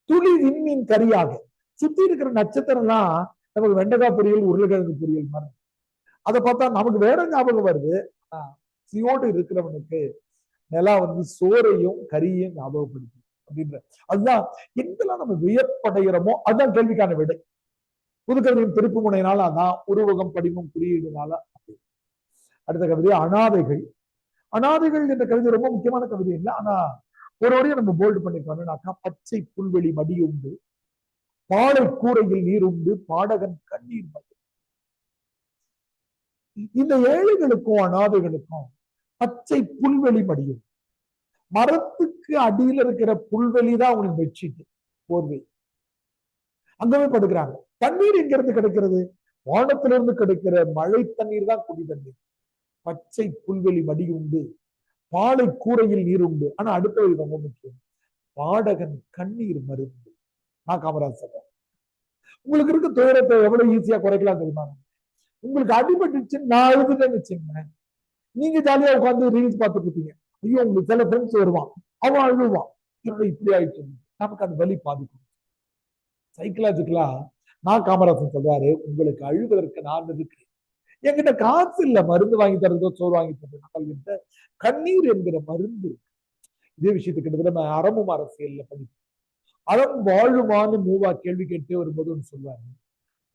துளி விண்மீன் கரியாக. சுத்தி இருக்கிற நட்சத்திரம்லாம் நமக்கு வெண்டைக்காய் பொரியல், உருளைக்கிழங்கு பொரியல் மாதிரி. அதை பார்த்தா நமக்கு வேற ஞாபகம் வருது. சியோடு இருக்கிறவனுக்கு நிலா வந்து சோறையும் கரியும் ஞாபகப்படுத்தும் அப்படின்ற. அதுதான் எங்கெல்லாம் நம்ம வியப்படைகிறோமோ அதுதான் கேள்விக்கான விடை. புதுக்கவிதையின் திருப்பு முனையினால அதான், உருவகம் படிமும் குறியீடுனால. அடுத்த கவிதை அனாதைகள். அனாதைகள் என்ற கவிதை ரொம்ப முக்கியமான கவிதை இல்லை. ஆனா ஒரு வரையும் நம்ம போல்டு பண்ணிருக்கோம்னாக்கா, பச்சை புல்வெளி மடியுண்டு, பாலை கூரையில் நீர் உண்டு, பாடகன் கண்ணீர் மடி. இந்த ஏழைகளுக்கும் அனாதைகளுக்கும் பச்சை புல்வெளி மடியும். மரத்துக்கு அடியில் இருக்கிற புல்வெளி தான் அவங்களுக்கு பெட்ஷீட், போர்வை. அங்கவே படுக்கிறாங்க. தண்ணீர் எங்க இருந்து கிடைக்கிறது? வானத்திலிருந்து கிடைக்கிற மழை தண்ணீர் தான் குடி தண்ணீர். பச்சை புல்வெளி மடி உண்டு, பாலை கூரையில் நீர் உண்டு. ஆனா அடுத்த வழி ரொம்ப முக்கியம். பாடகன் கண்ணீர் மருந்து. நான் காமராஜ் சொல்றேன். உங்களுக்கு இருக்க துயரத்தை எவ்வளவு ஈஸியா குறைக்கலாம் தெரியுமா? உங்களுக்கு அடிபட்டுச்சு, நான் அழுதுட்டேன்னு வச்சுங்க, நீங்க ஜாலியா உட்காந்து ரீல்ஸ் பார்த்துட்டு இருப்பீங்க. ஐயோ, உங்களுக்கு சில ஃப்ரெண்ட்ஸ் வருவான், அவன் அழுவான், இப்படி ஆயிடுச்சு. நமக்கு அந்த வலி பாதிக்கும். சைக்கலாஜிக்கலா நான் காமராஜன் சொல்றாரு, உங்களுக்கு அழுவதற்கு நான் இருக்கிறேன். என்கிட்ட காசு இல்ல மருந்து வாங்கி தரதோ சோறு வாங்கி தரதோ, கண்ணீர் என்கிற மருந்து. இதே விஷயத்துக்கு கிட்டத்தட்ட அறமும் அரசியல்ல படிப்போம். அறம் வாழுமான்னு மூவா கேள்வி கேட்டே வரும்போது ஒன்று சொல்லுவாரு,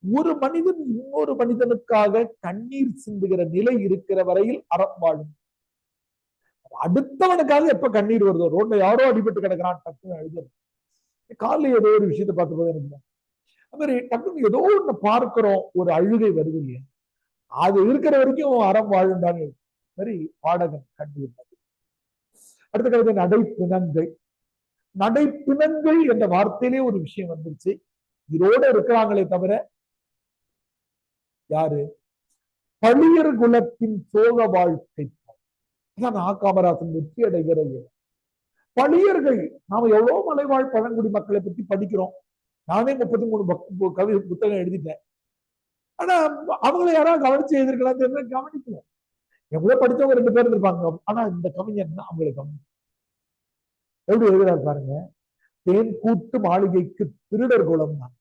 ஒரு மனிதன் இன்னொரு மனிதனுக்காக கண்ணீர் சிந்துகிற நிலை இருக்கிற வரையில் அறம் வாழும். அடுத்தவனுக்காக எப்ப கண்ணீர் வருதோ, ரோட்ல யாரோ அடிபட்டு கிடக்கிறான், டக்குன்னு அழுது. காலைல ஏதோ ஒரு விஷயத்தை பார்த்து போது எனக்கு அது மாதிரி டக்குன்னு ஏதோ ஒண்ணு பார்க்கிறோம், ஒரு அழுகை வருது இல்லையா, அது இருக்கிற வரைக்கும் அறம் வாழுண்டான்னு சரி பாடகன் கண்ணீர். அடுத்த கவிதை நடைப்பிணங்கை. நடைப்பிணங்கை என்ற வார்த்தையிலே ஒரு விஷயம் வந்துருச்சு. இதோட இருக்கிறாங்களே தவிர யாரு? பழியர் குலத்தின் சோக வாழ்க்கை. காமராசன் வெற்றி அடைகிறது. பழியர்கள், நாம எவ்வளவு மலைவாழ் பழங்குடி மக்களை பத்தி படிக்கிறோம். நானே 33 கவி புத்தகம் எழுதிட்டேன். ஆனா அவங்களை யாராவது கவனிச்சு எழுதிருக்கலாம் தெரியல, கவனிக்கல. எவ்வளவு படித்தவங்க 2 பேர் இருப்பாங்க. ஆனா இந்த கவிஞர் அவங்களை கவனிச்சு எப்படி எழுதுறாரு பாருங்க. தேன் கூட்டு மாளிகைக்கு திருடர் குலம் தான்.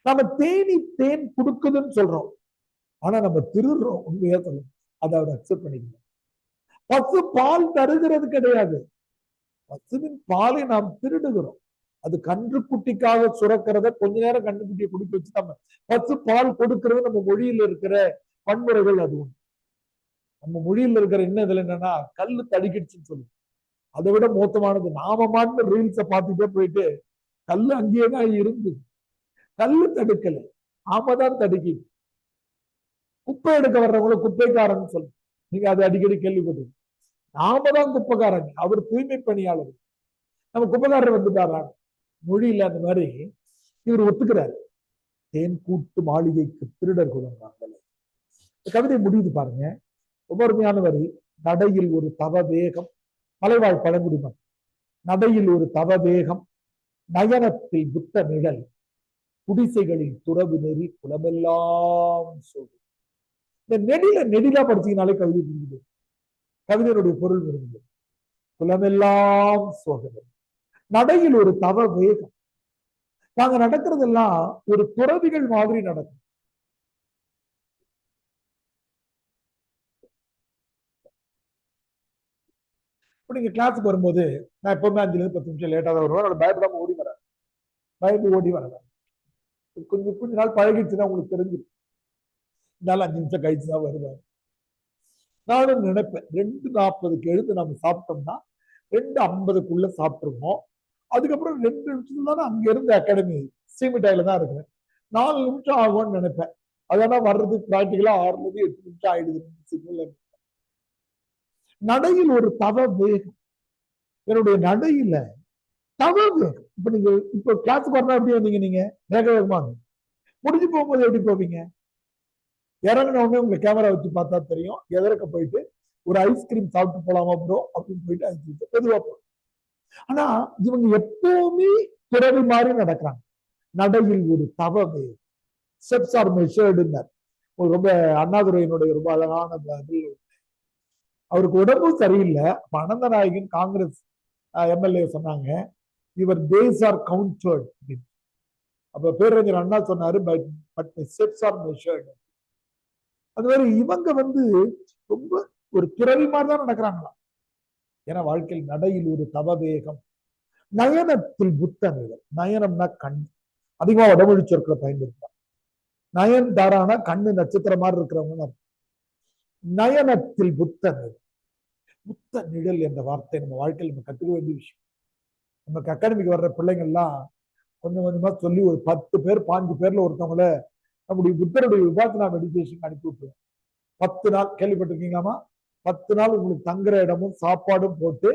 நம்ம தேனி தேன் கொடுக்குதுன்னு சொல்றோம், ஆனா நம்ம திருடுறோம். உண்மையா சொல்றோம், அதை அவர் அக்செப்ட் பண்ணிக்கணும். பசு பால் தருகிறது கிடையாது, பசுவின் பாலை நாம் திருடுகிறோம். அது கன்றுக்குட்டிக்காக சுரக்கிறத கொஞ்ச நேரம் கன்றுக்குட்டியை குடிக்க வச்சு நம்ம பசு பால் கொடுக்கிறது நம்ம மொழியில இருக்கிற பன்முறைகள். அது ஒண்ணு. நம்ம மொழியில இருக்கிற இதுல என்னன்னா கல்லு தடுக்கிடுச்சுன்னு சொல்லு. அதை விட மோசமானது, நாம மாட்டு ரீல்ஸை பார்த்துட்டே போயிட்டு கல்லு அங்கேயேதான் இருந்து கல்லு தடுக்கல, ஆமதான் தடுக்கி. குப்பை எடுக்க வர்றவங்கள குப்பைக்காரன்னு சொல்லு, நீங்க அதை அடிக்கடி கேள்விப்பட்டு. நாம தான் குப்பைக்காரங்க, அவர் தூய்மை பணியாளர், நம்ம குப்பைக்காரர் வந்துட்டாரா? மொழியில அந்த மாதிரி இவர் ஒத்துக்கிறாரு. தேன் கூட்டு மாளிகைக்கு திருடர் குலம். கவிதை முடியுது பாருங்க, ரொம்ப அருமையான வரி. நடையில் ஒரு தவ வேகம். மலைவாழ் பழங்குடி மக்கள். நடையில் ஒரு தவ வேகம், நயனத்தில் புத்த நிழல், குடிசைகளில் துறவு நெறி, குலமெல்லாம் சொல்லு. இந்த நெடிலா படிச்சீங்கனாலே கவிதை புரியுது, கவிதையினுடைய பொருள் புரியுது. குலமெல்லாம் சோகது. நடையில் ஒரு தவ வேகம். நாங்க நடக்கிறதெல்லாம் ஒரு துறவிகள் மாதிரி நடக்கும். இப்ப நீங்க கிளாஸுக்கு வரும்போது, நான் எப்பவுமே 5 to 10 நிமிஷம் லேட்டா தான் வருவேன். பயப்படாம ஓடி வரேன், பயந்து ஓடி வரேன். கொஞ்ச நாள் பழகிடுச்சுன்னா உங்களுக்கு தெரிஞ்சிடும். இதனால 5 நிமிஷம் கழிச்சுதான் வருவாங்க. நானும் நினைப்பேன் 2:40 எழுந்து நம்ம சாப்பிட்டோம்னா 2:50 சாப்பிட்டுருவோம். அதுக்கப்புறம் 2 நிமிஷத்துல தானே அங்க இருந்து அகாடமி சீமிட்டாயில தான் இருக்கிறேன். 4 நிமிஷம் ஆகும்னு நினைப்பேன். அதெல்லாம் வர்றதுக்கு பிராக்டிகலா 6 to 8 நிமிஷம் ஆயிடுது. நடையில் ஒரு தவ வேகம். என்னுடைய நடையில தவ வேகம். இப்ப நீங்க இப்ப கிளாஸுக்கு வரணும் எப்படி வந்தீங்க? நீங்க வேக வேகமா முடிஞ்சு போகும்போது எப்படி போவீங்க? இறங்கின உடனே உங்க கேமரா வச்சு பார்த்தா தெரியும். எதற்க போயிட்டு ஒரு ஐஸ்கிரீம் சாப்பிட்டு போலாமா ப்ரோ அப்படின்னு போயிட்டு ஐஸ்கிரீம் மெதுவா போகும். ஆனா இவங்க எப்பவுமே பிறவி மாதிரி நடக்கிறாங்க. நடையில் ஒரு தவ வேகம். ஸ்டெப்ஸ் ஆர் மெஷர்டுன்னார். ரொம்ப அண்ணாதுரையினுடைய ரொம்ப அழகான அவருக்கு உடம்பு சரியில்லை. அனந்தநாயகன் காங்கிரஸ் எம்எல்ஏ சொன்னாங்க, இவர் டேஸ் ஆர் கவுண்டர்ட். அப்ப பேரறிஞர் அண்ணா சொன்னாரு, பட் ஸ்டெப்ஸ் ஆர் மெஷர்டு. அது மாதிரி இவங்க ரொம்ப ஒரு துறவி மாதிரி தான் நடக்கிறாங்களாம். ஏன்னா வாழ்க்கையில் நடையில் ஒரு தவ வேகம், நயனத்தில் புத்த நிழல். நயனம்னா கண். அதிகமா வடமொழி சொற்களை பயன்படுத்தாங்க. நயன் தாரானா கண்ணு நட்சத்திரம் மாதிரி இருக்கிறவங்க. நயனத்தில் புத்த நிழல். புத்த நிழல் என்ற வார்த்தை நம்ம வாழ்க்கையில் நம்ம கத்துக்க வேண்டிய விஷயம். நமக்கு அகாடமிக்கு வர்ற பிள்ளைங்கள்லாம் கொஞ்சம் கொஞ்சமா சொல்லி ஒரு 10 பேர் 5 பேர்ல ஒருத்தவங்கள நம்முடைய புத்தருடைய விபாசனா மெடிடேஷன் அனுப்பி விட்டுருவோம். 10 நாள் கேள்விப்பட்டிருக்கீங்களாமா? 10 நாள் உங்களுக்கு தங்குற இடமும் சாப்பாடும் போட்டு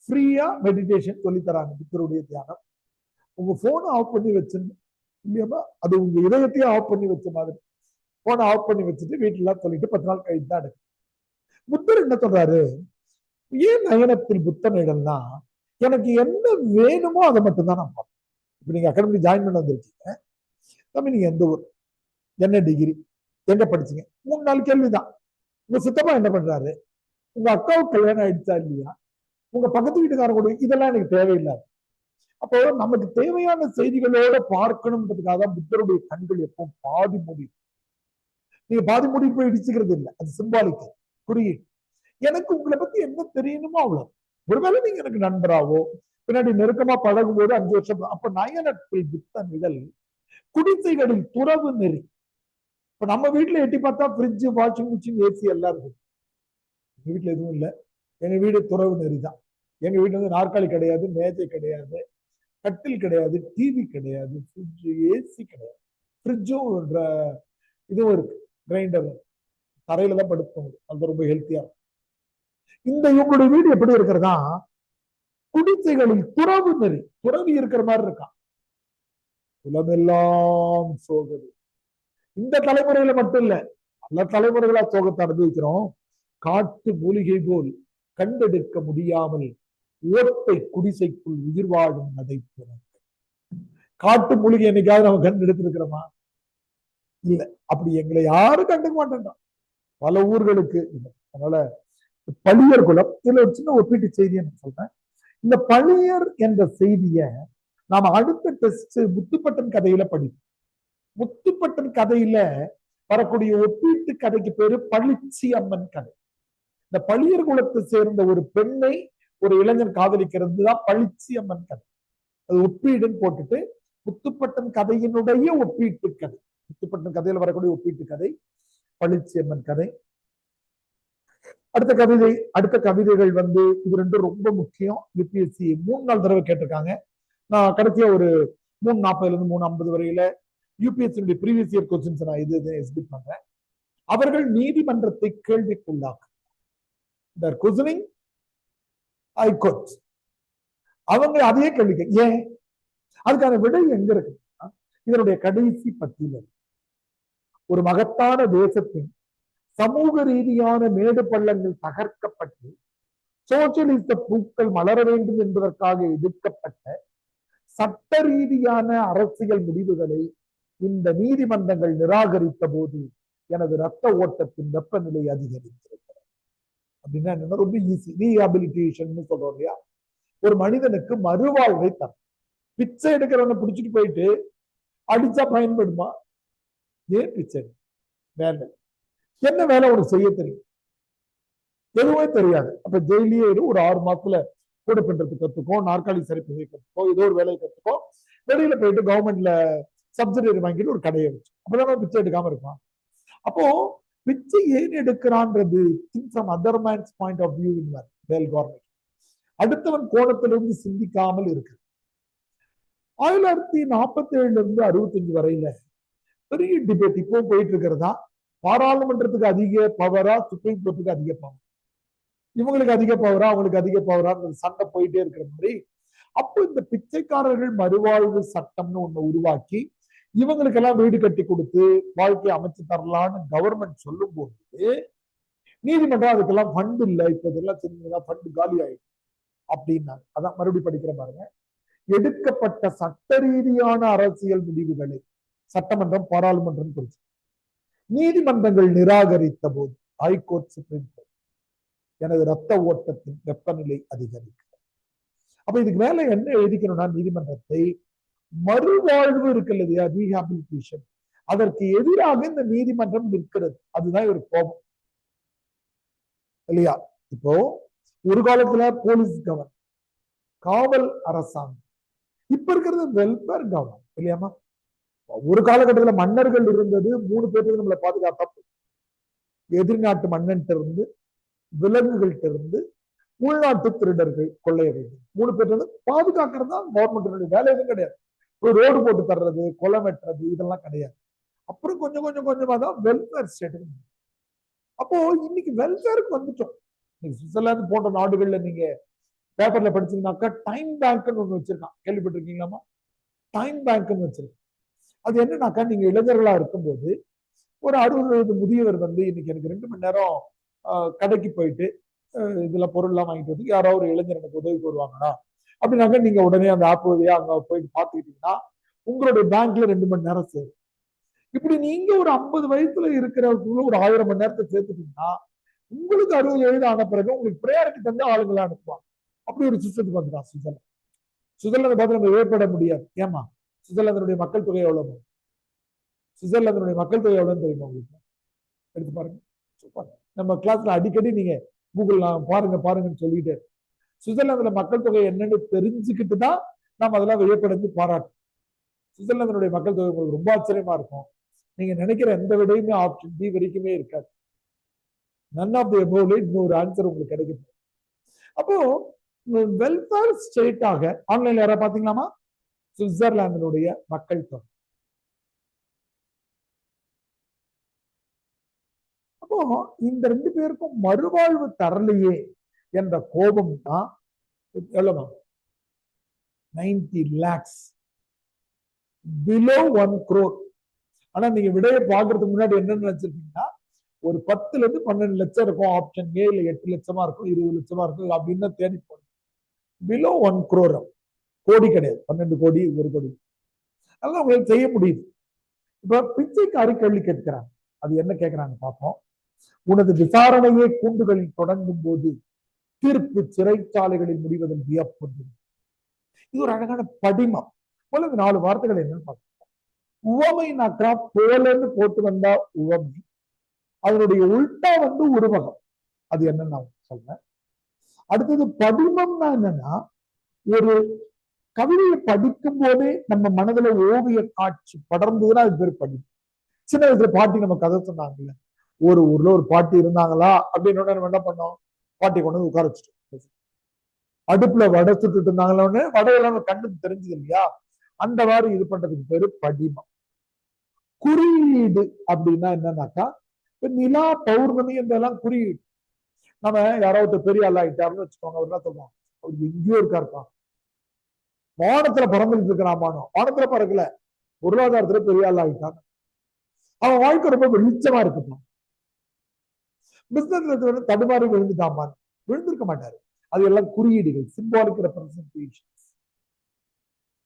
ஃப்ரீயா மெடிடேஷன் சொல்லி தராங்க. புத்தருடைய தியானம். உங்க போனை ஆஃப் பண்ணி வச்சிருங்க இல்லையாமா, அது உங்க இதயத்தையும் ஆஃப் பண்ணி வச்ச மாதிரி. போனை ஆஃப் பண்ணி வச்சுட்டு வீட்டுல சொல்லிட்டு 10 நாள் கழித்து தான் எடுக்கும். புத்தர் என்ன சொல்றாரு? ஏன் நயனத்தில் புத்த நிழல்னா, எனக்கு என்ன வேணுமோ அதை மட்டும்தான் நான் பார்ப்பேன். இப்ப நீங்க அகாடமி ஜாயின் பண்ண வந்திருக்கீங்க, தம்பி நீங்க எந்த ஊர், என்ன டிகிரி, எங்க படிச்சீங்க, 3-4 கேள்விதான். உங்க சித்தப்பா என்ன பண்றாரு, உங்க அக்காவுக்கு கல்யாணம் ஆயிடுச்சா இல்லையா, உங்க பக்கத்து வீட்டுக்காரங்க கூட, இதெல்லாம் எனக்கு தேவையில்லாது. அப்போ நமக்கு தேவையான செய்திகளோட பார்க்கணும்ன்றதுக்காக தான் புத்தருடைய கண்கள் எப்பவும் பாதி மூடி. நீங்க பாதி மூடி போய் இடிச்சுக்கிறது இல்லை, அது சிம்பாலிக் குறியீடு. எனக்கு உங்களை பத்தி என்ன தெரியணுமோ அவ்வளவு. ஒருவேளை நீங்க எனக்கு நண்பராவோ பின்னாடி நெருக்கமா பழகும் போது 5 வருஷம், அப்ப நயனத்தில் புத்த நிழல் குடிசைகளில் துறவு நெறி. இப்ப நம்ம வீட்டுல எட்டி பார்த்தா ஃப்ரிட்ஜ், வாஷிங் மிஷின், ஏசி எல்லாம் இருக்கு. எங்க வீட்டுல எதுவும் இல்லை. எங்க வீடு துறவு நெறி தான். எங்க வீட்டுல வந்து நாற்காலி கிடையாது, மேஜை கிடையாது, கட்டில் கிடையாது, டிவி கிடையாது, ஃப்ரிட்ஜ், ஏசி கிடையாது. ஃப்ரிட்ஜும் இதுவும் இருக்கு, கிரைண்டர் தரையில தான் படுத்தோம். அது ரொம்ப ஹெல்த்தியா இருக்கும். இந்த இவங்களுடைய வீடு எப்படி இருக்கிறதா, குடிசைகளில் துறவு நெறி, துறவி இருக்கிற மாதிரி இருக்கான். குலமெல்லாம் சோகது. இந்த தலைமுறையில மட்டும் இல்ல, பல தலைமுறைகளா சோகத்தை அனுபவிக்கிறோம். காட்டு மூலிகை போல் கண்டெடுக்க முடியாமல் ஓட்டை குடிசைக்குள் உயிர் வாழும் நடைபெறும். காட்டு மூலிகை என்னைக்காவது நம்ம கண்டெடுத்திருக்கிறோமா? இல்ல. அப்படி எங்களை யாரும் கண்டுக்க மாட்டேன்றான் பல ஊர்களுக்கு. அதனால பழியர் குலம், இதுல ஒரு சின்ன ஒப்பீட்டு செய்தியை நான் சொல்றேன். இந்த பழியர் என்ற செய்திய நாம அடுத்த டெஸ்ட் முத்துப்பட்டன் கதையில படிப்போம். முத்துப்பட்டன் கதையில வரக்கூடிய ஒப்பீட்டு கதைக்கு பேரு பழிச்சி அம்மன் கதை. இந்த பழியர் குலத்தை சேர்ந்த ஒரு பெண்ணை ஒரு இளைஞன் காதலிக்கிறது தான் பழிச்சி அம்மன் கதை. அது ஒப்பீடுன்னு போட்டுட்டு முத்துப்பட்டன் கதையினுடைய ஒப்பீட்டு கதை, முத்துப்பட்டன் கதையில வரக்கூடிய ஒப்பீட்டு கதை பழிச்சி அம்மன் கதை. அடுத்த கவிதைகள் வந்து இது ரெண்டும் ரொம்ப முக்கியம். யூபிஎஸ்சி 3-4 தடவை கேட்டிருக்காங்க. நான் கடைசியா ஒரு 340 இருந்து 350 வரையில யூபிஎஸ்சி ப்ரீவியஸ் இயர் கொஸ்டின்ஸ் நான் இது எக்ஸிபிட் பண்றேன். அவர்கள் நீதிமன்றத்தை கேள்விக்குள்ளாக்க questioning high court. அவங்க அதையே கேள்வி ஏன், அதுக்கான விடை எங்க இருக்கு? இதனுடைய கடைசி பத்தியில ஒரு மகத்தான தேசத்தின் சமூக ரீதியான மேடு பள்ளங்கள் தகர்க்கப்பட்டு சோசியலிச பூக்கள் மலர வேண்டும் என்பதற்காக எதிர்க்கப்பட்ட சட்ட ரீதியான அரசியல் முடிவுகளை இந்த நீதிமன்றங்கள் நிராகரித்த போது எனது ரத்த ஓட்டத்தின் வெப்பநிலை அதிகரித்திருக்கிறது. அப்படின்னா என்னன்னா ரொம்ப ஈஸி. ரீஹாபிலிட்டேஷன் சொல்றோம் இல்லையா, ஒரு மனிதனுக்கு மறுவாழ்வை தரும். பிச்சை எடுக்கிறவனை பிடிச்சிட்டு போயிட்டு அடிச்சா பயன்படுமா? ஏன் பிச்சை வேலை? என்ன வேலை உனக்கு செய்ய தெரியும்? எதுவுமே தெரியாது. அப்ப ஜெயிலே ஒரு 6 மாசத்துல கூட பண்றதுக்கு கத்துக்கோ, நாற்காலி சரி பண்ணி கத்துக்கோ, ஏதோ ஒரு வேலையை கத்துக்கோ, வெளியில போயிட்டு கவர்மெண்ட்ல சப்சிடி வாங்கிட்டு ஒரு கடையை வச்சு அப்பதான் பிச்சை எடுக்காம இருப்பான். அப்போ பிச்சை ஏன் எடுக்கிறான்றது from other man's point of view in whole government, அடுத்தவன் கோணத்திலிருந்து சிந்திக்காமல் இருக்கு. 1947 இருந்து 65 வரையில பெரிய டிபேட் இப்போ போயிட்டு இருக்கிறதா, பாராளுமன்றத்துக்கு அதிக பவரா, சுப்ரீம் கோர்ட்டுக்கு அதிக பவர், இவங்களுக்கு அதிக பவரா அவங்களுக்கு அதிக பவரா சண்டை போயிட்டே இருக்கிற மாதிரி. அப்போ இந்த பிச்சைக்காரர்கள் மறுவாழ்வு சட்டம்னு ஒண்ணு உருவாக்கி இவங்களுக்கெல்லாம் வீடு கட்டி கொடுத்து வாழ்க்கையை அமைச்சு தரலான்னு கவர்மெண்ட் சொல்லும் போது நீதிமன்றம் அதுக்கெல்லாம் ஃபண்ட் இல்லை, இப்ப இதெல்லாம் செஞ்சீங்கன்னா ஃபண்ட் காலி ஆயிடும் அப்படின்னாங்க. அதான் மறுபடியும் படிக்கிற பாருங்க. எடுக்கப்பட்ட சட்ட ரீதியான அரசியல் முடிவுகளை சட்டமன்றம் பாராளுமன்றம் குறிச்சு நீதிமன்றங்கள் நிராகரித்த போது ஹைகோர்ட், சுப்ரீம் கோர்ட் எனது ரத்த ஓட்டத்தின் வெப்பநிலை அதிகரிக்கிறது. அப்ப இதுக்கு மேல என்ன எழுதிக்கணும்னா, நீதிமன்றத்தை மறுவாழ்வு இருக்குல்ல, ரீஹாபிலிட்டேஷன், அதற்கு எதிராக இந்த நீதிமன்றம் நிற்கிறது. அதுதான் ஒரு கோபம் இல்லையா? இப்போ ஒரு காலத்துல போலீஸ் கவர்மெண்ட், காவல் அரசாங்கம், இப்ப இருக்கிறது வெல்ஃபேர் கவர்மெண்ட் இல்லையாமா? ஒரு காலகட்டத்துல மன்னர்கள் இருந்தது, 3 பேருக்கு நம்மளை பாதுகாத்தா எதிர்நாட்டு மன்னன்ட்ட இருந்து, விலங்குகள்கிட்ட இருந்து, உள்நாட்டு திருடர்கள், கொள்ளையர்கள், 3 பேர் இருந்து பாதுகாக்கிறது தான் கவர்மெண்ட் வேலை. எதுவும் கிடையாது. ஒரு ரோடு போட்டு தர்றது, கொலை வெட்டுறது இதெல்லாம் கிடையாது. அப்புறம் கொஞ்சம் கொஞ்சமா தான் வெல்ஃபேர் ஸ்டேட். அப்போ இன்னைக்கு வெல்ஃபேருக்கு வந்துட்டோம். சுவிட்சர்லாந்து போன்ற நாடுகள்ல நீங்க பேப்பர்ல படிச்சீங்கன்னாக்கா டைம் பேங்க்னு ஒண்ணு வச்சிருக்கான், கேள்விப்பட்டிருக்கீங்களாமா? டைம் பேங்க்னு வச்சிருக்கேன். அது என்னன்னாக்கா, நீங்க இளைஞர்களா இருக்கும்போது ஒரு 60 முதியவர் வந்து இன்னைக்கு எனக்கு 2 மணி நேரம் கடைக்கு போயிட்டு இதுல பொருள் எல்லாம் வாங்கிட்டு வந்து யாராவது ஒரு இளைஞர் எனக்கு உதவிக்கு வருவாங்கன்னா அப்படின்னாக்க நீங்க உடனே அந்த ஆப் வழியா அங்க போயிட்டு பாத்துக்கிட்டீங்கன்னா உங்களுடைய பேங்க்ல 2 மணி நேரம் சேரும். இப்படி நீங்க ஒரு 50 வயசுல இருக்கிறவங்களுக்குள்ள ஒரு 1000 மணி நேரத்தை சேர்த்துட்டீங்கன்னா உங்களுக்கு 60 வயது ஆன பிறகு உங்களுக்கு ப்ரையாரிட்டி தந்து ஆளுங்களா அனுப்புவாங்க. அப்படி ஒரு சிஸ்டத்துக்கு வந்துட்டான் சுவிட்சர்லாந்து. சுவிட்சர்லாந்து பார்த்து நம்ம ஏற்பட முடியாது. ஏமா? சுவிட்சர்லாந்தினுடைய மக்கள் தொகை எவ்வளவு? சுவிட்சர்லாந்தினுடைய மக்கள் தொகை எவ்வளவுன்னு தெரியுமா உங்களுக்கு? எடுத்து பாருங்க. சூப்பர். நம்ம கிளாஸ்ல அடிக்கடி நீங்க கூகுள் பாருங்கன்னு சொல்லிட்டு சுவிட்சர்லாந்துல மக்கள் தொகை என்னன்னு தெரிஞ்சுக்கிட்டு தான் நம்ம அதெல்லாம் வியப்படைஞ்சு பாராட்டும். சுவிட்சர்லாந்தினுடைய மக்கள் தொகை உங்களுக்கு ரொம்ப ஆச்சரியமா இருக்கும். நீங்க நினைக்கிற எந்த விடையுமே ஆப்ஷன் டி வரைக்குமே இருக்காது. நன் ஆஃப் தி எபோவ்ல இன்னொரு ஆன்சர் உங்களுக்கு கிடைக்கும். அப்போ வெல்ஃபேர் ஸ்டேட்டாக ஆன்லைன்ல யாராவது பாத்தீங்களாமா? சுவிட்சர்லாந்தினுடைய மக்கள் தொகை. அப்போ இந்த 2 பேருக்கும் மறுவாழ்வு தரலையே என்ற கோபம் தான் எவ்வளவு 90 lakhs below 1 crore. ஆனா நீங்க விடையை பாக்குறதுக்கு முன்னாடி என்ன நினைச்சிருக்கீங்கன்னா ஒரு 10 ல இருந்து 12 லட்சம் இருக்கும் ஆப்ஷன் ஏ, இல்ல 8 லட்சமா இருக்கும், 20 லட்சமா இருக்கும் அப்படின்னு தேடி போடும். பிலோ 1 crore, கோடி கிடையாது, 12 கோடி 1 கோடி. அதெல்லாம் உங்களுக்கு செய்ய முடியுது. இப்ப பிச்சைக்காரி கேள்வி கேட்கிறாங்க. அது என்ன கேட்கிறாங்க பார்ப்போம். உனது விசாரணையே கூண்டுகளில் தொடங்கும் போது தீர்ப்பு சிறைச்சாலைகளில் முடிவதில் வியப்பு. இது ஒரு அழகான படிமம். முதல்ல 4 வார்த்தைகள் என்னன்னு பார்க்கணும். உவமைனாக்கா போலன்னு போட்டு வந்தா உவமை, அதனுடைய உள்டா உருவகம். அது என்னன்னு நான் சொல்றேன். அடுத்தது படிமம்னா என்னன்னா, ஒரு கவிதையை படிக்கும் போதே நம்ம மனதுல ஓவிய காட்சி படர்ந்ததுன்னா அது பேர் படிமம். சின்ன வயசுல பாட்டி நம்ம கதை சொன்னாங்கல்ல, ஒரு ஊர்ல ஒரு பாட்டி இருந்தாங்களா அப்படின்னு நம்ம என்ன பண்ணோம், பாட்டி கொண்டு வந்து உட்கார வச்சுட்டோம். அடுப்புல வடை சுட்டுட்டு இருந்தாங்களோன்னு வடையெல்லாம் கண்ணுக்கு தெரிஞ்சது இல்லையா, அந்த மாதிரி இது பண்றதுக்கு பேரு படிமம். குறியீடு அப்படின்னா என்னன்னாக்கா, நிலா பௌர்ணமி என்றெல்லாம் குறியீடு. நம்ம யாராவது பெரிய ஆள் ஆயிட்டாருன்னு வச்சுக்கோங்க, அவர் என்ன சொல்லுவோம், அவர் எங்கேயோ இருக்காருப்பா, வானத்துல பறந்துட்டு இருக்கிறான். வானத்துல பறக்கல, பொருளாதாரத்துல பெரிய ஆள் ஆகிட்டான், அவன் வாழ்க்கை ரொம்ப வெளிச்சமா இருக்குப்பான். பிசினஸ்ல தடுமாறி விழுந்துட்டாமான், விழுந்திருக்க மாட்டாரு. அது எல்லாம் குறியீடுகள், சிம்பாலிக் ரெப்ரசன்டேஷன்ஸ்.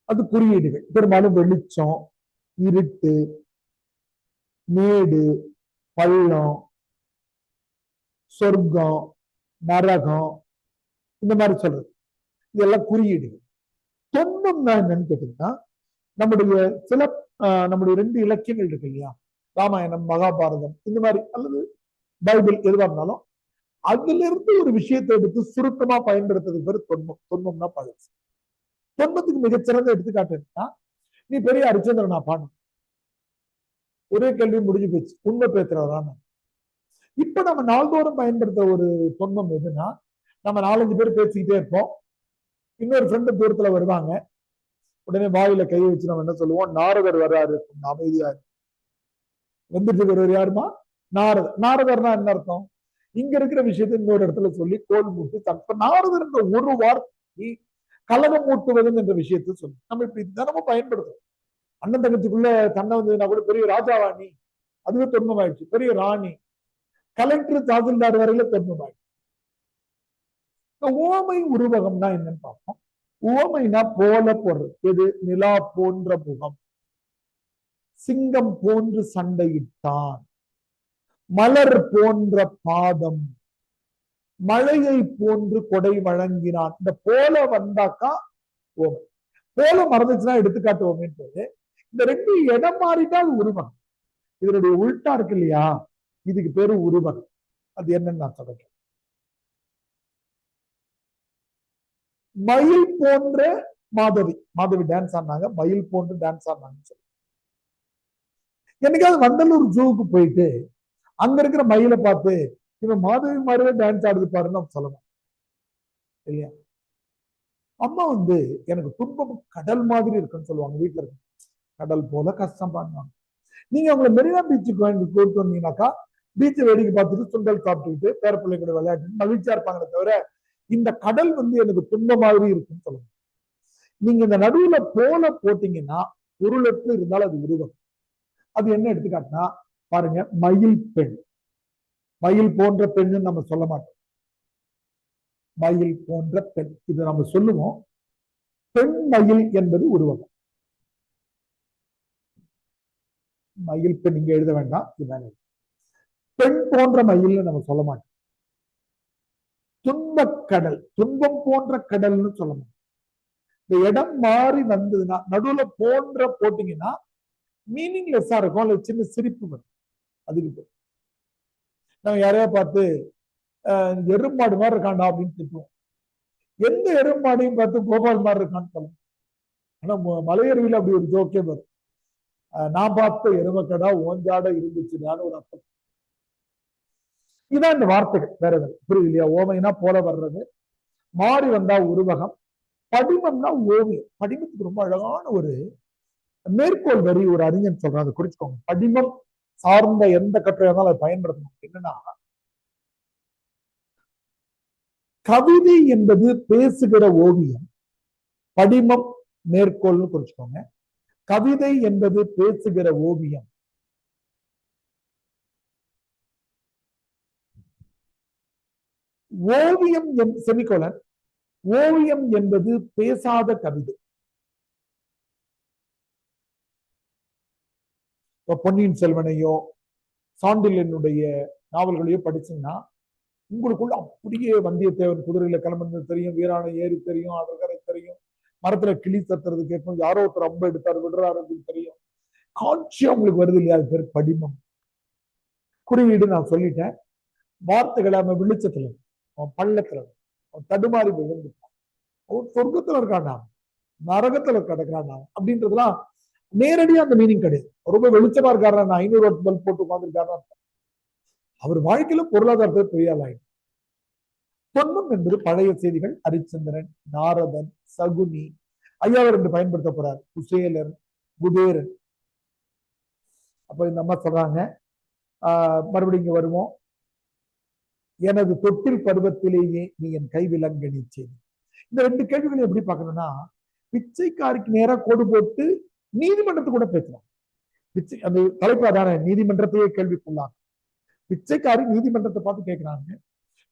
அது குறியீடுகள். பெரும்பாலும் வெளிச்சம், இருட்டு, மேடு, பள்ளம், சொர்க்கம், நரகம், இந்த மாதிரி சொல்றது இதெல்லாம் குறியீடுகள். தொன்மம்னா என்னன்னு கேட்டீங்கன்னா, நம்முடைய சில நம்முடைய 2 இலக்கியங்கள் இருக்கு இல்லையா, ராமாயணம், மகாபாரதம், இந்த மாதிரி, அல்லது பைபிள், எதுவா இருந்தாலும் அதுல இருந்து ஒரு விஷயத்தை எடுத்து சுருக்கமா பயன்படுத்துறதுக்கு பேரு தொன்மம். தொன்மம்னா பழசு. தொன்மத்துக்கு மிகச்சிறந்த எடுத்துக்காட்டுன்னா, நீ பெரிய ஹரிச்சந்திரனா பாடு, ஒரே கேள்வி முடிஞ்சு போச்சு, உண்மை பேசுறவரான. இப்ப நம்ம நாள்தோறும் பயன்படுத்த ஒரு தொன்மம் எதுன்னா, நம்ம 4-5 பேர் பேசிக்கிட்டே இருப்போம், இன்னொரு ஃப்ரெண்டு தூரத்துல வருவாங்க, உடனே வாயில கையை வச்சு நம்ம என்ன சொல்லுவோம், நாரதர் வர்றாரு, அமைதியா வந்துட்டு வருவார். யாருமா? நாரதர். நாரதர்னா என்ன அர்த்தம்? இங்க இருக்கிற விஷயத்தை இன்னொரு இடத்துல சொல்லி கோல் மூட்டு தப்ப. நாரதர் என்ற ஒரு வார்த்தை கலகம் மூட்டுவதும் என்ற விஷயத்தை சொல்லி நம்ம இப்படி தினமும் பயன்படுத்தும். அண்ணன் தங்கச்சிக்குள்ள தன்னை வந்ததுன்னா கூட பெரிய ராஜாவாணி, அதுவே தொன்மமாயிடுச்சு. பெரிய ராணி, கலெக்டர், தாசில்தார் வரையில தொன்மமாயிடுச்சு. உவமை உருவகம்னா என்னன்னு பார்ப்போம். உவமைனா போல பொருள். எது? நிலா போன்ற முகம், சிங்கம் போன்று சண்டையிட்டான், மலர் போன்ற பாதம், மழையை போன்று கொடை வழங்கினான். இந்த போல வந்தாக்கா ஓமை. போல மறந்துச்சுன்னா எடுத்துக்காட்டுவோமே. இந்த 2 இடம் மாறிட்டால் உருவகம். இதனுடைய உள்டா இருக்கு இல்லையா, இதுக்கு பேரு உருவகம். அது என்னன்னு நான் சொல்றேன். மயில் போன்ற மாதவி, மாதவி டான்ஸ் ஆடினாங்க, மயில் போன்று டான்ஸ் ஆடினாங்க. என்னைக்காவது வண்டலூர் ஜூவுக்கு போயிட்டு அங்க இருக்கிற மயிலை பார்த்து இவன் மாதவி மாதிரியே டான்ஸ் ஆடுது பாருன்னு நம்ம சொல்லணும் இல்லையா? அம்மா எனக்கு துன்பம் கடல் மாதிரி இருக்குன்னு சொல்லுவாங்க. வீட்டுல இருக்கு கடல் போல கஷ்டம் பண்ணுவாங்க. நீங்க அவங்களை மெரினா பீச்சுக்கு கூப்பிட்டு வந்தீங்கன்னாக்கா, பீச்சை வேடிக்கை பார்த்துட்டு சுண்டல் சாப்பிட்டுக்கிட்டு பேர பிள்ளைங்களோட விளையாட்டு மகிழ்ச்சியா இருப்பாங்களே தவிர, இந்த கடல் எனக்கு துன்ப மாதிரி இருக்குன்னு சொல்லுவாங்க. நீங்க இந்த நடுவுல போல போட்டீங்கன்னா பொருளற்று இருந்தாலும் அது உருவம். அது என்ன எடுத்துக்காட்டுனா பாருங்க, மயில் பெண். மயில் போன்ற பெண் நம்ம சொல்ல மாட்டோம், மயில் போன்ற பெண் இது நம்ம சொல்லுவோம். பெண் மயில் என்பது உருவகம். மயில் பெண் இங்க எழுத வேண்டாம், பெண் போன்ற மயில் நம்ம சொல்ல மாட்டோம். துன்பக்கடல், துன்பம் போன்ற கடல்னு சொல்ல மாட்டோம். இந்த இடம் மாறி வந்ததுன்னா நடுவுல போன்ற போட்டீங்கன்னா மீனிங்லெஸ்ஸா இருக்கும், அல்லது சின்ன சிரிப்பு வரும். அதுக்கு நம்ம யாரையா பார்த்து எருமாடு மாதிரி இருக்காண்டா அப்படின்னு திட்டுவோம். எந்த எருமாடையும் பார்த்து கோபால் மாதிரி இருக்கான்னு சொல்லுவோம். ஆனா மலையருவியில அப்படி ஒரு ஜோக்கே வரும். நான் பார்த்த எருமக்கடா ஓஞ்சாட இருந்துச்சுன்னு ஒரு அர்த்தம். இதான் இந்த வார்த்தைகள், வேற எதாவது புரியுது இல்லையா? ஓமைனா போல வர்றது, மாறி வந்தா உருவகம், படிமம்னா ஓவியம். படிமத்துக்கு ரொம்ப அழகான ஒரு மேற்கோள் வரி ஒரு அறிஞன் சொல்றான், அதை குறிச்சுக்கோங்க. படிமம் சார்ந்த எந்த கட்டுரையா இருந்தாலும் அதை பயன்படுத்தணும். என்னன்னா, கவிதை என்பது பேசுகிற ஓவியம், படிமம் மேற்கோள்னு குறிச்சுக்கோங்க. கவிதை என்பது பேசுகிற ஓவியம், ஓவியம் செமிகோலன், ஓவியம் என்பது பேசாத கவிதை. பொன்னியின் செல்வனையோ சாண்டில்யனுடைய நாவல்களையோ படிச்சீங்கன்னா உங்களுக்குள்ள அப்படியே வந்தியத்தேவன் குதிரையில கிளம்புறது தெரியும், வீராணை ஏறி தெரியும், அதற்கரை தெரியும், மரத்துல கிளி சத்துறது கேட்கும், யாரோ ஒருத்தர் ரொம்ப எடுத்தாரு விடுறாரு தெரியும். காட்சியா உங்களுக்கு வருது இல்லையா? அது பேர் படிமம். குறியீடு நான் சொல்லிட்டேன். வார்த்தைகளை அவன் வெளிச்சத்துல, அவன் பள்ளத்துல, அவன் தடுமாறி விழுந்துட்டான், அவன் சொர்க்கத்துல இருக்கான், நரகத்துல கிடக்கிறான் அப்படின்றதுலாம் நேரடியா அந்த மீனிங் கிடையாது. ரொம்ப வெளிச்சமா இருக்காரு, 500 வாட் பல்ப் போட்டு உட்கார்ந்துருக்காரு, அவர் வாழ்க்கையில பொருளாதாரத்தை பெரிய ஆளாயிடும். பொன்னம் என்பது பழைய செய்திகள், ஹரிச்சந்திரன், நாரதன், சகுனி, ஐயாவர் என்று பயன்படுத்த போறார், குசேலன், குபேரன். அப்ப இந்த அம்மா சொல்றாங்க, மறுபடியும் இங்க வருவோம். எனது தொட்டில் பருவத்திலேயே நீ என் கை விலங்கணி செய்தி. இந்த 2 கேள்விகளை எப்படி பார்க்கணும்னா, பிச்சைக்காரிக்கு நேரா கோடு போட்டு நீதிமன்றத்தை கூட பேசலாம். அந்த தலைப்பு அதான, நீதிமன்றத்தையே கேள்விக்குள்ளாங்க. பிச்சைக்காரி நீதிமன்றத்தை பார்த்து கேட்கிறாங்க,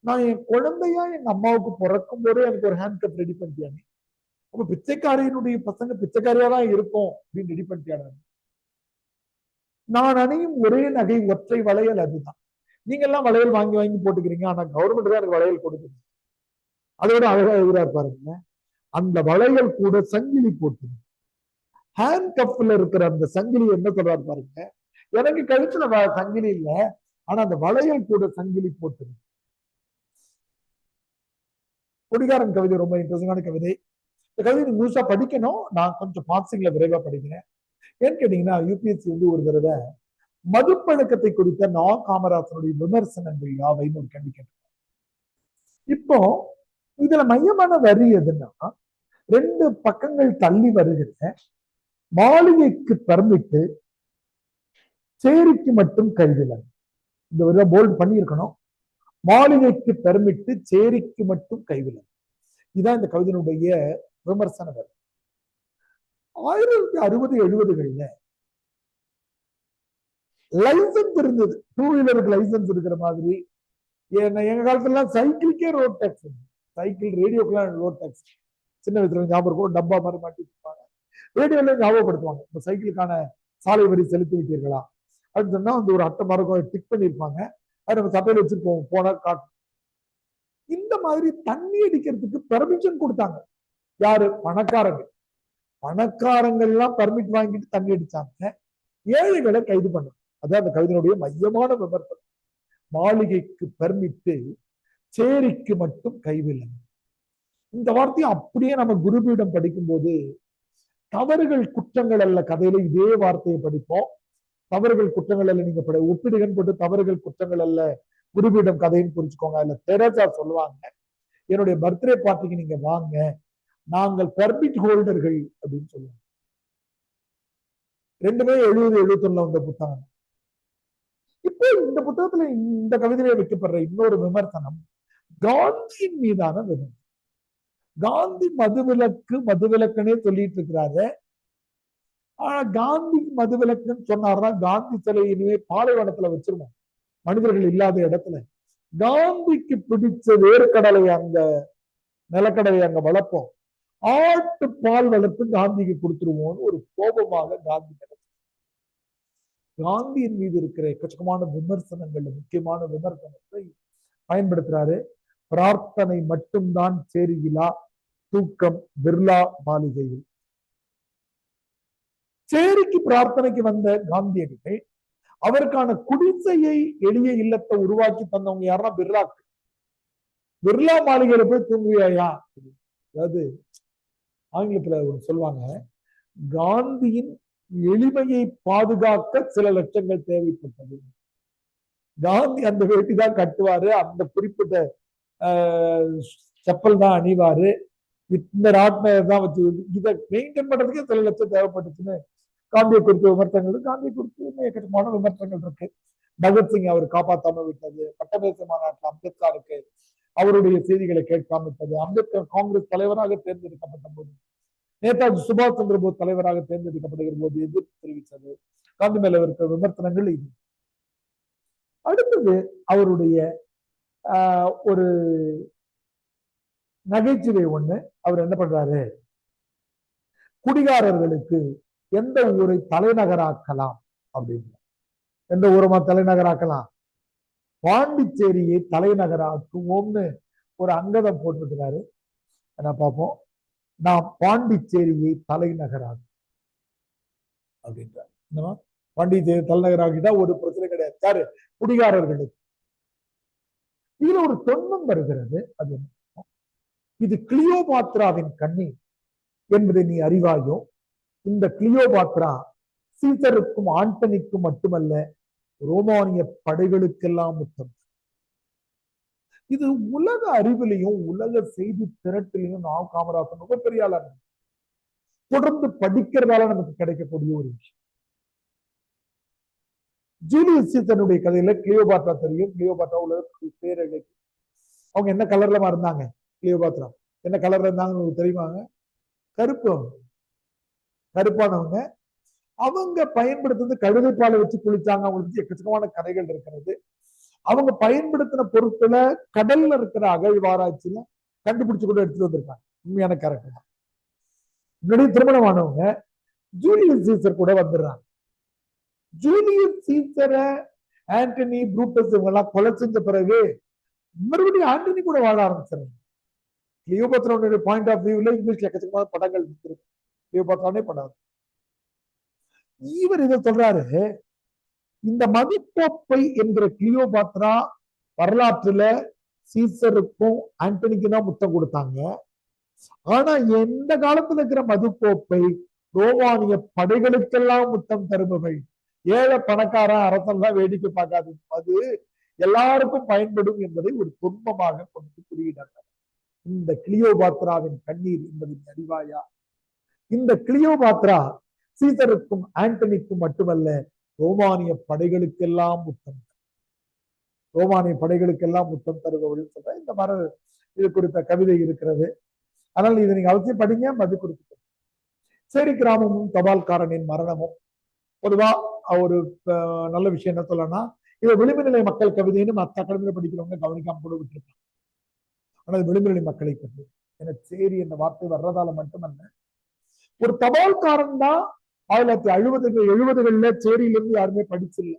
நான் என் குழந்தையா எங்க அம்மாவுக்கு பிறக்கும் போதே எனக்கு ஒரு ஹேண்ட் கப் ரெடி பண்ணிட்டியாங்க. அப்ப பிச்சைக்காரியினுடைய பசங்க பிச்சைக்காரியா தான் இருக்கும் அப்படின்னு ரெடி பண்ணிட்டியாங்க. நான் அணியும் ஒரே நகை ஒற்றை வளையல் அதுதான். நீங்க எல்லாம் வளையல் வாங்கி வாங்கி போட்டுக்கிறீங்க, ஆனா கவர்மெண்ட் தான் எனக்கு வளையல் கொடுக்குது. அதோட அழகா எதிரா பாருங்க, அந்த வளையல் கூட சங்கிலி போட்டு, ஹேண்ட் கப்ல இருக்கிற அந்த சங்கிலி என்ன சொல்றாரு பாருங்க, எனக்கு கழுத்துல சங்கிலி இல்லை, ஆனா அந்த வளையல் கூட சங்கிலி போட்டு. கொடிகாரன் கவிதை ரொம்ப இன்ட்ரெஸ்டிங்கான கவிதை. இந்த கவிதை நீங்க முழுசா படிக்கணும். நான் கொஞ்சம் பாசிங்ல விரைவா படிக்கிறேன். ஏன்னு கேட்டீங்கன்னா, யூபிஎஸ்சி வந்து ஒரு தடவை மதுப்பழக்கத்தை குறித்த நா காமராசனுடைய விமர்சனங்கள் யாவைன்னு ஒரு கேள்வி கேட்டாங்க. இப்போ இதுல மையமான வரி எதுன்னா, 2 பக்கங்கள் தள்ளி வருகிற மாளிகைக்கு பர்மிட்டு சேரிக்கு மட்டும் கைவிலங்கு. இந்த வரி போல்ட் பண்ணியிருக்கணும். மாளிகைக்கு பெர்மிட்டு சேரிக்கு மட்டும் கைவிலங்கு. இதுதான் இந்த கவிதையினுடைய விமர்சன வரி. 1960-70களில் லைசன்ஸ் இருந்தது, 2 வீலருக்கு லைசன்ஸ் இருக்கிற மாதிரி. எங்க காலத்துல சைக்கிளுக்கே ரோட் டாக்ஸ், சைக்கிள் ரேடியோக்கெல்லாம் ரோட் டாக்ஸ். சின்ன வயசுல ஞாபகம் இருக்கும், டப்பா மாதிரி மாட்டி இருப்பாங்க, ரேடியோல ஞாபகப்படுத்துவாங்க, இப்ப சைக்கிளுக்கான சாலை வரி செலுத்தி விட்டீர்களா அப்படின்னு சொன்னா வந்து ஒரு அட்டை மரம் டிக் பண்ணிருப்பாங்க, அது நம்ம சட்டையில வச்சு போனா காட்டும். இந்த மாதிரி தண்ணி அடிக்கிறதுக்கு பெர்மிஷன் கொடுத்தாங்க. யாரு? பணக்காரங்க. பணக்காரங்கள் எல்லாம் பர்மிட் வாங்கிட்டு தண்ணி அடிச்சாங்க, ஏழைகளை கைது பண்ணாங்க. அதான் அந்த கவிதையினுடைய மையமான விமர்சனம். மாளிகைக்கு பெர்மிட்டு சேரிக்கு மட்டும் கைவிலங்கு. இந்த வார்த்தையை அப்படியே நம்ம குருபீடம் படிக்கும் போது, தவறுகள் குற்றங்கள் அல்ல கதையில இதே வார்த்தையை படிப்போம். தவறுகள் குற்றங்கள் அல்ல, நீங்க ஒப்பிடுகன்னு போட்டு தவறுகள் குற்றங்கள் அல்ல குருபீடம் கதைன்னு புரிஞ்சுக்கோங்க. அதுல தெரசா சொல்லுவாங்க, என்னுடைய பர்த்டே பார்ட்டிக்கு நீங்க வாங்க, நாங்கள் பெர்மிட் ஹோல்டர்கள் அப்படின்னு சொல்லுவாங்க. 2மே 70-71 வந்த புத்தகம். இப்போ இந்த புத்தகத்துல இந்த கவிதையில வைக்கப்படுற இன்னொரு விமர்சனம் காந்தியின் மீதான விமர்சனம். காந்தி மதுவிலக்குன்னே சொல்லிட்டு இருக்கிறாரு. ஆனா காந்தி மதுவிலக்குன்னு சொன்னார்னா, காந்தி சிலை இனிமே பாலைவனத்துல வச்சிருவோம், மனிதர்கள் இல்லாத இடத்துல. காந்திக்கு பிடிச்ச வேர்க்கடலை அங்க, நிலக்கடலை அங்க வளர்ப்போம், ஆட்டு பால் வளர்த்து காந்திக்கு கொடுத்துருவோம்னு ஒரு கோபமாக காந்தி காந்தியின் மீது இருக்கிற எக்கச்சக்கமான விமர்சனங்கள், முக்கியமான விமர்சனத்தை பயன்படுத்துறாரு. பிரார்த்தனை மட்டும்தான் சேரியிலா, தூக்கம் பிர்லா மாளிகையில். சேரிக்கு பிரார்த்தனைக்கு வந்த காந்தியடிகள், அவருக்கான குடிசையை, எளிய இல்லத்தை உருவாக்கி தந்தவங்க யாருன்னா பிர்லாக்கு. பிர்லா மாளிகையில போய் தூங்குவியாயா? அதாவது ஆங்கிலத்துல ஒன்று சொல்லுவாங்க, காந்தியின் எளிமையை பாதுகாக்க சில லட்சங்கள் தேவைப்பட்டது. காந்தி அந்த வேட்டி தான் கட்டுவாரு, அந்த குறிப்பிட்ட செப்பல் தான் அணிவாரு, இந்த ராட்னர் தான் வச்சு இதை மெயின்டைன் பண்றதுக்கே சில லட்சம் தேவைப்பட்டுச்சுன்னு காந்தியை குறித்த விமர்சனங்கள், காந்தியை குறித்து எக்கச்சக்கமான விமர்சனங்கள் இருக்கு. பகத்சிங் அவர் காப்பாற்றாம விட்டது, பட்டமேச மாநாட்டில் அம்பேத்கருக்கு அவருடைய செய்திகளை கேட்காம விட்டது, அம்பேத்கர் காங்கிரஸ் தலைவராக தேர்ந்தெடுக்கப்பட்ட போது, நேதாஜி சுபாஷ் சந்திர போஸ் தலைவராக தேர்ந்தெடுக்கப்படுகிற போது எதிர்ப்பு தெரிவித்தது, காந்தி மேல இருக்கிற விமர்சனங்கள் இது. அடுத்தது அவருடைய ஒரு நகைச்சுவை ஒண்ணு, அவர் என்ன பண்றாரு, குடிகாரர்களுக்கு எந்த ஊரை தலைநகராக்கலாம் அப்படின்னு. எந்த ஊரமா தலைநகராக்கலாம்? பாண்டிச்சேரியை தலைநகராக்குவோம்னு ஒரு அங்கதம் போட்டிருக்கிறாரு. என்ன பார்ப்போம், நாம் பாண்டிச்சேரியை தலைநகராகும் அப்படின்றார். என்னமா பாண்டிச்சேரி தலைநகராகிட்டா ஒரு பிரச்சனை கிடையாது. யாரு? குடிகாரர்களுக்கு. இதுல ஒரு தொன்மம் வருகிறது. அது இது கிளியோபாத்ராவின் கண்ணீர் என்பதை நீ அறிவாயோ? இந்த கிளியோபாத்ரா சீசருக்கும் ஆண்டனிக்கும் மட்டுமல்ல, ரோமானிய படைகளுக்கெல்லாம் முத்தம். இது உலக அறிவிலையும் உலக செய்தி திரட்டிலையும் நாம் காமராசன் ரொம்ப பெரிய ஆளா தொடர்ந்து படிக்கிறதால நமக்கு கிடைக்கக்கூடிய ஒரு விஷயம். ஜூலியஸ் சீசனுடைய கதையில கிளியோபாத்ரா தெரியும். கிளியோபாத்ரா உலக பேரழகி. அவங்க என்ன கலர்ல இருந்தாங்க? கிளியோபாத்ரா என்ன கலர்ல இருந்தாங்க உங்களுக்கு தெரியுமாங்க? கருப்பு. கருப்பானவங்க. அவங்க பயன்படுத்துறது கழுதைப்பாலை வச்சு குளிச்சாங்க. அவங்களுக்கு எக்கச்சக்கமான கதைகள் இருக்கிறது. அவங்க பயன்படுத்தின பொருட்களை கடல்ல இருக்கிற அகழ்வாராய்ச்சியில கண்டுபிடிச்சு கூட எடுத்துட்டு வந்திருக்காங்க. உண்மையான கேரக்டர் தான். முன்னாடி திருமணமானவங்க ஜூலியஸ் சீசர் கூட வந்துடுறாங்க. ஜூலியஸ் சீசரை ஆண்டனி, புரூட்டஸ் இவங்க எல்லாம் கொலை செஞ்ச பிறகு மறுபடியும் ஆண்டனி கூட வாழ ஆரம்பிச்சாங்க. கிளியோபாத்ராவுடைய பாயிண்ட் ஆஃப் வியூல இங்கிலீஷ்ல எக்கச்சக்கமான படங்கள் இருக்கு. கிளியோபாத்ரானே படம். இவர் இதை சொல்றாரு, இந்த மதுக்கோப்பை என்கிற கிளியோபாத்ரா வரலாற்றுல சீசருக்கும் ஆண்டனிக்கும் தான் முத்தம் கொடுத்தாங்க. ஆனா எந்த காலத்துல இருக்கிற மதுக்கோப்பை ரோமானிய படைகளுக்கெல்லாம் முத்தம் தருபவை. ஏழை பணக்காரன் அரசெல்லாம் வேடிக்கை பார்க்காது, அது எல்லாருக்கும் பயன்படும் என்பதை ஒரு துன்பமாக கொண்டு குறியிட்டாங்க. இந்த கிளியோபாத்ராவின் கண்ணீர் என்பதை அறிவாயா? இந்த கிளியோபாத்ரா சீசருக்கும் ஆண்டனிக்கும் மட்டுமல்ல, ரோமானிய படைகளுக்கெல்லாம் முத்தம், ரோமானிய படைகளுக்கெல்லாம் முத்தம் தருபவள் சொல்ற இந்த இது குறித்த கவிதை இருக்கிறது. அதனால இதை நீங்க அவசியம் படிங்க. மது குறித்து சேரி கிராமமும் தபால்காரனின் மரணமும் பொதுவா ஒரு நல்ல விஷயம் என்ன சொல்லனா, இதை விளிம்பு நிலை மக்கள் கவிதைன்னு மற்ற அகாடமியில படிக்கிறவங்க கவனிக்காம கூட விட்டுருக்காங்க. ஆனால் விளிம்பு நிலை மக்களை பற்றி எனக்கு சேரி என்ற வார்த்தை வர்றதால மட்டுமல்ல, ஒரு தபால்காரன் தான் 1970களில் சேரியிலிருந்து யாருமே படிச்சில்லை.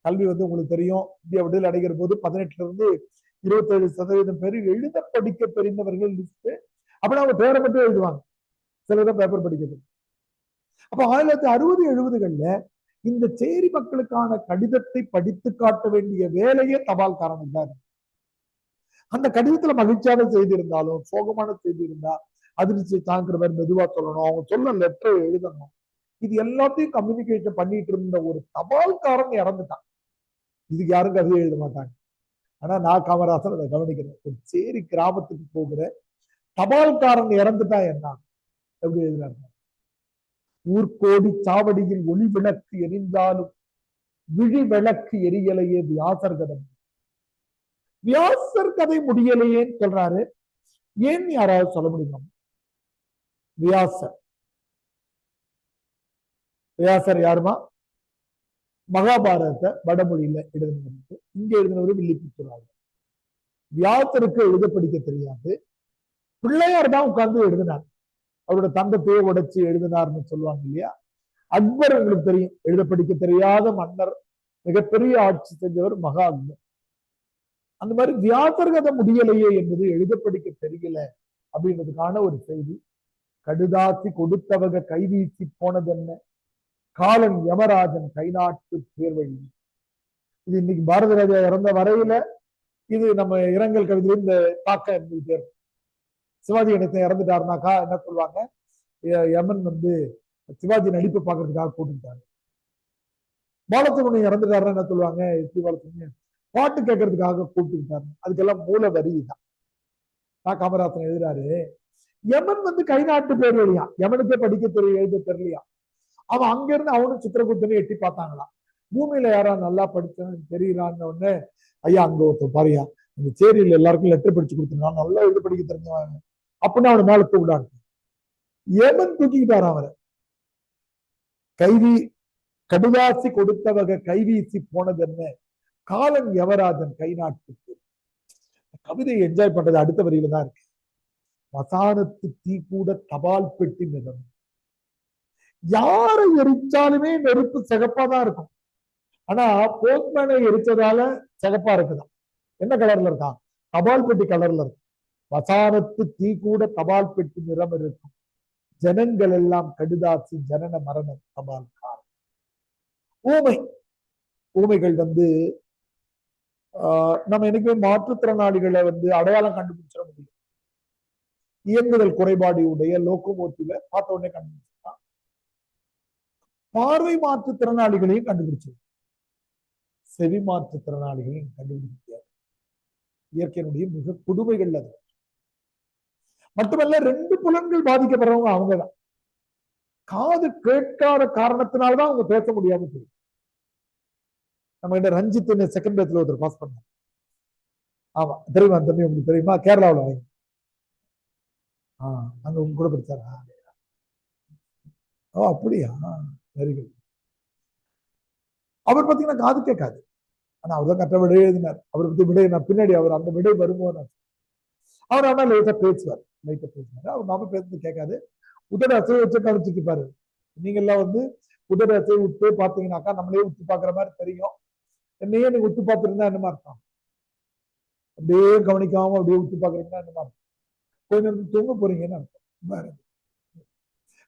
கல்வி உங்களுக்கு தெரியும், இந்தியா விடுதலை அடைகிற போது 18ல இருந்து 27% பேர் எழுத படிக்க தெரிந்தவர்கள் லிஸ்ட். அப்படின்னா அவங்க பேரை மட்டும் எழுதுவாங்க, சிலர் பேப்பர் படிக்கிறது. அப்ப 1960-70களில் இந்த சேரி மக்களுக்கான கடிதத்தை படித்து காட்ட வேண்டிய வேலையே தபால்காரன் தான். அந்த கடிதத்துல மகிழ்ச்சியான செய்தி இருந்தாலும் சோகமான செய்தி இருந்தா அதிர்ச்சி தாங்குற மாதிரி மெதுவா சொல்லணும், அவங்க சொல்ல லெட்டர் எழுதணும். இது எல்லாத்தையும் கம்யூனிகேஷன் பண்ணிட்டு இருந்த ஒரு தபால்காரன் இறந்துட்டான். இதுக்கு யாரும் கவிதை எழுத மாட்டாங்க. ஆனா நான் காமராசன் அதை கவனிக்கிறேன். ஒரு சேரி கிராமத்துக்கு போகிற தபால்காரன் இறந்துட்டா என்ன எப்படி எழுதுறாங்க? ஊர்கோடி சாவடியில் ஒளி விளக்கு எரிந்தாலும் விழி விளக்கு எரியலையே வியாசர் கதை. வியாசர் கதை முடியலையேன்னு சொல்றாரு. ஏன் யாராவது சொல்ல முடியும்? வியாசர் வியாசர் யாருமா? மகாபாரதத்தை வடமொழியில எழுதினவருக்கு, இங்க எழுதினவரு வில்லிபுத்தூர். வியாசருக்கு எழுத படிக்க தெரியாது. பிள்ளையார் தான் உட்கார்ந்து எழுதினார். அவரோட தங்கத்தையே உடைச்சு எழுதினார்னு சொல்லுவாங்க இல்லையா? அக்பர் உங்களுக்கு தெரியும், எழுத படிக்க தெரியாத மன்னர், மிகப்பெரிய ஆட்சி செஞ்சவர் மகா அக்பர். அந்த மாதிரி வியாசர் கதை முடியலையே என்பது எழுத படிக்க தெரியல அப்படின்றதுக்கான ஒரு செய்தி. கடுதாசி கொடுத்தவக கைவீசி போனதென்ன, காலன் யமராஜன் கைநாட்டு பேர்வழி. இது இன்னைக்கு பாரத ராஜா இறந்த வரையில இது நம்ம இரங்கல் கவிதையில இந்த தாக்கம் இருந்துகிட்டே இருக்கும். சிவாஜி கணேசன் இறந்துட்டாருனாக்கா என்ன சொல்லுவாங்க? யமன் சிவாஜி நடிப்பை பார்க்கறதுக்காக கூப்பிட்டாரு. பாலசுப்ரமணியம் இறந்துட்டாருன்னு என்ன சொல்லுவாங்க, பாலசுப்ரமணியம் பாட்டு கேட்கறதுக்காக கூப்பிட்டுட்டாரு. அதுக்கெல்லாம் மூல வரி தான். நான் காமராசன் எழுதுறாரு, யமன் வந்து கை நாட்டு பேர் வழியா, யமனுக்கே படிக்க தெரிய எழுத தெரியலையா. அவன் அங்க இருந்து அவனும் சித்திரகுப்தனை எட்டி பார்த்தாங்களாம். பூமியில யாரா நல்லா படிச்சவன் தெரியலான்னு உடனே, ஐயா அங்க ஒருத்தர் பாரியா, இந்த சேரியில எல்லாருக்கும் லெட்டர் படிச்சு கொடுத்துருக்கான், நல்லா எழுத படிக்க தெரிஞ்சவங்க அப்படின்னு அவனை மேல தூக்கிடாரு. யமன் தூக்கிக்கிட்டாரு அவரை. கைவி கடுதாசி கொடுத்தவக கைவீசி போனது என்ன, காலன் யவராஜன் கை நாட்டுக்கு. கவிதையை என்ஜாய் பண்றது அடுத்த வரியில தான் இருக்கு. மசானத்து தீ கூட தபால் பெட்டி நிறம். யாரை எரிச்சாலுமே நெருப்பு சிகப்பாதான் இருக்கும். ஆனா போஸ்ட்மேனை எரிச்சதால சிகப்பா இருக்குதான். என்ன கலர்ல இருக்கான்? தபால் பெட்டி கலர்ல இருக்கும். மசானத்து தீ கூட தபால் பெட்டி நிறம் இருக்கும். ஜனங்கள் எல்லாம் கடுதாசி ஜனன மரண தபால்கார். ஊமை. ஊமைகள் வந்து நம்ம என்னைக்குமே மாற்றுத்திறனாளிகளை வந்து அடையாளம் கண்டுபிடிச்சிட முடியும். இயங்குதல் குறைபாடு உடைய லோக்கோமோட்டிவ பார்த்த உடனே கண்டுபிடிச்சிருக்கான். பார்வை மாற்றுத்திறனாளிகளையும் கண்டுபிடிச்சு, செவி மாற்றுத்திறனாளிகளையும் கண்டுபிடிக்க இயற்கையினுடைய மிக கொடுமைகள் அது. மட்டுமல்ல, 2 புலன்கள் பாதிக்கப்படுறவங்க அவங்கதான். காது கேட்காத காரணத்தினால்தான் அவங்க பேச முடியாம போயிடும். நம்ம கிட்ட ரஞ்சித் செகண்ட் பேட்ச்ல ஒருத்தர் பாஸ் பண்ணார். ஆமா தெரியுமா தம்பி, உங்களுக்கு தெரியுமா? கேரளாவில் வாங்கி அங்க உங்க கூட படிச்சாரா? ஓ அப்படியா, வெரி குட். அவர் பார்த்தீங்கன்னா காது கேட்காது, ஆனா அவர் தான் கட்ட விடை எழுதினார். அவரை பத்தி விடை நான் பின்னாடி அவர் அந்த விடை வரும்போது அவர் ஆனா லைட்டா பேசுவார். அவர் நாம பேசுறது கேட்காது. உதட அசைவை வச்சு கவனிச்சுட்டு பாரு. நீங்க எல்லாம் வந்து உதட அசைவை விட்டு பாத்தீங்கன்னாக்கா நம்மளே உத்து பாக்குற மாதிரி தெரியும். என்னையே நீங்க உத்து பார்த்துருந்தா என்னமா இருக்கும்? அப்படியே கவனிக்காம அப்படியே உத்து பாக்குறீங்கன்னா என்னமா இருக்கும்? கொஞ்ச நேரத்துக்கு தூங்க போறீங்கன்னு அர்த்தம்.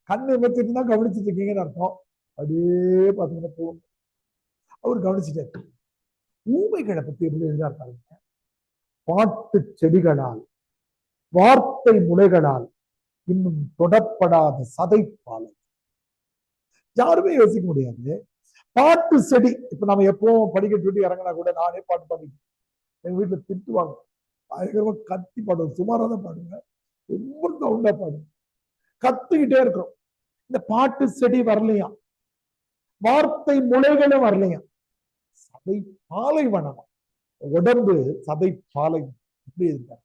கண்ணு வச்சுட்டு தான் கவனிச்சுட்டு இருக்கீங்கன்னு அர்த்தம். அப்படியே பாத்தீங்கன்னா தூங்க. அவர் கவனிச்சுட்டாரு. ஊமைகளை பத்தி எப்படி எழுதா பாருங்க. பாட்டு செடிகளால் வார்த்தை முளைகளால் இன்னும் தொடப்படாத சதைப்பாலை. யாருமே யோசிக்க முடியாது. பாட்டு செடி. இப்ப நம்ம எப்பவும் படிக்கட்டு விட்டு இறங்கினா கூட நானே பாட்டு பாடிக்கிறேன். எங்க வீட்டுல திட்டுவாங்க, பயங்கரமா கத்தி பாடுவோம். சுமாரா தான் பாடுங்க, ரொம்ப சவுண்டா பாடுங்க, கத்துக்கிட்டே இருக்கிறோம். இந்த பாட்டு செடி வரலையா, வார்த்தை முளைகளும் வரலையா. சதை பாலைவனமா உடம்பு, சதை பாலை இப்படி இருக்காங்க.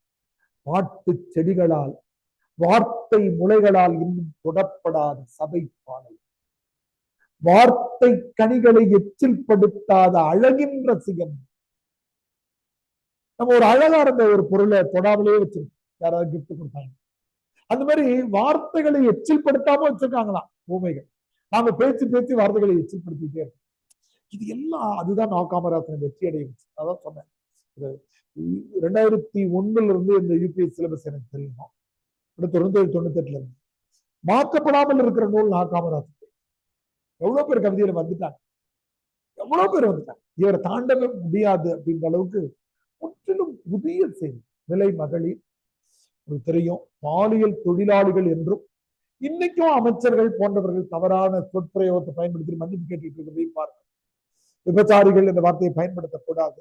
பாட்டு செடிகளால் வார்த்தை முளைகளால் இன்னும் தொடப்படாத சதை பாலை, வார்த்தை கனிகளை எச்சில் படுத்தாத அழகின் ரசிகன். நம்ம ஒரு அழகா இருந்த ஒரு பொருளை தொடாமலே வச்சிருக்கோம், யாராவது கிஃப்ட் கொடுத்தாங்க. அந்த மாதிரி வார்த்தைகளை எச்சில் படுத்தாம வச்சிருக்காங்களாம் ஊமைகள். நாம பேச்சு பேச்சு வார்த்தைகளை எச்சில் படுத்திட்டே இருக்கோம். இது எல்லாம் அதுதான் காமராசன் வெற்றி அடையும். அதான் சொன்னேன், 2001 இருந்து இந்த யூபிஎஸ் சிலபஸ் எனக்கு தெரியும். 97-98 இருந்து மாற்றப்படாமல் இருக்கிற நூல் காமராசன். எவ்வளவு பேர் கவிதையில வந்துட்டாங்க, எவ்வளவு பேர் வந்துட்டாங்க. இவரை தாண்டவே முடியாது அப்படின்ற அளவுக்கு முற்றிலும் புதிய செய்தி. விலை மகளிர் தெரியும், பாலியல் தொழிலாளிகள் என்றும் இன்னைக்கும் அமைச்சர்கள் போன்றவர்கள் தவறான சொற்பிரயோகத்தை பயன்படுத்தி மன்னிப்பு கேட்டுட்டு இருக்கிறதையும் பார்க்க. விபச்சாரிகள் என்ற வார்த்தையை பயன்படுத்தக்கூடாது,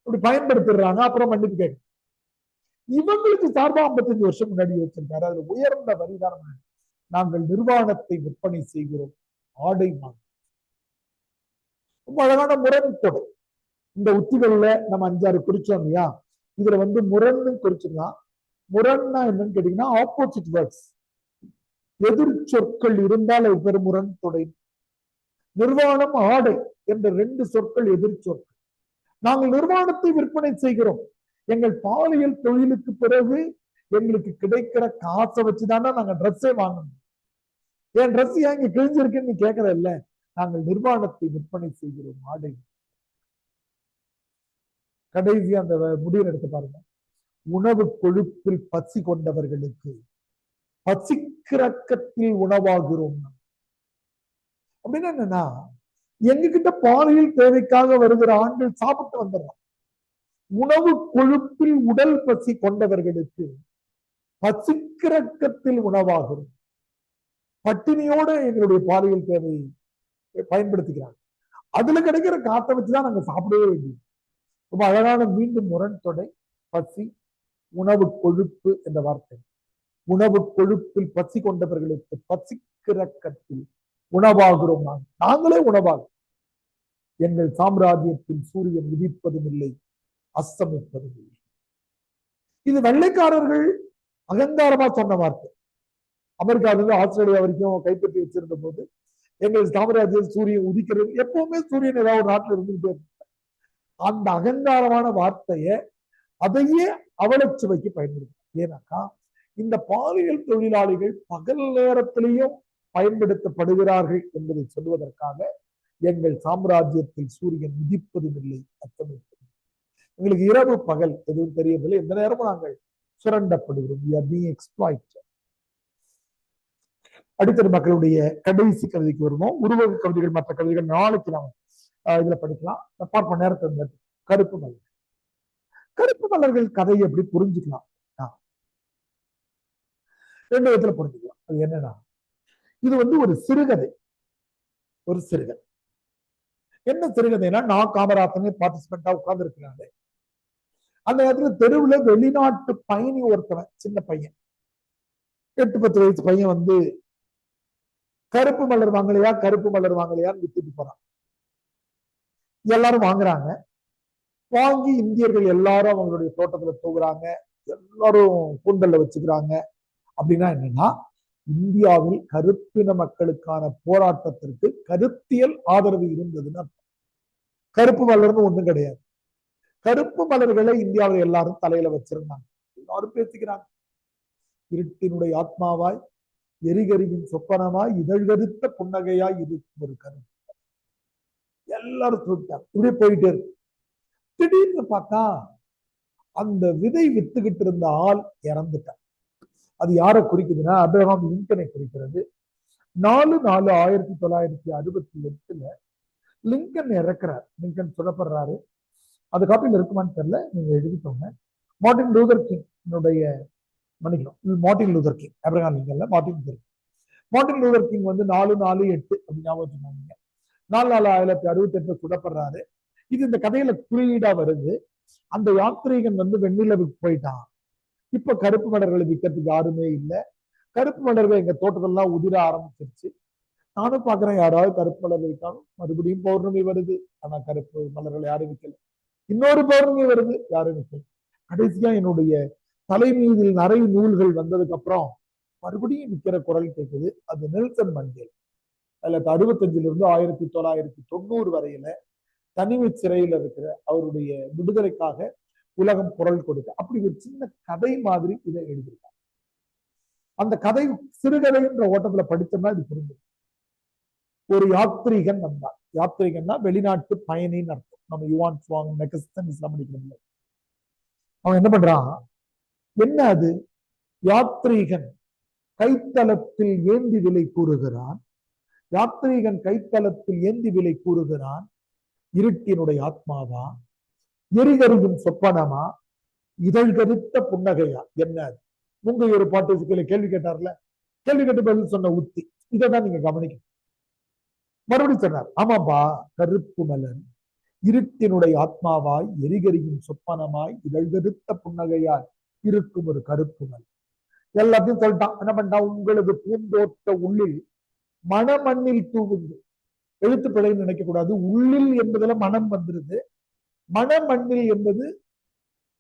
இப்படி பயன்படுத்திடுறாங்க, அப்புறம் மன்னிப்பு கேட்க. இவங்களுக்கு சார்பா 55 வருஷம் முன்னாடி வச்சிருக்காரு. அதுல உயர்ந்த வரிதான், நாங்கள் நிர்வாணத்தை விற்பனை செய்கிறோம், ஆடை மாற்றம். ரொம்ப அழகான முரண்கொடை. இந்த உத்திகள்ல நம்ம 5-6 குறிச்சோம் இல்லையா? இதுல வந்து முரண்னு குறிச்சுக்கலாம். முரண்னா என்னன்னு கேட்டீங்கன்னா ஆப்போசிட் வேர்ட்ஸ், எதிர் சொற்கள் இருந்தால் அது பெரும் முரண் தொடை. நிர்வாணம், ஆடை என்ற 2 சொற்கள் எதிர் சொற்கள். நாங்கள் நிர்வாணத்தை விற்பனை செய்கிறோம், எங்கள் பாலியல் தொழிலுக்கு பிறகு எங்களுக்கு கிடைக்கிற காசை வச்சுதானே நாங்க ட்ரெஸ்ஸே வாங்கணும். என் ட்ரெஸ் ஏன் இங்க கிழிஞ்சிருக்குன்னு கேட்கற இல்ல, நாங்கள் நிர்வாணத்தை விற்பனை செய்கிறோம், ஆடை. கடைசி அந்த முடிவு எடுத்து பாருங்க. உணவு கொழுப்பில் பசி கொண்டவர்களுக்கு பசிக்கிறக்கத்தில் உணவாகிறோம். அப்படின்னா என்னன்னா, எங்ககிட்ட பாலியல் தேவைக்காக வருகிற ஆண்கள் சாப்பிட்டு வந்துடுறான். உணவு கொழுப்பில் உடல் பசி கொண்டவர்களுக்கு பசிக்கிறக்கத்தில் உணவாகிறோம். பட்டினியோட எங்களுடைய பாலியல் தேவையை பயன்படுத்திக்கிறாங்க. அதுல கிடைக்கிற காத்தை வச்சுதான் நாங்க சாப்பிடவே வேண்டியது. ரொம்ப அழகான மீண்டும் முரண் தொடை பசி உணவு கொழுப்பு என்ற வார்த்தை. உணவு கொழுப்பில் பசி கொண்டவர்களுக்கு பசிக்கிற கத்தில் உணவாகிறோம். நாங்களே உணவாகும். எங்கள் சாம்ராஜ்யத்தில் சூரியன் உதிப்பதும் இல்லை அஸ்தமிப்பதும் இல்லை. இது வெள்ளைக்காரர்கள் அகங்காரமா சொன்ன வார்த்தை. அமெரிக்காவிலிருந்து ஆஸ்திரேலியா வரைக்கும் கைப்பற்றி வச்சிருந்த போது எங்கள் சாம்ராஜ்யம் சூரியன் உதிக்கிறது, எப்பவுமே சூரியன் ஏதாவது ஒரு நாட்டில் இருந்துகிட்டே இருக்கு. அந்த அகங்காரமான வார்த்தையை அதையே அவலச்சுவைக்கு பயன்படுத்தும். ஏன்னாக்கா இந்த பாலியல் தொழிலாளிகள் பகல் நேரத்திலையும் பயன்படுத்தப்படுகிறார்கள் என்பதை சொல்வதற்காக எங்கள் சாம்ராஜ்யத்தில் சூரியன் உதிப்பதும் இல்லை அர்த்தமிப்பதும். எங்களுக்கு இரவு பகல் எதுவும் தெரியவில்லை. எந்த நேரமும் நாங்கள் சுரண்டப்படுகிறோம். அடித்தர மக்களுடைய கடைசி கவிதைக்கு வருவோம். உருவக கவிதைகள் மற்ற கவிதைகள் நாளைக்கு நாம் இதுல படிக்கலாம். பார்ப்போம் நேரத்தை. கருப்பு மலர். கருப்பு மலர்கள் கதையை எப்படி புரிஞ்சுக்கலாம்? ரெண்டு விதத்துல புரிஞ்சுக்கலாம். அது என்னன்னா, இது ஒரு சிறுகதை. ஒரு சிறுகதை. என்ன சிறுகதைனா, நான் காமராசனே பார்ட்டிசிபெண்டா உட்கார்ந்து இருக்கிறாங்க. அந்த நேரத்துல தெருவுல வெளிநாட்டு பயணி ஒருத்தவன், சின்ன பையன், 8-10 வயசு பையன் கருப்பு மலர் வாங்கலையா கருப்பு மலர் வாங்கலையான்னு வித்துட்டு போறான். எல்லாரும் வாங்குறாங்க. வாங்கி இந்தியர்கள் எல்லாரும் அவங்களுடைய தோட்டத்துல தூக்குறாங்க. எல்லாரும் கூந்தல்ல வச்சுக்கிறாங்க. அப்படின்னா என்னன்னா, இந்தியாவில் கருப்பின மக்களுக்கான போராட்டத்திற்கு கருத்தியல் ஆதரவு இருந்ததுன்னு அர்த்தம். கருப்பு மலர்னு ஒண்ணும் கிடையாது. கருப்பு மலர்களை இந்தியாவில் எல்லாரும் தலையில வச்சிருந்தாங்க. எல்லாரும் பேசிக்கிறாங்க. இருட்டினுடைய ஆத்மாவாய் எரிகருவின் சொப்பனமாய் இதழ்கருத்த புன்னகையாய் இருக்கும் ஒரு கருப்பு. எல்லாரும் சொல்லிட்டாங்க. இப்படியே போயிட்டே இருக்கு. திடீர்னு பார்த்தா அந்த விதை வித்துக்கிட்டு இருந்த ஆள் இறந்துட்டான். அது யாரை குறிக்குதுன்னா, அப்ரஹாம் லிங்கனை குறிக்கிறது. 4/4/1968 லிங்கன் இறக்குறார். லிங்கன் சுடப்படுறாரு. அது காப்பியில் இருக்குமான்னு தெரியல, நீங்க எழுதிக்கோங்க. மார்ட்டின் லூதர் கிங் மன்னிக்கணும், மார்ட்டின் லூதர் கிங், அப்ரஹாம் லிங்கன்ல Martin Luther King. Martin Luther King 4/4/8 அப்படின்னு ஞாபகம் சொன்னாங்க. 4/4/1968 சுடப்படுறாரு. இது இந்த கதையில குறியீடா வருது. அந்த யாத்ரீகன் வெண்ணிலவுக்கு போயிட்டான். இப்ப கருப்பு மலர்களை விற்கிறதுக்கு யாருமே இல்லை. கருப்பு மலர்கள் எங்க தோட்டத்தெல்லாம் உதிர ஆரம்பிச்சிருச்சு. நானும் பாக்குறேன், யாராவது கருப்பு மலர் விற்காலும். மறுபடியும் பௌர்ணமி வருது, ஆனா கருப்பு மலர்கள் யாரும் விற்கல. இன்னொரு பௌர்ணமி வருது, யாரும் விற்கல. கடைசியா என்னுடைய தலைமீதில் நிறைய நூல்கள் வந்ததுக்கு அப்புறம் மறுபடியும் விற்கிற குரல் கேட்குது. அது நெல்சன் மண்டேல். 1965 1990 வரையில தனிமை சிறையில் இருக்கிற அவருடைய விடுதலைக்காக உலகம் குரல் கொடுக்க, அப்படி ஒரு சின்ன கதை மாதிரி இதை எழுதியிருக்காங்க. அந்த கதை சிறுகதை என்ற ஓட்டத்துல படிச்சோம்னா இது புரிஞ்சு. ஒரு யாத்ரீகன் வந்தான். யாத்ரீகன்னா வெளிநாட்டு பயணின்னு அர்த்தம். நம்ம யுவான் சுவாங் மெகஸ்டன் இஸ்லாம் படிக்கிறோம்ல, அவன் என்ன பண்றான்? என்ன அது? யாத்ரீகன் கைத்தலத்தில் ஏந்தி விலை கூறுகிறான். யாத்ரீகன் கைத்தலத்தில் ஏந்தி விலை கூறுகிறான். இருட்டினுடைய ஆத்மாவா, எரிகருவின் சொப்பனமா, இதழ்கருத்த புன்னகையா? என்ன அது? உங்க ஒரு பாட்டு கேள்வி கேட்டார்ல, கேள்வி கேட்டு பதில் சொன்ன உத்தி இதைதான் நீங்க கவனிக்கணும். மறுபடியும் சொன்னார், ஆமாப்பா, கருப்பு மலர் இருட்டினுடைய ஆத்மாவாய் எரிகரியின் சொப்பனமாய் இதழ்கருத்த புன்னகையாய் இருக்கும் ஒரு கருப்பு மலர். எல்லாத்தையும் சொல்லிட்டான். என்ன பண்ணிட்டான்? உங்களது பூந்தோட்ட உள்ளில் மணமண்ணில் தூவுங்க. எழுத்து பிழைன்னு நினைக்க கூடாது. உள்ளில் என்பதுல மனம் வந்துருது. மணமண்ணில் என்பது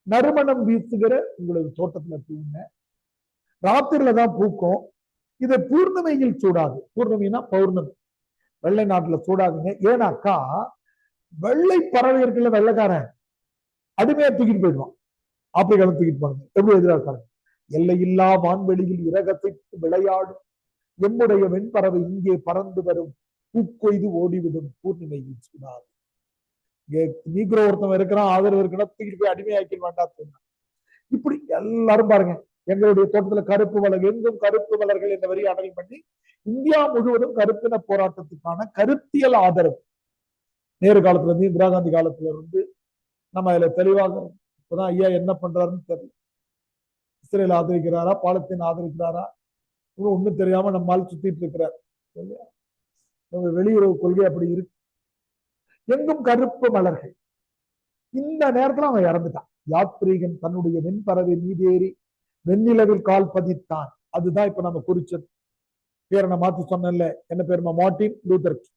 நறுமணம் வீசுகிற உங்களது தோட்டத்துல தூவுங்க. ராத்திரில தான் பூக்கும். இதை பூர்ணமையில் சூடாது. பூர்ணமினா பௌர்ணமி. வெள்ளை நாட்டுல சூடாதுங்க. ஏன்னாக்கா வெள்ளை பறவை இருக்குல்ல, வெள்ளைக்காரன் அடிமையா தூக்கிட்டு போயிடுவான். ஆப்பிரிக்கால தூக்கிட்டு போனாங்க. எப்படி எதிராக்காரன்? எல்லையில்லா வான்வெளியில் இரகத்தைக்கு விளையாடும் எம்முடைய வெண்பறவை இங்கே பறந்து வரும், பூக்கொய்து ஓடிவிடும் பூர்ணிமையில் சூடாது. நீக்ரோ ஒருத்தவன் இருக்கிறான், ஆதரவு இருக்கிறா, தூக்கிட்டு போய் அடிமையாக்கி வேண்டாம். இப்படி எல்லாரும் பாருங்க, எங்களுடைய தோட்டத்துல கருப்பு மலர், எங்கும் கருப்பு மலர்கள் என்ற வரியை அடல் பண்ணி இந்தியா முழுவதும் கருப்பின போராட்டத்துக்கான கருத்தியல் ஆதரவு நேரு காலத்துல இருந்து இந்திரா காந்தி காலத்துல இருந்து நம்ம அதுல தெளிவாக இப்பதான் ஐயா என்ன பண்றாருன்னு தெரியல. இஸ்ரேல் ஆதரிக்கிறாரா, பாலஸ்தீன் ஆதரிக்கிறாரா, ஒண்ணும் தெரியாம நம்மால் சுத்திட்டு இருக்கிறார். வெளியுறவு கொள்கை அப்படி இருக்கு. எங்கும் கருப்பு மலர்கள். இந்த நேரத்துல அவன் இறந்துட்டான். யாத்ரீகன் தன்னுடைய வெண்பறவை மீதேறி வெண்ணிலவில் கால் பதித்தான். அதுதான் இப்ப நம்ம குறிச்சது. பேரை நான் மாத்தி சொன்னேன்ல, என்ன பேருமா? Martin Luther king.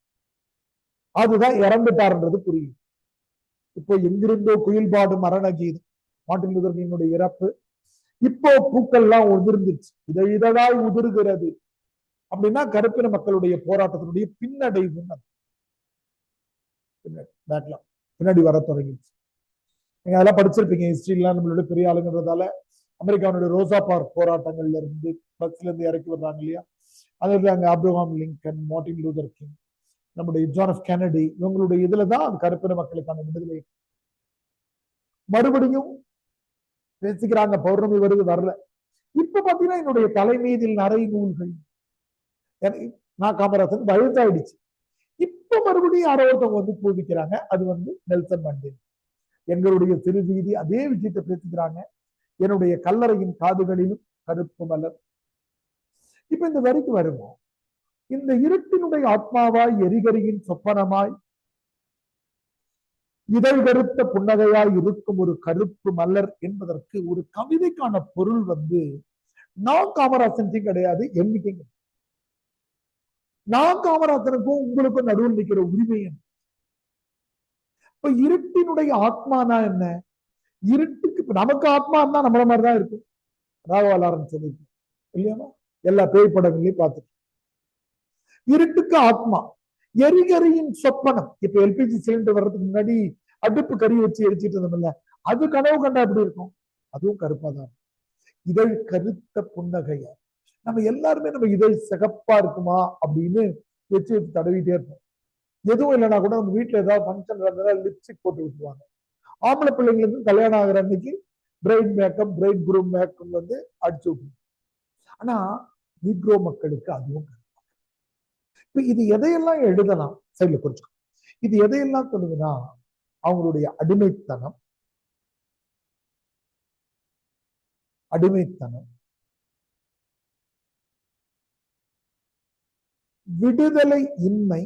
அதுதான் இறந்துட்டாருன்றது புரியுது. இப்போ எங்கிருந்தோ குயில் பாடும் மரண கீதம். மார்ட்டின் லூதர் கிங்கினுடைய இறப்பு. இப்போ பூக்கள்லாம் உதிர்ந்துச்சு, இதழாய் உதிர்கிறது. அப்படின்னா கருப்பின மக்களுடைய போராட்டத்தினுடைய பின்னடைவு பின்னாடி வர தொடங்கிடுச்சு. நீங்க அதெல்லாம் படிச்சிருப்பீங்க ஹிஸ்டரிலாம். நம்மளுடைய பெரிய ஆளுங்கிறதால அமெரிக்காவுடைய ரோசா பார்க் போராட்டங்கள்ல இருந்து பஸ்ல இருந்து இறக்கி வர்றாங்க இல்லையா? அதுல அங்க Abraham Lincoln, Martin Luther king, நம்முடைய ஜான் எஃப் கென்னடி, இவங்களுடைய இதுலதான் அது கருப்பின மக்களுக்கான விடுதலை. மறுபடியும் பேசிக்கிறாங்க, பௌர்ணமி வருது, வரல. இப்ப பாத்தீங்கன்னா என்னுடைய தலைமீதில் நரை நூல்கள், நான் காமராசன் வயதாயிடுச்சு. இப்ப மறுபடியும் யாரோ ஒருத்தவங்க வந்து பூவிக்கிறாங்க. அது வந்து நெல்சன் மண்டேலா. எங்களுடைய சிறு வீதி அதே விஷயத்தை பேசிக்கிறாங்க. என்னுடைய கல்லறையின் காதுகளிலும் கருப்பு மலர். இப்ப இந்த வரிக்கு வருவோம். இந்த இருட்டினுடைய ஆத்மாவாய் எரிகரியின் சொப்பனமாய் இதழ் கருத்த புன்னகையாய் இருக்கும் ஒரு கருப்பு மலர் என்பதற்கு ஒரு கவிதைக்கான பொருள் வந்து நான் காமராசன் கிடையாது, எண்ணிக்கைங்க. நான் காமராசனுக்கும் உங்களுக்கும் நடுவில் நிற்கிற உரிமை என்ன? இப்ப இருட்டினுடைய ஆத்மானா என்ன? இருட்டுக்கு நமக்கு ஆத்மா இருந்தா நம்மள மாதிரிதான் இருக்கும். ராகவாலாரன் சொல்லிருக்கு இல்லையா? எல்லா பேய் படங்களையும் பார்த்துட்டு இருட்டுக்கு ஆத்மா. எரிகரியின் சொப்பனம். இப்ப எல்பிஜி சிலிண்டர் வர்றதுக்கு முன்னாடி அடுப்பு கறி வச்சு எரிச்சிட்டு இருந்தோம்ல, அது கனவு கண்டா எப்படி இருக்கும்? அதுவும் கருப்பாதான். இதழ் கருத்த புன்னகைய. நம்ம எல்லாருமே நம்ம இதழ் சிகப்பா இருக்குமா அப்படின்னு வச்சு வச்சு தடவிட்டே இருப்போம். எதுவும் இல்லைன்னா கூட நம்ம வீட்டுல ஏதாவது ஃபங்க்ஷன் நடந்தா லிப்ஸ்டிக் போட்டு விட்டுருவாங்க. ஆம்பளை பிள்ளைங்களுக்கு கல்யாணம் ஆகிற அன்னைக்கு bride makeup, bridegroom makeup வந்து அடிச்சு விட்டுருவோம். ஆனா நீக்ரோ மக்களுக்கு அதுவும் இப்ப இது எதையெல்லாம் எழுதலாம்? சைட்ல குறிச்சுக்கோ. இது எதையெல்லாம் சொல்லுதுன்னா அவங்களுடைய அடிமைத்தனம், விடுதலை இன்மை,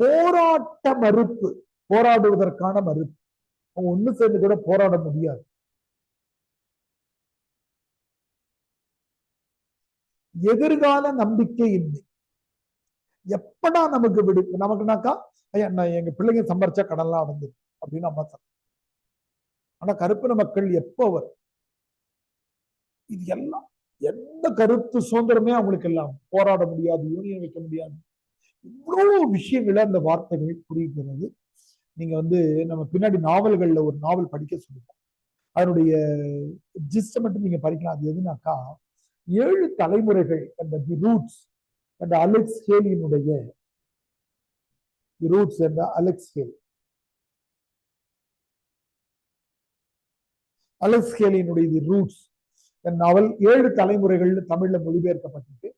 போராட்ட மறுப்பு, போராடுவதற்கான மறுப்பு. அவங்க ஒண்ணு சேர்ந்து கூட போராட முடியாது. எதிர்கால நம்பிக்கை இன்மை. எப்படா நமக்கு நமக்குனாக்கா நான் எங்க பிள்ளைங்க சம்பாரிச்சா கடன்லாம் அடைஞ்சு அப்படின்னு அம்மா சொல்ல. ஆனா கருப்பின மக்கள் எப்போ இது எல்லாம் எந்த கருத்து சுதந்திரமே அவங்களுக்கு எல்லாம் போராட முடியாது, யூனியன் வைக்க முடியாது. இவ்வளவு விஷயங்களை அந்த வார்த்தைகள் புரிகிறது. நீங்க வந்து நம்ம பின்னாடி நாவல்கள்ல ஒரு நாவல் படிக்க சொல்லுவோம். அதனுடைய ஜிஸ்ட மட்டும் நீங்க படிக்கலாம். அது எதுனாக்கா 7 தலைமுறைகள் என்ற தி ரூட்ஸ் என்ற அலெக்ஸ் ஹேலியினுடைய ரூட்ஸ் என்ற அலெக்ஸ் ஹேலியினுடைய தி ரூட்ஸ் நாவல் 7 தலைமுறைகள் தமிழ்ல மொழிபெயர்க்கப்பட்டிருக்கு.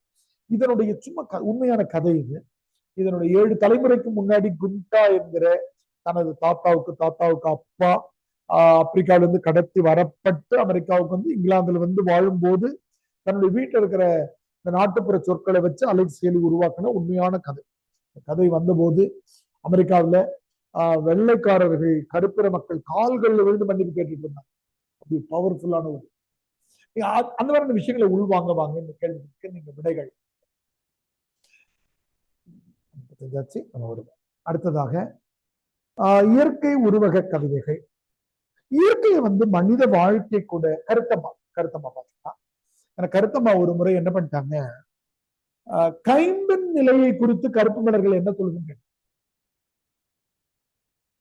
இதனுடைய சும்மா உண்மையான கதை இது. இதனுடைய 7 தலைமுறைக்கு முன்னாடி குண்டா என்கிற தனது தாத்தாவுக்கு அப்பா ஆப்பிரிக்காவில இருந்து கடத்தி வரப்பட்டு அமெரிக்காவுக்கு வந்து இங்கிலாந்துல வந்து வாழும்போது தன்னுடைய வீட்டில் இருக்கிற இந்த நாட்டுப்புற சொற்களை வச்சு அலெக்ஸ் ஹேலி உருவாக்கின உண்மையான கதை. கதை வந்தபோது அமெரிக்காவில வெள்ளைக்காரர்கள் கருப்பிற மக்கள் கால்களில் விழுந்து மன்னிப்பு கேட்டுட்டு இருந்தாங்க. அப்படி பவர்ஃபுல்லான ஒரு அந்த மாதிரி விஷயங்களை உள்வாங்க இந்த கேள்விக்கு நீங்க விடைகள் அடுத்ததாக இயற்கை உருவக கவிதைகள். இயற்கையை வந்து மனித வாழ்க்கை கூட கருத்தம்மா பார்த்தீங்கன்னா, எனக்கு கருத்தம்மா ஒரு முறை என்ன பண்ணிட்டாங்க, கைம்பெண் நிலையை குறித்து கருப்பு மலர்கள் என்ன சொல்லுங்க.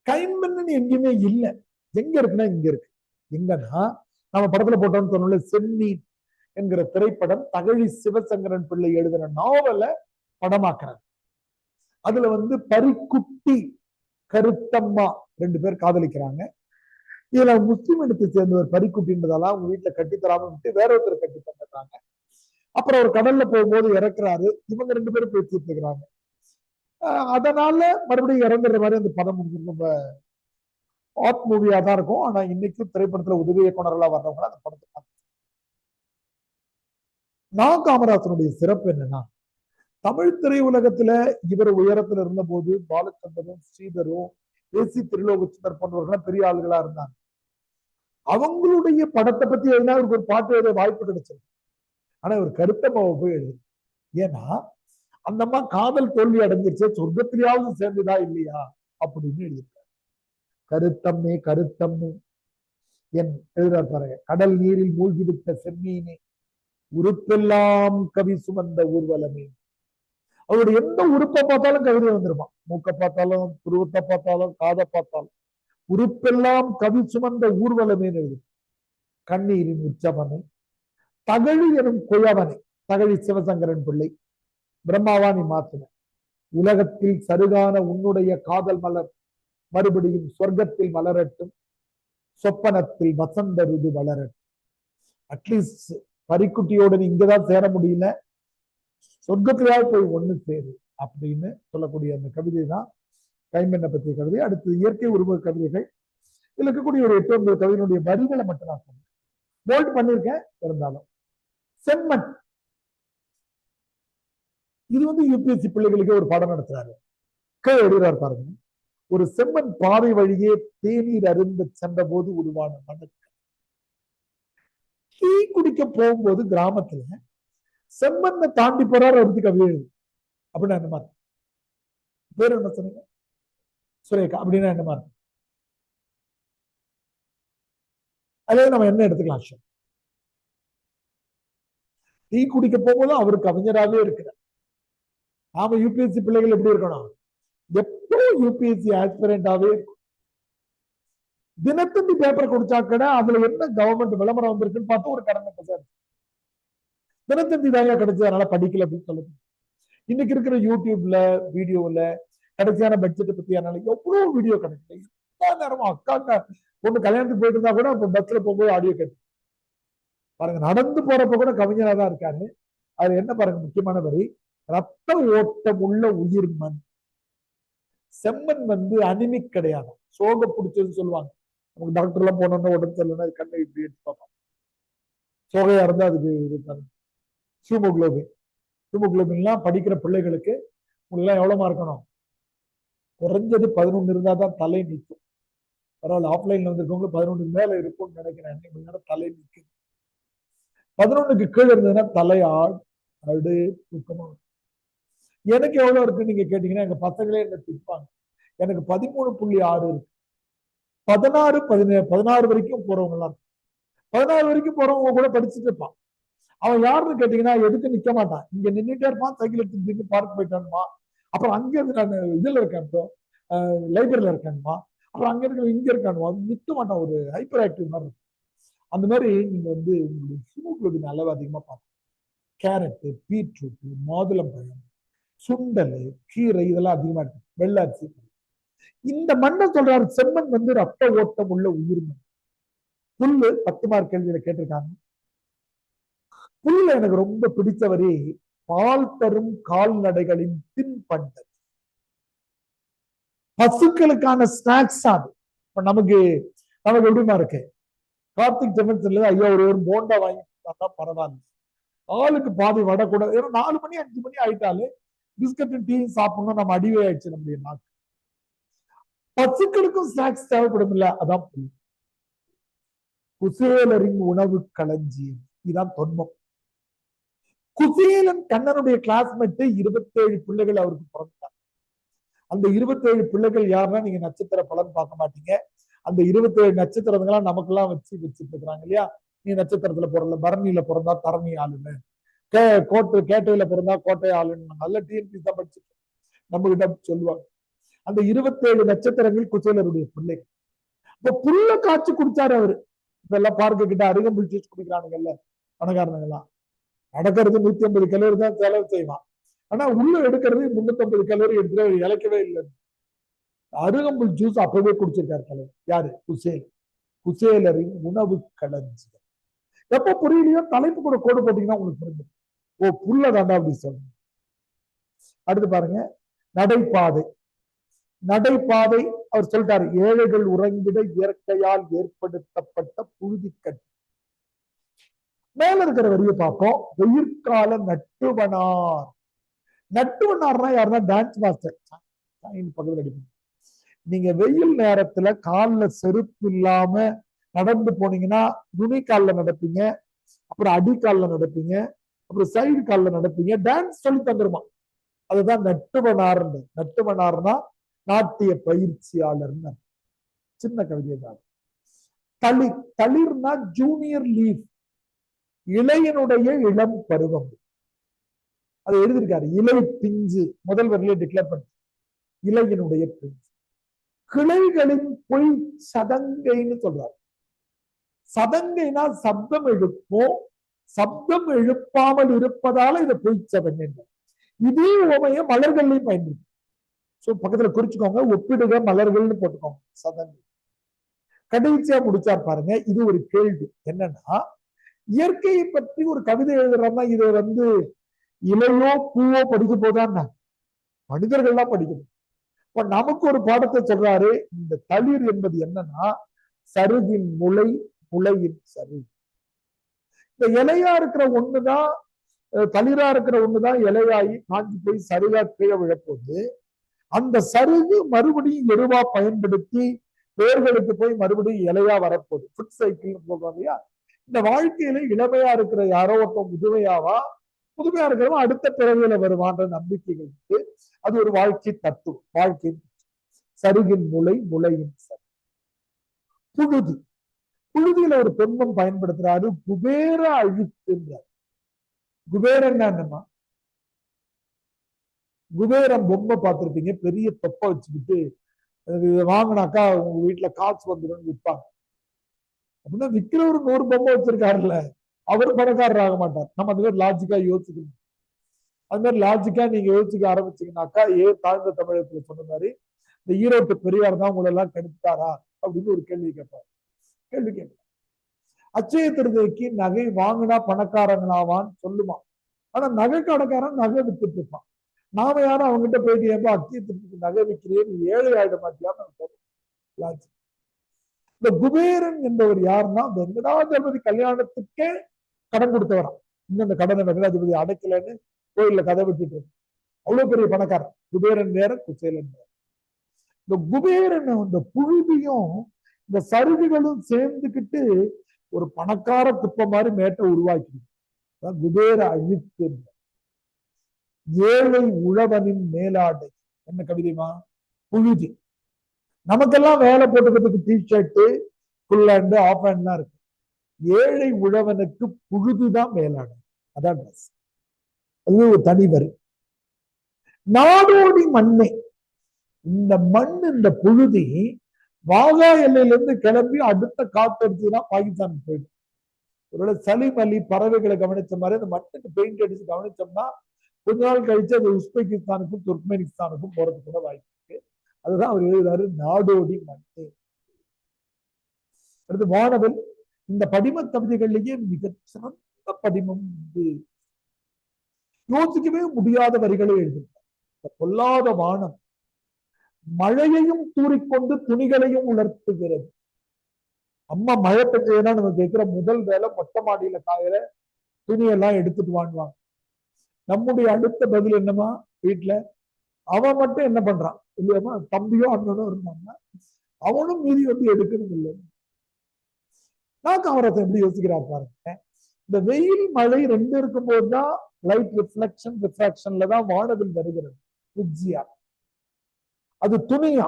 கைம்பெண் எங்கேயுமே இல்லை. எங்க இருக்குன்னா இங்க இருக்கு. எங்கன்னா நம்ம படத்துல போட்டோம்னு சொன்னோம்ல, செம்மீன் என்கிற திரைப்படம் தகழி சிவசங்கரன் பிள்ளை எழுதின நாவலை படமாக்குறாங்க. அதுல வந்து பரிக்குட்டி கருத்தம்மா 2 பேர் காதலிக்கிறாங்க. இதுல முஸ்லிம் இனத்தை சேர்ந்தவர் பரிக்குட்டின்றதால அவங்க வீட்டுல கட்டி தராம விட்டு வேற ஒருத்தர் கட்டி தந்துடுறாங்க. அப்புறம் ஒரு கடல்ல போகும்போது இறக்குறாரு. இவங்க 2 பேரும் பேசிட்டு இருக்கிறாங்க. அதனால மறுபடியும் இறந்துடுற மாதிரி அந்த படம் ரொம்ப ஆர்ட் மூவியா தான் இருக்கும். ஆனா இன்னைக்கும் திரைப்படத்துல உதவி இயக்குனர்களா வர்றவங்க அந்த படத்தை பார்த்து. நான் காமராசனுடைய சிறப்பு என்னன்னா, தமிழ் திரையுலகத்துல இவர் உயரத்துல இருந்த போது பாலச்சந்தரும் ஸ்ரீதரும் ஏசி திருலோகச்சந்தர் போன்றவர்கள் பெரிய ஆளுகளா இருந்தாங்க. அவங்களுடைய படத்தை பத்தி எழுதினா அவருக்கு ஒரு பாட்டு எழுத வாய்ப்பு கிடைச்சது. ஆனா இவர் கருத்தம்மாவை போய் எழுது. ஏன்னா அந்த அம்மா காதல் தோல்வி அடைஞ்சிருச்சு, சொர்க்கத்திலேயாவது சேர்ந்துதா இல்லையா அப்படின்னு எழுதியிருக்காரு. கருத்தம்மே கருத்தம்மே என் எழுதார் பாருங்க. கடல் நீரில் மூழ்கிவிட்ட செம்மீனே, உறுப்பெல்லாம் கவி சுமந்த ஊர்வலமே. அவருடைய எந்த உறுப்பை பார்த்தாலும் கவிதை வந்துருமா. மூக்கை பார்த்தாலும், துருவத்தை பார்த்தாலும், காதை பார்த்தாலும், உறுப்பெல்லாம் கவி சுமந்த ஊர்வலமே எழுது. கண்ணீரின் உச்சவனை, தகழி எனும் குயவனை, தகழி சிவசங்கரன் பிள்ளை, பிரம்மாவானி மாத்தின, உலகத்தில் சருகான உன்னுடைய காதல் மலர் மறுபடியும் சொர்க்கத்தில் மலரட்டும், சொப்பனத்தில் வசந்த ருது வளரட்டும். அட்லீஸ்ட் பரிக்குட்டியோட இங்கதான் சேர முடியல, சொர்க்கத்திலேயாவது போய் ஒண்ணு சேரு அப்படின்னு சொல்லக்கூடிய அந்த கவிதை தான் கைம்பெண்ணை பற்றிய கவிதை. அடுத்து இயற்கை உருவ கவிதைகள். இதுல இருக்கக்கூடிய ஒரு 8-9 கவிதையினுடைய வரிகளை மட்டும் நான் சொன்னேன், போல்ட் பண்ணிருக்கேன். இருந்தாலும் செம்மண், இது வந்து யூபிஎஸ்சி பிள்ளைகளுக்கு ஒரு பாடம் நடத்துறாரு. எழுதுறாரு பாருங்க. ஒரு செம்மண் பாதை வழியே தேநீர் அருந்த சென்ற போது உருவான மணக்கு. டீ குடிக்க போகும்போது கிராமத்துல செம்மண்ணை தாண்டி போறாரு அவருக்கு கவிதை எழுது. அப்படின்னா என்ன மாதிரி பேர் என்ன சொன்னீங்க? சுரேகா. அப்படின்னா என்ன மாதிரி? அதாவது நம்ம என்ன எடுத்துக்கலாம்? டீ குடிக்க போகும்போது அவரு கவிஞராகவே இருக்கிறார். நாம யூபிஎஸ்சி பிள்ளைகள் எப்படி இருக்கணும்? எப்பவும் யூபிஎஸ்சி ஆஸ்பிரண்டாவே இருக்கும். தினத்தந்தி பேப்பர் குடிச்சா கூட அதுல என்ன கவர்மெண்ட் விளம்பரம் வந்திருக்குன்னு பார்த்து ஒரு கடமை சார். தினத்தந்தி தாங்க கிடைச்சது, அதனால படிக்கல அப்படின்னு சொல்லுது. இன்னைக்கு இருக்கிற யூடியூப்ல வீடியோல கடைசியான பட்ஜெட்டை பத்தி எவ்வளவு வீடியோ கிடைக்கல. எல்லா நேரமும் அக்கா பொண்ணு கல்யாணத்துக்கு போயிட்டு இருந்தா கூட பஸ்ல போகும்போது ஆடியோ கேட்டு பாருங்க. நடந்து போறப்ப கூட கவிஞரா தான் இருக்காரு. அது என்ன பாருங்க முக்கியமான வரி, ரத்த ஓட்டம் உள்ள உயிர் மண். செம்மண் வந்து அனிமிக் கிடையாது, சோக பிடிச்சதுன்னு சொல்லுவாங்க. நமக்கு டாக்டர் எல்லாம் போனோம்னா உடம்பு சரியில்லைன்னா கண்ணை இப்படி எடுத்து பார்ப்பாங்க. சோகையா இருந்தா அதுக்கு ஹியூமோகுளோபின். ஹியூமோகுளோபின்லாம் படிக்கிற பிள்ளைகளுக்கு உங்களுக்கு எவ்வளவு இருக்கணும்? குறைஞ்சது 11 இருந்தா தான் தலை நிற்கும். பரவாயில்ல, ஆஃப்லைன்ல வந்திருக்கவங்க 11 மேல இருக்கும்னு நினைக்கிறேன். இன்னைக்கு நேரம் தலை நிற்கும். 11க்கு கீழே இருந்ததுன்னா தலை அடு தூக்கமா. எனக்கு எவ்வளவு இருக்கு நீங்க கேட்டீங்கன்னா, எங்க பசங்களே என்ன திப்பாங்க. எனக்கு 13.6 இருக்கு. 16 வரைக்கும் போறவங்க எல்லாம் 16 வரைக்கும் போறவங்க கூட படிச்சுட்டு இருப்பான். அவன் யாருன்னு கேட்டீங்கன்னா எதுக்கு நிக்க மாட்டான், இங்க நின்றுட்டே இருப்பான். சைக்கிள் எடுத்து பார்க் போயிட்டானுமா, அப்புறம் அங்க இருந்து நான் இதுல இருக்கேன், லைப்ரரியில இருக்கேன்மா, அப்புறம் அங்க இருக்க இங்க இருக்கானுமா, நிக்க மாட்டான். ஒரு ஹைப்பர் ஆக்டிவ் மாதிரி இருக்கும். அந்த மாதிரி நீங்க வந்து உங்களுடைய ஹீமோகுளோபின் அளவு அதிகமா பார்க்கணும். கேரட்டு, பீட்ரூட், மாதுளம்பழம், சுண்டல், கீரை இதெல்லாம் அதிகமா இருக்கு. வெள்ளை அரிசி. இந்த மண்ணை சொல்றாரு செம்மண் வந்து ரத்த ஓட்டம் உள்ள உயிர் மண். புல்லு 10 மார்க் கேள்வியில கேட்டிருக்காங்க. புல்ல எனக்கு ரொம்ப பிடிச்ச வரி, பால் தரும் கால்நடைகளின் பின்பண்ட பசுக்களுக்கான ஸ்நாக்ஸ். அது இப்ப நமக்கு எப்படிமா இருக்கு? கார்த்திக் ஜெமன்ஸ்ல ஐயா ஒரு போண்டா வாங்கி பரவாயில்ல, ஆளுக்கு பாதி வடை கூட. ஏன்னா 4 மணி 5 மணி ஆயிட்டாலே பிஸ்கட் டீ சாப்பிடணும், நம்ம அடிவே ஆயிடுச்சு நம்முடைய நாக்கு. பசுக்களுக்கும் ஸ்நாக்ஸ் தேவைப்படும் இல்ல, அதான் புல். குசேலரின் உணவு களஞ்சியம், இதுதான் தொன்மம். குசேலன் கண்ணனுடைய கிளாஸ்மேட் 27 பிள்ளைகள் அவருக்கு பிறந்தார். அந்த 27 பிள்ளைகள் யாருன்னா, நீங்க நட்சத்திர பலன் பார்க்க மாட்டீங்க. அந்த 27 நட்சத்திரங்களாம் நமக்கெல்லாம் வச்சுட்டு இருக்கிறாங்க இல்லையா. நீ நட்சத்திரத்துல பிறந்த, பரணியில பிறந்தா தரணி ஆளுன்னு, கேட்டையில பிறந்தா கோட்டை ஆளுன்னு நல்ல டிஎன்பி தான் படிச்சுட்டு நம்ம கிட்ட சொல்லுவாங்க. அந்த 27 நட்சத்திரங்கள் குசேலருடைய பிள்ளைகள். இப்ப புல்ல காய்ச்சி குடிச்சாரு அவரு. இதெல்லாம் பார்க்க கிட்ட அருகம்புல் ஜூஸ் குடிக்கிறானுங்கல்ல பணக்காரனுங்கெல்லாம். நடக்கிறது 150 கலோரி தான் செலவு செய்வான். ஆனா உள்ள எடுக்கிறது 350 கலோரி எடுத்துட்டு இழைக்கவே இல்லை. அருகம்புல் ஜூஸ் அப்பவே குடிச்சிருக்காரு தலைவர். யாரு? குசேலரின் உணவு களஞ்சியம். எப்ப புரியலையோ தலைப்பு கூட கோடு போட்டீங்கன்னா உங்களுக்கு புரிஞ்சு. ஓ, புல்ல தாண்டா அப்படி சொல்லுங்க. அடுத்து பாருங்க, நடைபாதை. நடைபாதை அவர் சொல்லிட்டாரு, ஏழைகள் உறங்கிட இயற்கையால் ஏற்படுத்தப்பட்ட புழுதிக்கட்டு. மேல இருக்கிற வரியை பார்ப்போம். வெயிற்கால நட்டுவனார். நட்டுவனார்னா யாருன்னா டான்ஸ் மாஸ்டர் பக்கத்தில் அடிப்போம். நீங்க வெயில் நேரத்துல கால்ல செருப்பு இல்லாம நடந்து போனீங்கன்னா நுனி கால்ல நடப்பீங்க, அப்புறம் அடிக்கால்ல நடப்பீங்க, அப்புறம் சைடு கால்ல நடப்பீங்க. டான்ஸ் சொல்லி தந்துருமா. அதுதான் நட்டுவனார். நட்டுவனார்னா நாட்டிய பயிற்சியாளர். சின்ன கவிதை தான். தளிர். தளிர்னா ஜூனியர் லீஃப், இளையனுடைய இளம் பருவம். அதை எழுதியிருக்காரு. இலை பிஞ்சு முதல் வரையிலே டிக்ளேர் பண்ண இலையினுடைய பிஞ்சு. கிளைகளின் பொய் சதங்கைன்னு சொல்றாரு. சதங்கைனா சப்தம் எழுப்போம், சப்தம் எழுப்பாமல் இருப்பதால இதை பொய் சதங்கை. இதே உமைய மலர்கள்லையும் பயன்படுத்தும். பக்கத்துல குறிச்சுக்கோங்க, ஒப்பிடுக மலர்கள்னு போட்டுக்கோங்க. சதங்கை. கடைசியா முடிச்சார் பாருங்க. இது ஒரு கேள்வி என்னன்னா, இயற்கையை பற்றி ஒரு கவிதை எழுதுறோம்னா இதை இலையோ பூவோ படிக்க போதான் மனிதர்கள்லாம் படிக்கணும். இப்ப நமக்கு ஒரு பாடத்தை சொல்றாரு. இந்த தளிர் என்பது என்னன்னா சருகின் முளை, முளையின் சரு. இந்த இலையா இருக்கிற ஒண்ணுதான், தளிரா இருக்கிற ஒண்ணுதான் இலையாகி காஞ்சி போய் சருகா கீழே விழப்போகுது. அந்த சருகு மறுபடியும் எருவா பயன்படுத்தி வேர்களுக்கு போய் மறுபடியும் இலையா வரப்போகுது. ஃபுட் சைக்கிள் சொல்றாங்க இல்லையா. இந்த வாழ்க்கையில இளமையா இருக்கிற யாரோ ஒருத்தன் முதுமையாவா, புதுமையா இருக்கிறவன் அடுத்த பிறவியில வருவான்ற நம்பிக்கைகளுக்கு அது ஒரு வாழ்க்கை தத்துவம். வாழ்க்கை சருகின் முளை, முளையின் சரு. புழுதி. புழுதியில ஒரு தொன்மம் பயன்படுத்துறாரு. குபேர அழுக்குன்றார். குபேரன் என்னன்னா, குபேரம் பொம்மை பார்த்திருப்பீங்க, பெரிய தொப்பை வச்சுக்கிட்டு வாங்கினாக்கா உங்க வீட்டுல காசு வந்துடும் விற்பாங்க. அப்படின்னா விற்கிறவர் 100 பொம்மை வச்சிருக்காருல்ல, அவர் பணக்காரர் ஆக மாட்டார். நம்ம அந்த மாதிரி லாஜிக்கா யோசிக்கணும். அது மாதிரி லாஜிக்கா நீங்க யோசிக்க ஆரம்பிச்சீங்கன்னாக்கா, தாழ்ந்த தமிழகத்துல சொன்ன மாதிரி இந்த ஈரோட்டு பெரியார் தான் உங்களை எல்லாம் கெடுத்தாரா அப்படின்னு ஒரு கேள்வி கேட்பார். கேள்வி கேட்பார். அச்சய திருதைக்கு நகை வாங்கினா பணக்காரங்களாவான்னு சொல்லுமா. ஆனா நகை கடைக்காரன் நகை வித்துட்டு இருப்பான். நாம யாரும் அவங்ககிட்ட போயிட்டு ஏப்பா அச்சய திருத்துக்கு நகை விற்கிறேன்னு ஏழை ஆயிட மாட்டியான்னு. இந்த குபேரன் என்பவர் யாருன்னா, வெங்கடாஜபதி கல்யாணத்துக்கே கடன் கொடுத்தவரான். இன்னும் அந்த கடனை வெங்கடாஜபதி அடைக்கலன்னு கோயில்ல கதை விட்டுட்டு இருக்கு. அவ்வளவு பெரிய பணக்காரன். குபேரன் வேற, குசேலன் வேற. இந்த குபேரன் இந்த புழுதியும் இந்த சருகுகளும் சேர்ந்துக்கிட்டு ஒரு பணக்கார குப்பை மாதிரி மேட்டை உருவாக்கி குபேர அழுக்கு. ஏழை உழவனின் மேலாடை. என்ன கவிதைமா? புழுதி. நமக்கெல்லாம் வேலை போட்டுக்கிறதுக்கு டிஷர்ட்டு, ஃபுல் ஹேண்ட், ஆஃப் ஹேண்ட்லாம் இருக்கு. ஏழை உழவனுக்கு புழுதிதான் மேலாடை. அதான் ட்ரெஸ். அது ஒரு தனி வரி. நாடோடி மண்ணை. இந்த மண், இந்த புழுதி வாகா எல்லையில இருந்து கிளம்பி அடுத்த காத்தடிச்சுன்னா பாகிஸ்தான் போயிடும். ஒருவேளை சலீம் அலி பறவைகளை கவனிச்ச மாதிரி அந்த மண்ணுக்கு பெயிண்ட் அடிச்சு கவனிச்சோம்னா கொஞ்ச நாள் கழிச்சு அது உஸ்பெகிஸ்தானுக்கும் துர்க்மெனிஸ்தானுக்கும் போறதுக்கு கூட வாய்ப்பு இருக்கு. அதுதான் அவர் எழுதுறாரு, நாடோடி மண்ணு. அடுத்து வானவில். இந்த படிம கவிதைகள்லயே மிக சிறந்த படிமம் இது. யோசிக்கவே முடியாத வரிகளை எழுதியிருக்கார். இந்த பொல்லாத வானம் மழையையும் தூறிக்கொண்டு துணிகளையும் உலர்த்துகிறது. அம்மா மழை பெஞ்சதுன்னா நம்ம கேட்கிற முதல் வேலை மொட்டை மாடியில காயிற துணியெல்லாம் எடுத்துட்டு வாங்குவாங்க. நம்முடைய அடுத்த பதில் என்னமா, வீட்டுல அவன் மட்டும் என்ன பண்றான் இல்லையாமா, தம்பியோ அண்ணனோ இருந்தாங்கன்னா அவனும் மீதி எடுக்கணும் இல்லை. நான் காமராஜர் எப்படி யோசிக்கிறார் பாருங்க. இந்த வெயில் மழை ரெண்டு இருக்கும் போதுதான் லைட் ரிஃப்ளெக்ஷன் ரிஃப்ராக்ஷன்ல தான் வானவில் வருகிறது. விஜயா அது துணியா,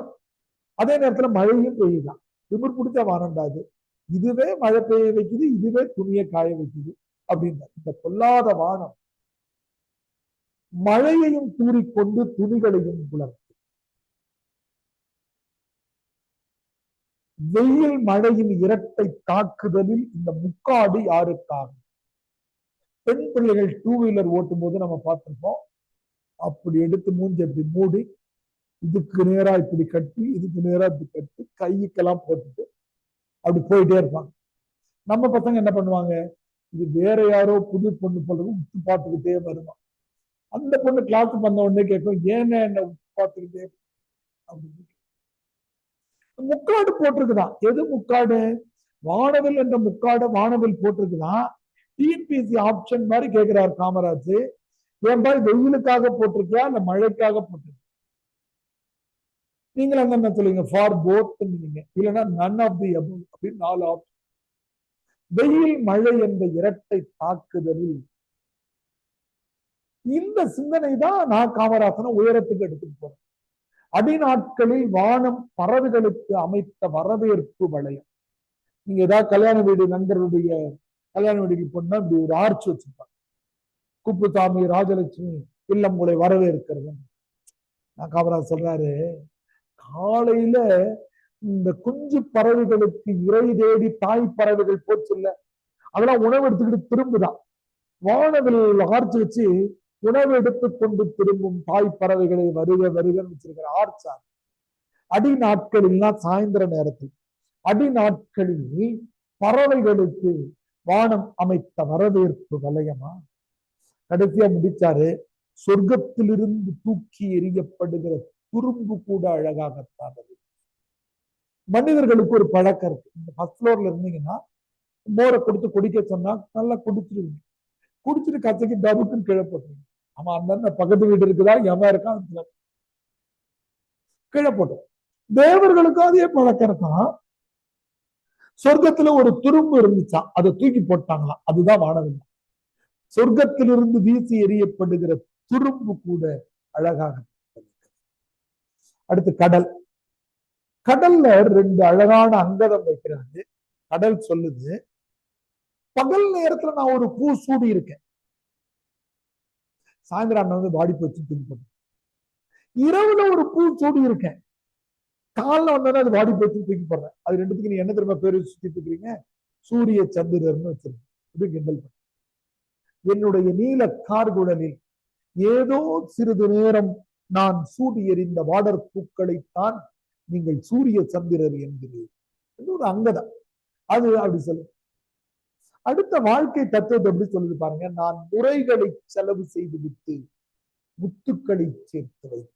அதே நேரத்துல மழையும் பெய்யுதான். திமிர் பிடிச்ச வானம்டாது. இதுவே மழை பெய்ய வைக்குது, இதுவே துணியை காய வைக்குது அப்படின்ற இந்த பொல்லாத வானம் மழையையும் தூறிக்கொண்டு துணிகளையும் புலர்த்து. வெயில் மழையின் இரட்டை தாக்குதலில் இந்த முக்காடு யாருக்காக? பெண் பிள்ளைகள் 2 வீலர் ஓட்டும் போது நம்ம பார்த்திருப்போம். அப்படி எடுத்து மூஞ்சி அப்படி மூடி, இதுக்கு நேரா இப்படி கட்டி, இதுக்கு நேரா இப்படி கட்டி, கைக்கெல்லாம் போட்டுட்டு அப்படி போயிட்டே இருப்பாங்க. நம்ம பசங்க என்ன பண்ணுவாங்க, இது வேற யாரோ புது பொண்ணு போல உத்து பார்த்துக்கிட்டே வருவான். அந்த பொண்ணு கிளாஸ் பண்ண உடனே கேட்கும், ஏன்னா என்ன உத்து பார்த்துக்கிட்டே? அப்படின்னு முக்காடு போட்டிருக்குதான். எது முக்காடு? வானவில் என்ற முக்காடு வானவில் போட்டிருக்குதான். டிஎன்பிஎஸ்சி ஆப்ஷன் மாதிரி கேட்கிறார் காமராஜ். ஏன்பா வெயிலுக்காக போட்டிருக்கியா இல்ல மழைக்காக போட்டிருக்கியா? நீங்கள் அங்க என்ன சொல்லுங்க? ஃபார் போத் இல்லைன்னா நன் ஆஃப் தி அபவ் அப்படின்னு 4 ஆப்ஷன். வெயில் மழை என்ற இரட்டை தாக்குதலில் இந்த சிந்தனை தான் நான் காமராசனை உயரத்துக்கு எடுத்துட்டு போறேன். அடிநாட்களில் வானம் பறவைகளுக்கு அமைத்த வரவேற்பு வளையம். நீங்க ஏதாவது கல்யாண வீடு நண்பர்களுடைய கல்யாண வீடுக்கு போனா இப்படி ஒரு ஆர்ச் வச்சிருப்பாங்க. குப்புசாமி ராஜலட்சுமி இல்லம் உங்களை வரவேற்கிறது. நான் காமராஜ் சொல்றாரு, காலையில இந்த குஞ்சு பறவைகளுக்கு இறை தேடி தாய் பறவைகள் போச்சு இல்ல, அதெல்லாம் உணவு எடுத்துக்கிட்டு திரும்புதான். வானவில் ஆர்ச்சி வச்சு உணவு எடுத்துக்கொண்டு திரும்பும் தாய் பறவைகளை வருக வருகன்னு வச்சிருக்கிற ஆர்ச்சா. அடி நாட்களில்னா சாயந்தர நேரத்தில் அடி நாட்களில் பறவைகளுக்கு வானம் அமைத்த வரவேற்பு வளையமா. கடைசியா முடிச்சாரு, சொர்க்கத்திலிருந்து தூக்கி எறியப்படுகிற துரும்பு கூட அழகாகத்தான். மனிதர்களுக்கு ஒரு பழக்கம் இருக்கு. இந்த ஃபர்ஸ்ட் ஃப்ளோர்ல இருந்தீங்கன்னா மோரை கொடுத்து குடிக்க சொன்னா நல்லா குடிச்சிருவீங்க. குடிச்சிட்டு கச்சைக்கு டபுக்குன்னு கீழே போட்டுருவீங்க. ஆமா, அந்த பக்கத்து வீடு இருக்குதா எவன் இருக்கான் கீழே போட்டோம். தேவர்களுக்கும் அதே பழக்கம் இருக்கான். சொர்க்கத்துல ஒரு துரும்பு இருந்துச்சா, அதை தூக்கி போட்டாங்களாம். அதுதான் வானவில். சொர்க்கத்திலிருந்து வீசி எறியப்படுகிற துரும்பு கூட அழகாக. அடுத்து கடல். கடல்ல 2 அழகான அங்கதம் வைக்கிறாங்க. கடல் சொல்லுது, பகல் நேரத்துல நான் ஒரு பூ சூடி இருக்கேன், சாயந்தரம் வந்து வாடி போச்சு தூக்கி போட்டேன். இரவுல ஒரு பூ சூடி இருக்கேன், காலில் வந்தோன்னா அது வாடி போச்சு தூக்கி போடுறேன். அது ரெண்டுத்துக்கு நீ என்ன திரும்ப பேரு சுத்திட்டு இருக்கிறீங்க? சூரிய சந்திரர்னு வச்சிருக்கேன். இது கிண்டல் பண்ண. என்னுடைய நீல கார்குடலில் ஏதோ சிறிது நேரம் நான் சூடி எறிந்த வாடர் பூக்களைத்தான் நீங்கள் சூரிய சந்திரர் என்கிறீர்கள். ஒரு அங்கதான் அது அப்படி சொல்லு. அடுத்த வாழ்க்கை தத்துவத்தை எப்படி சொல்லுது பாருங்க. நான் முறைகளை செலவு செய்து விட்டு முத்துக்களை சேர்த்து வைத்து.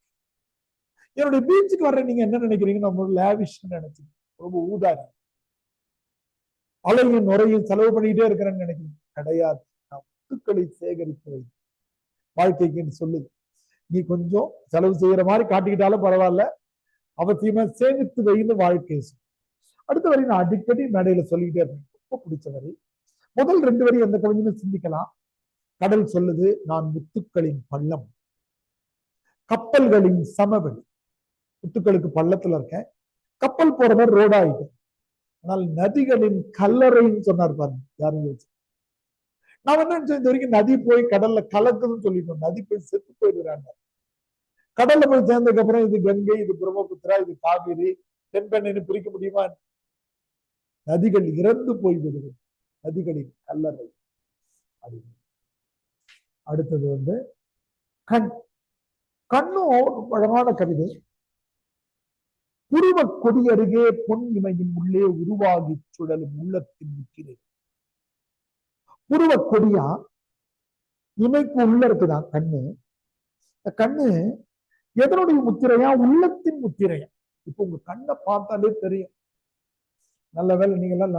என்னுடைய பீச்சுக்கு வர்ற நீங்க என்ன நினைக்கிறீங்க? நம்ம லேவிஷ் நினைச்சீங்க, ரொம்ப ஊதாரி, அலையும் நுரையும் செலவு பண்ணிட்டே இருக்கிறேன்னு நினைக்கிறீங்க. கிடையாது, நான் முத்துக்களை சேகரித்து வைத்து வாழ்க்கைக்கு சொல்லுது. நீ கொஞ்சம் செலவு செய்யற மாதிரி காட்டிக்கிட்டாலும் பரவாயில்ல, அவசியமா சேமித்து வைன்னு வாழ்க்கை. அடுத்த வரி நான் அடிக்கடி மேடையில சொல்லிக்கிட்டே இருப்பேன், ரொம்ப பிடிச்ச வரி. முதல் 2 வரி எந்த கவிஞனும் சிந்திக்கலாம். கடல் சொல்லுது, நான் முத்துக்களின் பள்ளம், கப்பல்களின் சமவெளி. முத்துக்களுக்கு பள்ளத்துல இருக்கேன், கப்பல் போற மாதிரி ரோடா ஆயிட்டேன். ஆனால் நதிகளின் கல்லறைன்னு சொன்னார் பாருங்க. யாரும் யோசிச்சு நான் என்ன நினைச்சேன், இந்த வரைக்கும் நதி போய் கடல்ல கலக்குதுன்னு சொல்லிட்டோம். நதி போய் செத்து போயிடுறாங்க. கடல்ல போய் சேர்ந்ததுக்கு அப்புறம் இது கங்கை, இது பிரம்மபுத்திரா, இது காவிரி, தென்பெண்ணைன்னு பிரிக்க முடியுமா? நதிகள் இறந்து போய்விடுது, நதிகளின் கல்லறை. அடுத்தது வந்து கண். கண்ணும் அழகான கவிதை. புருவ கொடி அருகே பொன் இமையின் உள்ளே உருவாகி சுழலும் உள்ளத்தின் முத்திரை. புருவ கொடியா இமைக்கு உள்ள இருக்குதான் கண்ணு. கண்ணு எதனுடைய முத்திரையா? உள்ளத்தின் முத்திரையா. இப்ப உங்க கண்ணை பார்த்தாலே தெரியும். நல்ல வேலை நீங்க எல்லாம்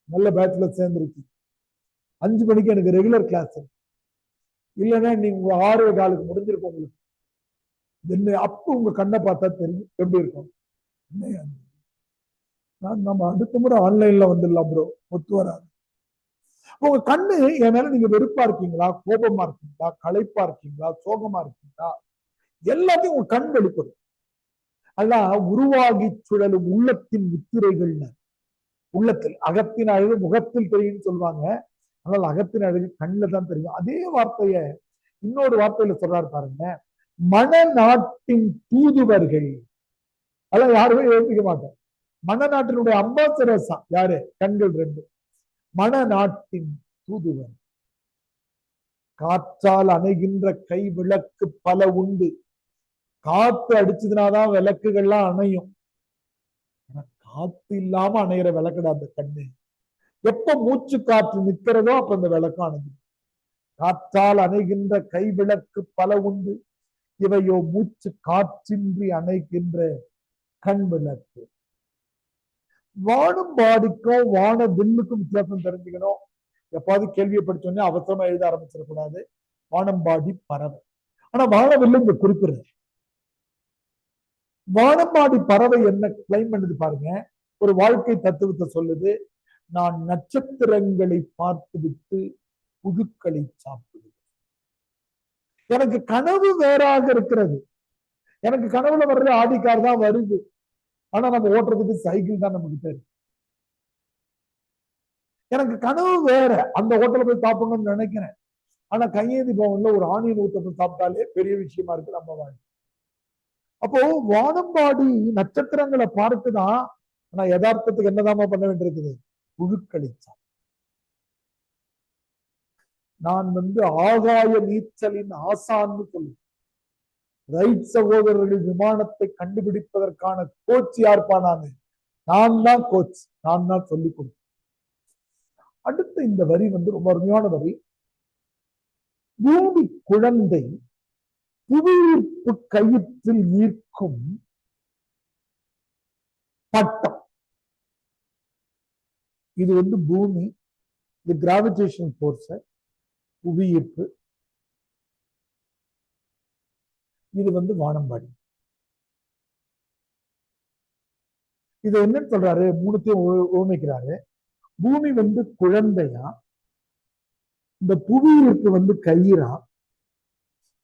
நல்ல பேட்ச்ல சேர்ந்துருக்கீங்க. 5 மணிக்கு எனக்கு ரெகுலர் கிளாஸ், இல்லைன்னா நீங்க 6:15 முடிஞ்சிருக்கும் உங்களுக்கு. என்ன அப்ப உங்க கண்ணை பார்த்தா தெரியும் எப்படி இருக்கும். நம்ம அடுத்த முறை ஆன்லைன்ல வந்துடலாம் ப்ரோ, ஒத்து வராது. உங்க கண்ணு என் மேல நீங்க வெறுப்பா இருக்கீங்களா, கோபமா இருக்கீங்களா, களைப்பா இருக்கீங்களா, சோகமா இருக்கீங்களா, எல்லாத்தையும் உங்க கண் வெளிப்படும். அதான் உருவாகி சுழலும் உள்ளத்தின் முத்திரைகள். உள்ளத்தில் அகத்தின் அழகு முகத்தில் தெரியும் சொல்லுவாங்க. ஆனால் அகத்தின் அழகு கண்ணுல தான் தெரியும். அதே வார்த்தைய இன்னொரு வார்த்தையில சொல்றாரு பாருங்க, மனநாட்டின் தூதுவர்கள். அதெல்லாம் யாருமே யோசிக்க மாட்டோம். மனநாட்டினுடைய அம்பாசடர்ஸ் யாரு? கண்கள் 2. மனநாட்டின் தூதுவர். காற்றால் அணைகின்ற கை விளக்கு பல உண்டு. காத்து அடிச்சதுனாதான் விளக்குகள்லாம் அணையும். காத்து இல்லாம அணைகிற விளக்குடா அந்த கண்ணு. எப்ப மூச்சு காற்று நிற்கிறதோ அப்ப அந்த விளக்கம் அணையும். காற்றால் அணைகின்ற கை விளக்கு பல உண்டு, இவையோ மூச்சு காற்றின்றி அணைக்கின்ற கண் விளக்கு. வானம் பாடிக்கும் வான வில்லுக்கும் வித்தியாசம் தெரிஞ்சுக்கணும். எப்பாவது கேள்வியை படிச்சோன்னே அவசரமா எழுத ஆரம்பிச்சிடக்கூடாது. வானம்பாடி பறவை. ஆனா வானவில்லை இங்க குறிப்பிடுறது. வானம்பாடி பறவை என்ன கிளைம் பண்ணுது பாருங்க. ஒரு வாழ்க்கை தத்துவத்தை சொல்லுது. நான் நட்சத்திரங்களை பார்த்து விட்டு புழுக்களை சாப்பிடுவேன். எனக்கு கனவு வேறாக இருக்கிறது. எனக்கு கனவுல வர்றது ஆடி கார் தான் வருது. ஆனா நம்ம ஓட்டுறதுக்கு சைக்கிள் தான் நமக்கு தெரியும். எனக்கு கனவு வேற. அந்த ஹோட்டல போய் சாப்பிடணும்னு நினைக்கிறேன். ஆனா கையேந்தி பவன்ல ஒரு ஆணியன் ஊத்தப்ப சாப்பிட்டாலே பெரிய விஷயமா இருக்கு நம்ம வாழ்க்கை. அப்போ வானம்பாடி நட்சத்திரங்களை பார்த்துதான் ஆனா யதார்த்தத்துக்கு என்னதாமா பண்ண வேண்டியிருக்குது? புழுக்களிச்சா. நான் ஆகாய நீச்சலின் ஆசான்னு சொல்லுவேன். ரைட் சகோதரர்கள் விமானத்தை கண்டுபிடிப்பதற்கான கோச் யார்ப்பா? நான் தான் கோச். நான் தான் சொல்லிக் கொடுத்தேன். அடுத்து இந்த வரி ரொம்ப அருமையான வரி. பூமி குழந்தை புவியீர்ப்பு கயிற்றில் ஈர்க்கும் பட்டம். இது பூமி, இது கிராவிடேஷன் போர்ஸ், புவியீர்ப்பு. இது வானம்பாடி. இது என்னன்னு சொல்றாரு? மூணுத்தையும் ஓமைக்கிறாரு. பூமி குழந்தையா, இந்த புவியீர்ப்பு கயிறா,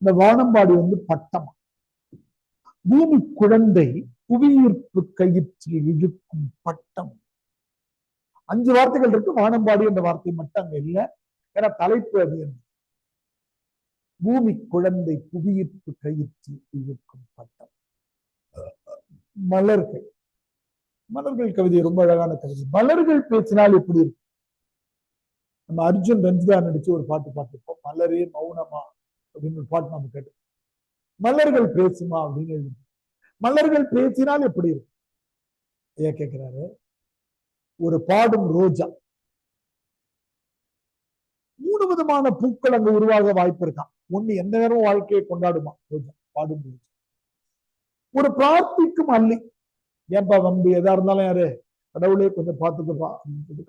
இந்த வானம்பாடி பட்டமா. பூமி குழந்தை புவியீர்ப்பு கயிற்றில் இழுக்கும் பட்டம். 5 வார்த்தைகள் இருக்கு. வானம்பாடி என்ற வார்த்தை மட்டும் அங்க இல்லை. ஏன்னா தலைப்பு அது. பூமி குழந்தை புவியீர்ப்பு கயிற்றில் இழுக்கும் பட்டம். மலர்கள். மலர்கள் கவிதை ரொம்ப அழகான கவிதை. மலர்கள் பேசினால் எப்படி இருக்கு? நம்ம அர்ஜுன் ரஞ்சிதா நடிச்சு ஒரு பாட்டு பார்த்துப்போம். மலரே மௌனமா அப்படின்னு ஒரு பாட்டு நம்ம கேட்டோம். மலர்கள் பேசுமா அப்படின்னு எழுதி. மலர்கள் பேசினால் எப்படி இருக்கு? ஐயா கேட்கிறாரு. ஒரு பாடும் ரோஜா. 3 விதமான பூக்கள் அங்க உருவாக வாய்ப்பு இருக்கான். ஒண்ணு எந்த நேரமும் வாழ்க்கையை கொண்டாடுமா ரோஜா, பாடும் ரோஜா. ஒரு பிரார்த்திக்கும் அல்லி. ஏன்பா வம்பு, எதா இருந்தாலும் யாரு கடவுளே கொஞ்சம் பார்த்துக்கப்பா,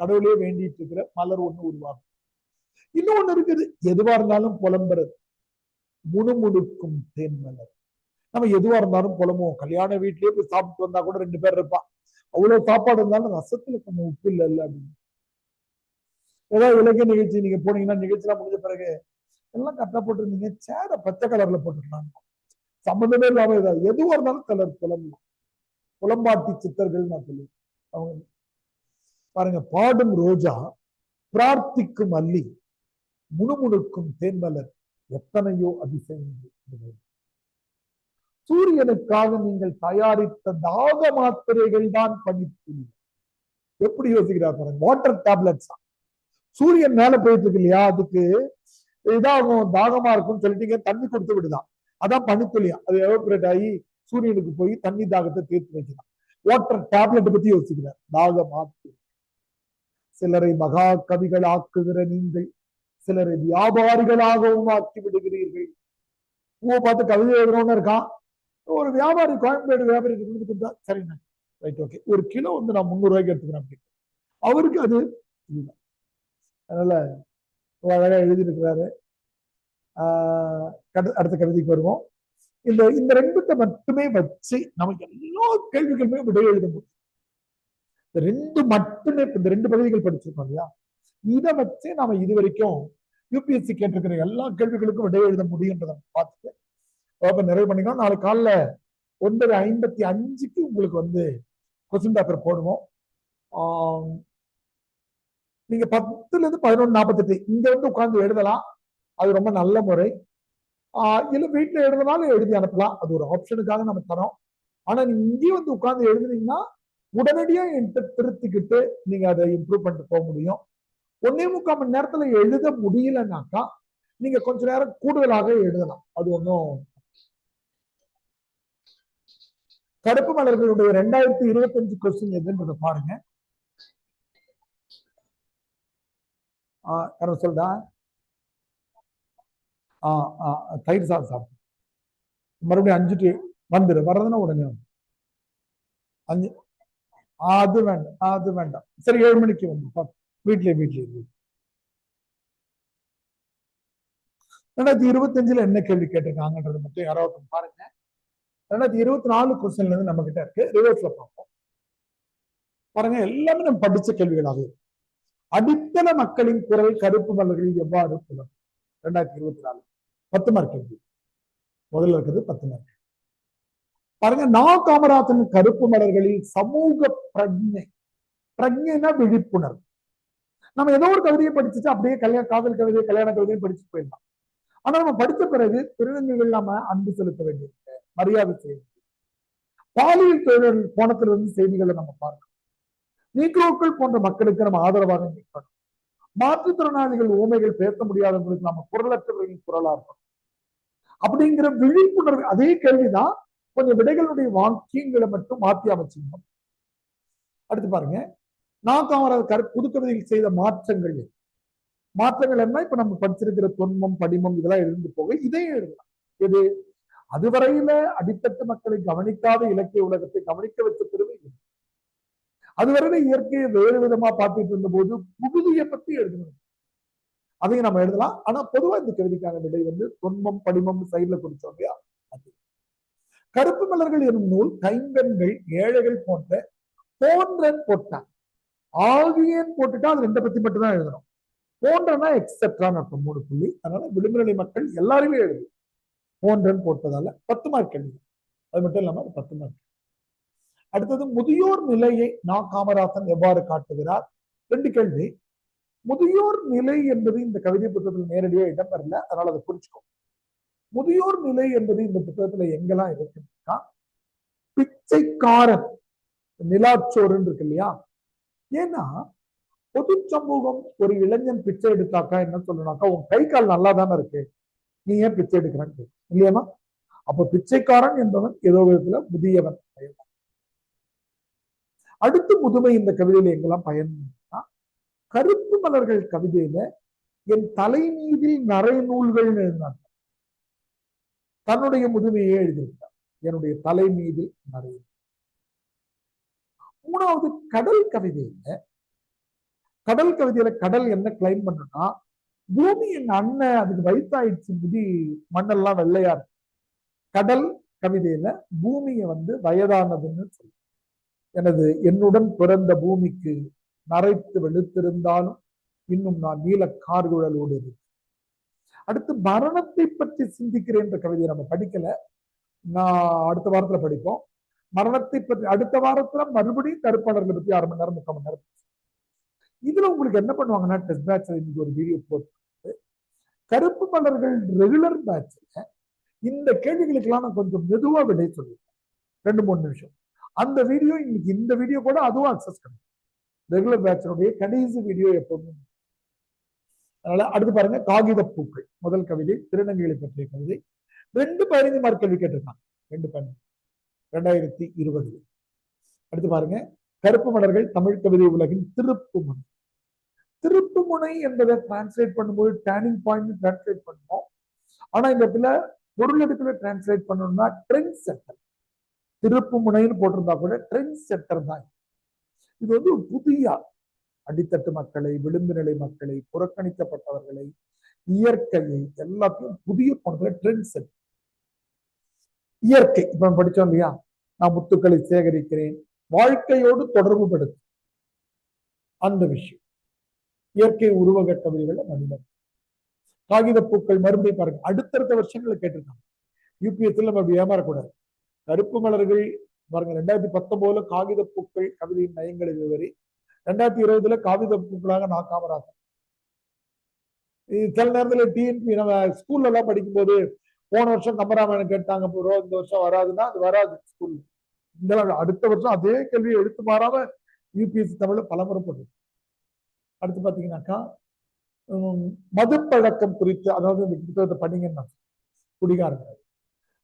கடவுளே வேண்டிட்டு இருக்கிற மலர் ஒண்ணு உருவாகும். இன்னொன்னு இருக்குது, எதுவா இருந்தாலும் புலம்புறது. முணுமுணுக்கும் தேன் மலர். நம்ம எதுவா இருந்தாலும் புலம்புவோம். கல்யாண வீட்லயே போய் சாப்பிட்டு வந்தா கூட 2 பேர் இருப்பான். அவ்வளவு சாப்பாடு இருந்தாலும் ரசத்துல கொஞ்சம் உப்பு இல்லை அப்படின்னு. ஏதாவது இலக்கிய நிகழ்ச்சி நீங்க போனீங்கன்னா, நிகழ்ச்சியெல்லாம் முடிஞ்ச பிறகு எல்லாம் கரெக்டா போட்டுருந்தீங்க, சேர பச்சை கலர்ல போட்டுக்கலாம். சம்பந்தமே இல்லாம ஏதாவது எதுவா இருந்தாலும் சிலர் புலம்புவோம். புலம்பாட்டி சித்தர்கள் நான் சொல்லுவேன். அவங்க பாருங்க, பாடும் ரோஜா, பிரார்த்திக்கும் அல்லி, முணுமுணுக்கும் தேன்மலர், எத்தனையோ அதிசயங்கள். சூரியனுக்காக நீங்கள் தயாரித்த தாக மாத்திரைகள் தான் பணித்துளி. எப்படி யோசிக்கிறார் பாருங்க. Water tablets. சூரியன் மேல போயிட்டு இருக்கு இல்லையா, அதுக்கு இதாகும், தாகமா இருக்கும்னு சொல்லிட்டு தண்ணி கொடுத்து விடுதான். அதான் பனித்துளியா. அது எவாபரேட் ஆகி சூரியனுக்கு போய் தண்ணி தாகத்தை தீர்த்து வைக்கிறான். வாட்டர் டேப்லெட் பத்தி யோசிக்கிறார். தாக மாத்திரை. சிலரை மகா கவிகள் ஆக்குகிற நீங்கள் சிலரை வியாபாரிகளாகவும் ஆக்கி விடுகிறீர்கள். பூவை பார்த்து கவிதை எழுதுறோன்னு இருக்கான். ஒரு வியாபாரி, கோயம்பேடு வியாபாரி கொடுத்தா சரிண்ணா, ரைட், ஓகே, ஒரு கிலோ நான் 300 ரூபாய்க்கு எடுத்துக்கிறேன் அப்படின்னு. அவருக்கு அது இதுதான். அதனால அழகா எழுதியிருக்கிறாரு. அடுத்த கவிதைக்கு வருவோம். இந்த 2 மட்டுமே வச்சு நமக்கு எல்லா கேள்விகளுமே விடை எழுத முடியும். இந்த 2 மட்டுமே, இந்த 2 பகுதிகள் படிச்சிருக்கோம் இல்லையா, இதை வச்சு நாம இது வரைக்கும் யூபிஎஸ்சி கேட்டிருக்கிற எல்லா கேள்விகளுக்கும் விடை எழுத முடியுன்றதை பார்த்துட்டு நிறைவு பண்ணிக்கலாம். நாளைக்கு காலைல 9:55 உங்களுக்கு கொஸ்டின் பேப்பர் போடுவோம். நீங்க 10ல இருந்து 11:48 இங்க உட்கார்ந்து எழுதலாம். அது ரொம்ப நல்ல முறை. இல்ல வீட்டுல எழுதினாலும் எழுதி அனுப்பலாம். அது ஒரு ஆப்ஷனுக்காக நம்ம தரோம். ஆனா நீங்க இங்கேயும் உட்கார்ந்து எழுதுனீங்கன்னா உடனடியா என்கிட்ட திருத்திக்கிட்டு நீங்க அதை இம்ப்ரூவ் பண்ணிட்டு போக முடியும். 1.25 மணி நேரத்துல எழுத முடியலன்னாக்கா நீங்க கொஞ்ச நேரம் கூடுதலாக எழுதலாம். அது ஒன்றும். கருப்பு மலர்களுடைய 2025 கொஸ்டின் எதுன்றத பாருங்க. சொல்றா தயிர் சாதம் சாப்பிட்டு மறுபடியும் 5 to வந்துரு வர்றதுன்னா உடனே 5. அது வேண்டாம், அது வேண்டாம். சரி 7 மணிக்கு வந்து வீட்லயே 2025 என்ன கேள்வி கேட்டிருக்காங்கன்றது மட்டும் யாராவது பாருங்க. 2024 கொஸ்டின்ல இருந்து நம்ம கிட்ட இருக்கு. ரிவர்ஸ்ல பார்ப்போம். பாருங்க, எல்லாமே நம்ம படிச்ச கேள்விகளாக. அடித்தள மக்களின் குரல் கருப்பு மலர்களில் எவ்வாறு புலம்? 2024 10 மார்க் கேள்வி. முதல்ல இருக்கிறது 10 மார்க். பாருங்க, காமராஜன் கருப்பு மலர்களில் சமூக பிரஜைனா விழிப்புணர்வு. நம்ம ஏதோ ஒரு கவிதையை படிச்சுட்டு அப்படியே காதல் கவிதை, கல்யாண கவிதையும் படிச்சு போயிடலாம். ஆனா நம்ம படித்த பிறகு திருநங்கைகள் நாம அன்பு செலுத்த வேண்டியிருக்கு, மரியாதை செய்ய வேண்டியது. பாலியல் தொழில் கோணத்திலிருந்து செய்திகளை நம்ம பார்க்கணும். நீக்ரோக்கள் போன்ற மக்களுக்கு நம்ம ஆதரவாக நிற்கணும். மாற்றுத்திறனாளிகள், ஊமைகள், பேச முடியாதவங்களுக்கு நம்ம குரலற்றவர்களின் குரலா இருக்கணும். அப்படிங்கிற விழிப்புணர்வு. அதே கேள்விதான், கொஞ்சம் விடைகளுடைய வாக்கியங்களை மட்டும் மாற்றி அமைச்சிருந்தோம். அடுத்து பாருங்க, காமராஜர் புதுக்கவிதையில் செய்த மாற்றங்கள் என்ன? இப்ப நம்ம படிச்சிருக்கிற தொன்மம், படிமம் இதெல்லாம் எழுந்து போக இதே எழுதலாம். எது? அதுவரையில அடித்தட்டு மக்களை கவனிக்காத இலக்கிய உலகத்தை கவனிக்க வச்ச பெருமை. அதுவரையில இயற்கையை வேறு விதமா பார்த்துட்டு இருந்த போது புகுதியை பத்தி எழுதணும். அதையும் நம்ம எழுதலாம். ஆனா பொதுவா இந்த கவிதைக்கான விடை வந்து தொன்மம், படிமம் சைட்ல குறிச்சோம் இல்லையா? கருப்பு மலர்கள் எனும் நூல் கைம்பெண்கள், ஏழைகள் போன்ற போட்டான். ஆகியன் போட்டுட்டா அது 2 பத்தி மட்டும் தான் எழுதணும். போன்றனா எக்ஸெட்ரான்னு அர்த்தம் 3 புள்ளி. அதனால விளிம்புநிலை மக்கள் எல்லாருமே எழுது. போன்றன் போட்டதால 10 மார்க் எழுது. அது மட்டும் இல்லாம 10 மார்க். அடுத்தது, முதியோர் நிலையை காமராசன் எவ்வாறு காட்டுகிறார்? 2 கேள்வி. முதியோர் நிலை என்பது இந்த கவிதை புத்தகத்தில் நேரடியாக இடம் பெறல, அதனால அதை குறிச்சுக்கோ. முதியோர் நிலை என்பது இந்த புத்தகத்துல எங்கெல்லாம் இருக்குன்னா, பிச்சைக்காரன், நிலாச்சோறுன்னு இருக்கு இல்லையா? ஏன்னா பொது சமூகம் ஒரு இளைஞன் பிச்சை எடுத்தாக்கா என்ன சொல்லணும்னாக்கா, உன் கை கால் நல்லா தானே இருக்கு, நீ ஏன் பிச்சை எடுக்கிறான்னு இல்லையா? அப்ப பிச்சைக்காரன் என்பவன் ஏதோ விதத்துல முதியவன். அடுத்து முதுமை இந்த கவிதையில எங்கெல்லாம் பயன்படுத்தினா, கருப்பு மலர்கள் கவிதையில என் தலை மீதில் நரை நூல்கள் எழுதினார். தன்னுடைய முதுமையே எழுதியிருக்கார், என்னுடைய தலை மீதில் நரை. 3வது கடல் கவிதையில கடல் என்ன கிளைம் பண்ணுனா, பூமி எங்க அண்ணன், அதுக்கு வயசாயிடுச்சு, முடி மண்ணெல்லாம் வெள்ளையா இருக்கு. கடல் கவிதையில பூமியை வந்து வயதானதுன்னு சொல்லு. என்னுடன் பிறந்த பூமிக்கு நரைத்து வெளுத்திருந்தாலும் இன்னும் நான் நீல கார்குழலோடு இருக்கு. அடுத்து மரணத்தை பற்றி சிந்திக்கிறேன் என்ற கவிதையை நம்ம படிக்கல, நான் அடுத்த வாரத்துல படிப்போம். மரணத்தை பற்றி அடுத்த வாரத்துல மறுபடியும் கருப்பாளர்களை பத்தி 1/2 மணி நேரம் 3/4 மணி நேரம். இதுல உங்களுக்கு என்ன பண்ணுவாங்கன்னா, டெஸ்ட் பேட்ச்ல இன்னைக்கு ஒரு வீடியோ போட்டு, கருப்பு மலர்கள் ரெகுலர் பேட்ச்ல இந்த கேள்விகளுக்கெல்லாம் நான் கொஞ்சம் மெதுவா விடை சொல்லியிருக்கேன், 2-3 நிமிஷம். அந்த வீடியோ இன்னைக்கு இந்த வீடியோ கூட அதுவும் அக்சஸ் கிடைக்கும். ரெகுலர் பேட்சனுடைய கடைசி வீடியோ எப்பவுமே. அதனால அடுத்து பாருங்க, காகித பூக்கள் முதல் கவிதை, திருநங்கைகளை பற்றிய கவிதை. 2 15 மார்க் கேள்வி கேட்டிருக்காங்க, 2 15 2020. அடுத்து பாருங்க, கருப்பு மலர்கள் தமிழ் கவிதை உலகின் திருப்புமுனை. திருப்புமுனை என்பதை டிரான்ஸ்லேட் பண்ணும்போது டர்னிங் பாயிண்ட் டிரான்ஸ்லேட் பண்ணுவோம். ஆனா இந்த இடத்துல பொருள் இடத்துல டிரான்ஸ்லேட் பண்ணணும்னா ட்ரெண்ட் செட்டர். திருப்பு முனைன்னு போட்டிருந்தா கூட ட்ரெண்ட் செட்டர் தான். இது வந்து புதிய அடித்தட்டு மக்களை, விளிம்பு நிலை மக்களை, புறக்கணிக்கப்பட்டவர்களை, இயற்கையை எல்லாத்தையும் புதிய போனதுல ட்ரெண்ட் செட். இயற்கை இப்ப படிச்சோம் இல்லையா, நான் முத்துக்களை சேகரிக்கிறேன், வாழ்க்கையோடு தொடர்பு படுத்து அந்த விஷயம். இயற்கை உருவக கவிதைகள் மனிதன். காகித பூக்கள் மறுபடியும் பாருங்க, அடுத்தடுத்த வருஷங்களை கேட்டிருக்காங்க. யூபிஎஸ்ல நம்ம அப்படி ஏமாறக்கூடாது. கருப்பு மலர்கள் பாருங்க, 2019 காகித பூக்கள் கவிதையின் நயங்களை விவரி, 2020 காகித பூக்களாக காமராஜர். சில நேரத்துல டிஎன்பி நம்ம ஸ்கூல்ல எல்லாம் படிக்கும்போது போன வருஷம் கம்பராமாயணம் கேட்டாங்க, இந்த வருஷம் வராதுன்னா அது வராது ஸ்கூல்ல. இந்த அடுத்த வருஷம் அதே கேள்வியை எடுத்து மாறாம யூபிஎஸ்சி தமிழ்ல பலமுறை போட்டு. அடுத்து பாத்தீங்கன்னாக்கா, மது பழக்கம் குறித்து, அதாவது இந்த புத்தகத்தை படிங்கன்னா குடிகாரங்க.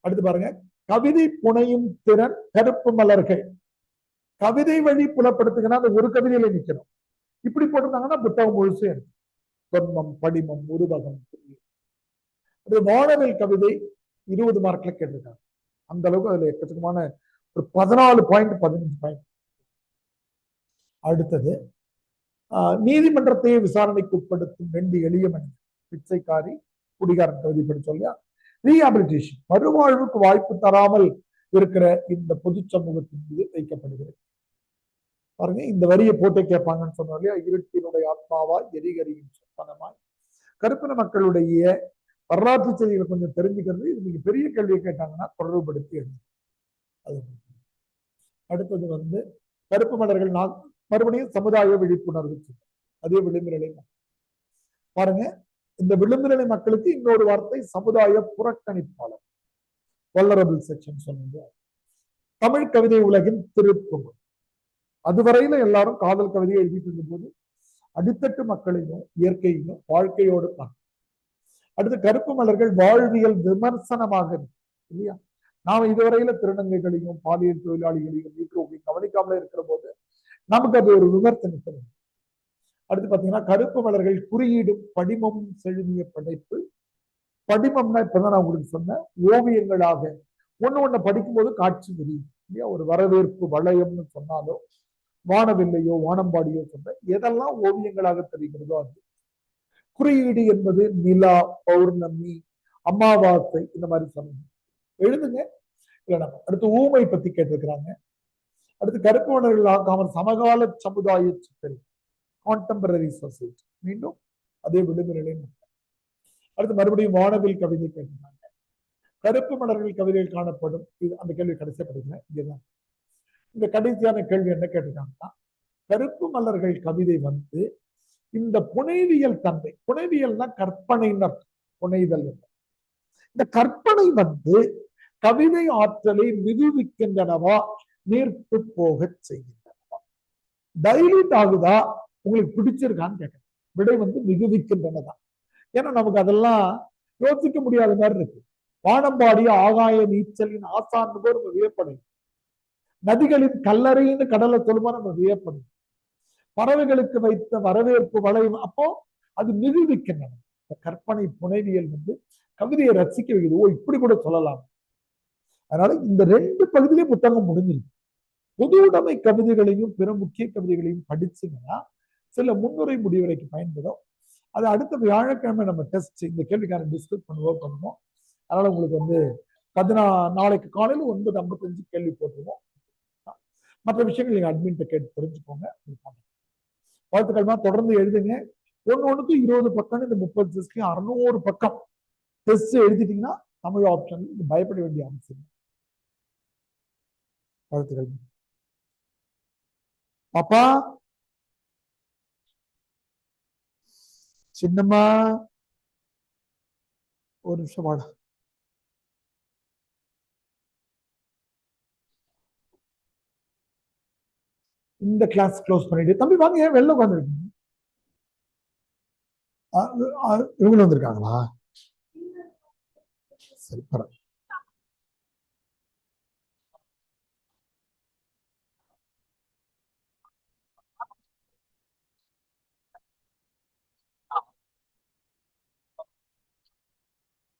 அடுத்து பாருங்க, கவிதை புனையும் திறன் கருப்பு மலர்கள். கவிதை வழி புலப்படுத்துங்கன்னா அந்த ஒரு கவிதையில நிக்கணும். இப்படி போட்டிருந்தாங்கன்னா புத்தகம் முழுசு இருக்கு. தொன்மம், படிமம், உருவகம். வானவில் கவிதை 20 மார்க்ல கேட்டிருக்காங்க. அந்த அளவுக்கு அதுல எக்கச்சக்கமான ஒரு 14 பாயிண்ட் 15 பாயிண்ட். அடுத்தது நீதிமன்றத்தையே விசாரணைக்கு உட்படுத்தும் 2 எளிய மனிதர், பிச்சைக்காரி, குடிகாரன் தகுதிப்படி சொல்லியா. ரீஹாபிலிட்டேஷன், மறுவாழ்வுக்கு வாய்ப்பு தராமல் இருக்கிற இந்த பொது சமூகத்தின் மீது வைக்கப்படுகிறது. பாருங்க, இந்த வரியை போட்டே கேட்பாங்கன்னு சொன்னோம் இல்லையா. இருட்டினுடைய ஆத்மாவா எரிகரியின் சொப்பனமாய். கருப்பின மக்களுடைய வரலாற்று செய்திகளை கொஞ்சம் தெரிஞ்சுக்கிறது. இது நீங்க பெரிய கேள்வியை கேட்டாங்கன்னா தொடர்புபடுத்தி எழுது. அது அடுத்தது கருப்பு மலர்கள் மறுபடியும் சமுதாய விழிப்புணர்வு. அதே விளிம்பு நிலை பாருங்க. இந்த விளிம்பு நிலை மக்களுக்கு இன்னொரு வார்த்தை சமுதாய புறக்கணிப்பாளர், வல்லரபிள் செக்ஷன் சொன்னது. தமிழ் கவிதை உலகின் திருப்பும். அதுவரையில எல்லாரும் காதல் கவிதையை எழுதிட்டு இருந்த போது அடித்தட்டு மக்களையும் இயற்கையையும் வாழ்க்கையோடு தான். அடுத்து கருப்பு மலர்கள் வாழ்வியல் விமர்சனமாக இருக்கு இல்லையா. நாம இதுவரையில திருநங்கைகளையும் பாலியல் தொழிலாளிகளையும் நீக்கிறவங்களையும் கவனிக்காமலே இருக்கிற போது நமக்கு அது ஒரு விமர்சனத்தை. அடுத்து பாத்தீங்கன்னா கருப்பு மலர்கள் குறியீடும் படிமமும் செழுமிய படைப்பு. படிமம்னா இப்பதான் நான் உங்களுக்கு சொன்ன ஓவியங்களாக ஒண்ணு படிக்கும்போது காட்சி புரியும் இல்லையா. ஒரு வரவேற்பு வளையம்னு சொன்னாலோ, வானவில்லையோ வானம்பாடியோ சொன்ன எதெல்லாம் ஓவியங்களாக தெரிகிறதோ அது. குறியீடு என்பது நிலா, பௌர்ணமி, அமாவாசை, இந்த மாதிரி சொல்லுங்க எழுதுங்க. இல்ல அடுத்து ஊமை பத்தி கேட்டிருக்கிறாங்க. அடுத்து கருப்பு மலர்கள் ஆகாமல் சமகால சமுதாய சித்தரி, கான்டெம்பரரி சொசைட்டி. மீண்டும் அதே விளிம்பு நிலை. அடுத்து மறுபடியும் வானவில் கவிதை கேட்டிருக்காங்க. கருப்பு மலர்கள் கவிதைகள் காணப்படும். இது அந்த கேள்வி கடைசியா படிக்கிறேன். இங்கதான் இந்த கடைசியான கேள்வி என்ன கேட்டிருக்காங்கன்னா, கருப்பு மலர்கள் கவிதை இந்த புனைவியல் தன்மை, புனைவியல்னா கற்பனைன்னு புனைதல். இந்த கற்பனை கவிதை ஆற்றலை மிகுவிக்கின்றனவா, நீர்த்து போக செய்கின்றனவா, டைலூட் ஆகுதா, உங்களுக்கு பிடிச்சிருக்கான்னு கேட்க. விடை மிகுவிக்கின்றனதான். ஏன்னா நமக்கு அதெல்லாம் யோசிக்க முடியாத மாதிரி இருக்கு. வானம்பாடிய ஆகாய நீச்சலின் ஆசான்னு போது நம்ம வியப்படும். நதிகளின் கல்லறைன்னு கடலை சொல்லுமா நம்ம வியப்படும். பறவைகளுக்கு வைத்த வரவேற்பு வளையும். அப்போ அது மிகுவிக்கின்றன. கற்பனை புனைவியல் கவிதையை ரசிக்க வைக்கிறது. ஓ, இப்படி கூட சொல்லலாம். அதனால இந்த 2 பகுதியிலே புத்தகம் முடிஞ்சிருக்கு. பொது உடைமை கவிதைகளையும் பிற முக்கிய கவிதைகளையும் படிச்சீங்கன்னா சில முன்னுரை முடிவுரைக்கு பயன்படும். அது அடுத்த வியாழக்கிழமை நம்ம டெஸ்ட் இந்த கேள்விக்கான டிஸ்கஸ் பண்ணுவோம். அதனால உங்களுக்கு நாளைக்கு காலையில் 9:55 கேள்வி போட்டுருவோம். மற்ற விஷயங்கள் நீங்க அட்மின்ட்ட கேட்டு தெரிஞ்சுக்கோங்க. வாழ்த்துக்கள்மா, தொடர்ந்து எழுதுங்க. ஒண்ணுக்கு 20 பக்கம், இந்த 30 டெஸ்ட்க்கு 600 பக்கம் டெஸ்ட் எழுதிட்டீங்கன்னா தமிழ் ஆப்ஷன் பயப்பட வேண்டிய அவசியம். வாழ்த்துக்கள் பாப்பா. சின்னம்மா ஒரு நிமிஷம் வாடா. இந்த கிளாஸ் க்ளோஸ் பண்ணிட்டு தம்பி வாங்க. ஏன் வெளில உட்காந்துருக்கீங்க? இவங்களும் வந்திருக்காங்களா? சரி, பரவாயில்ல.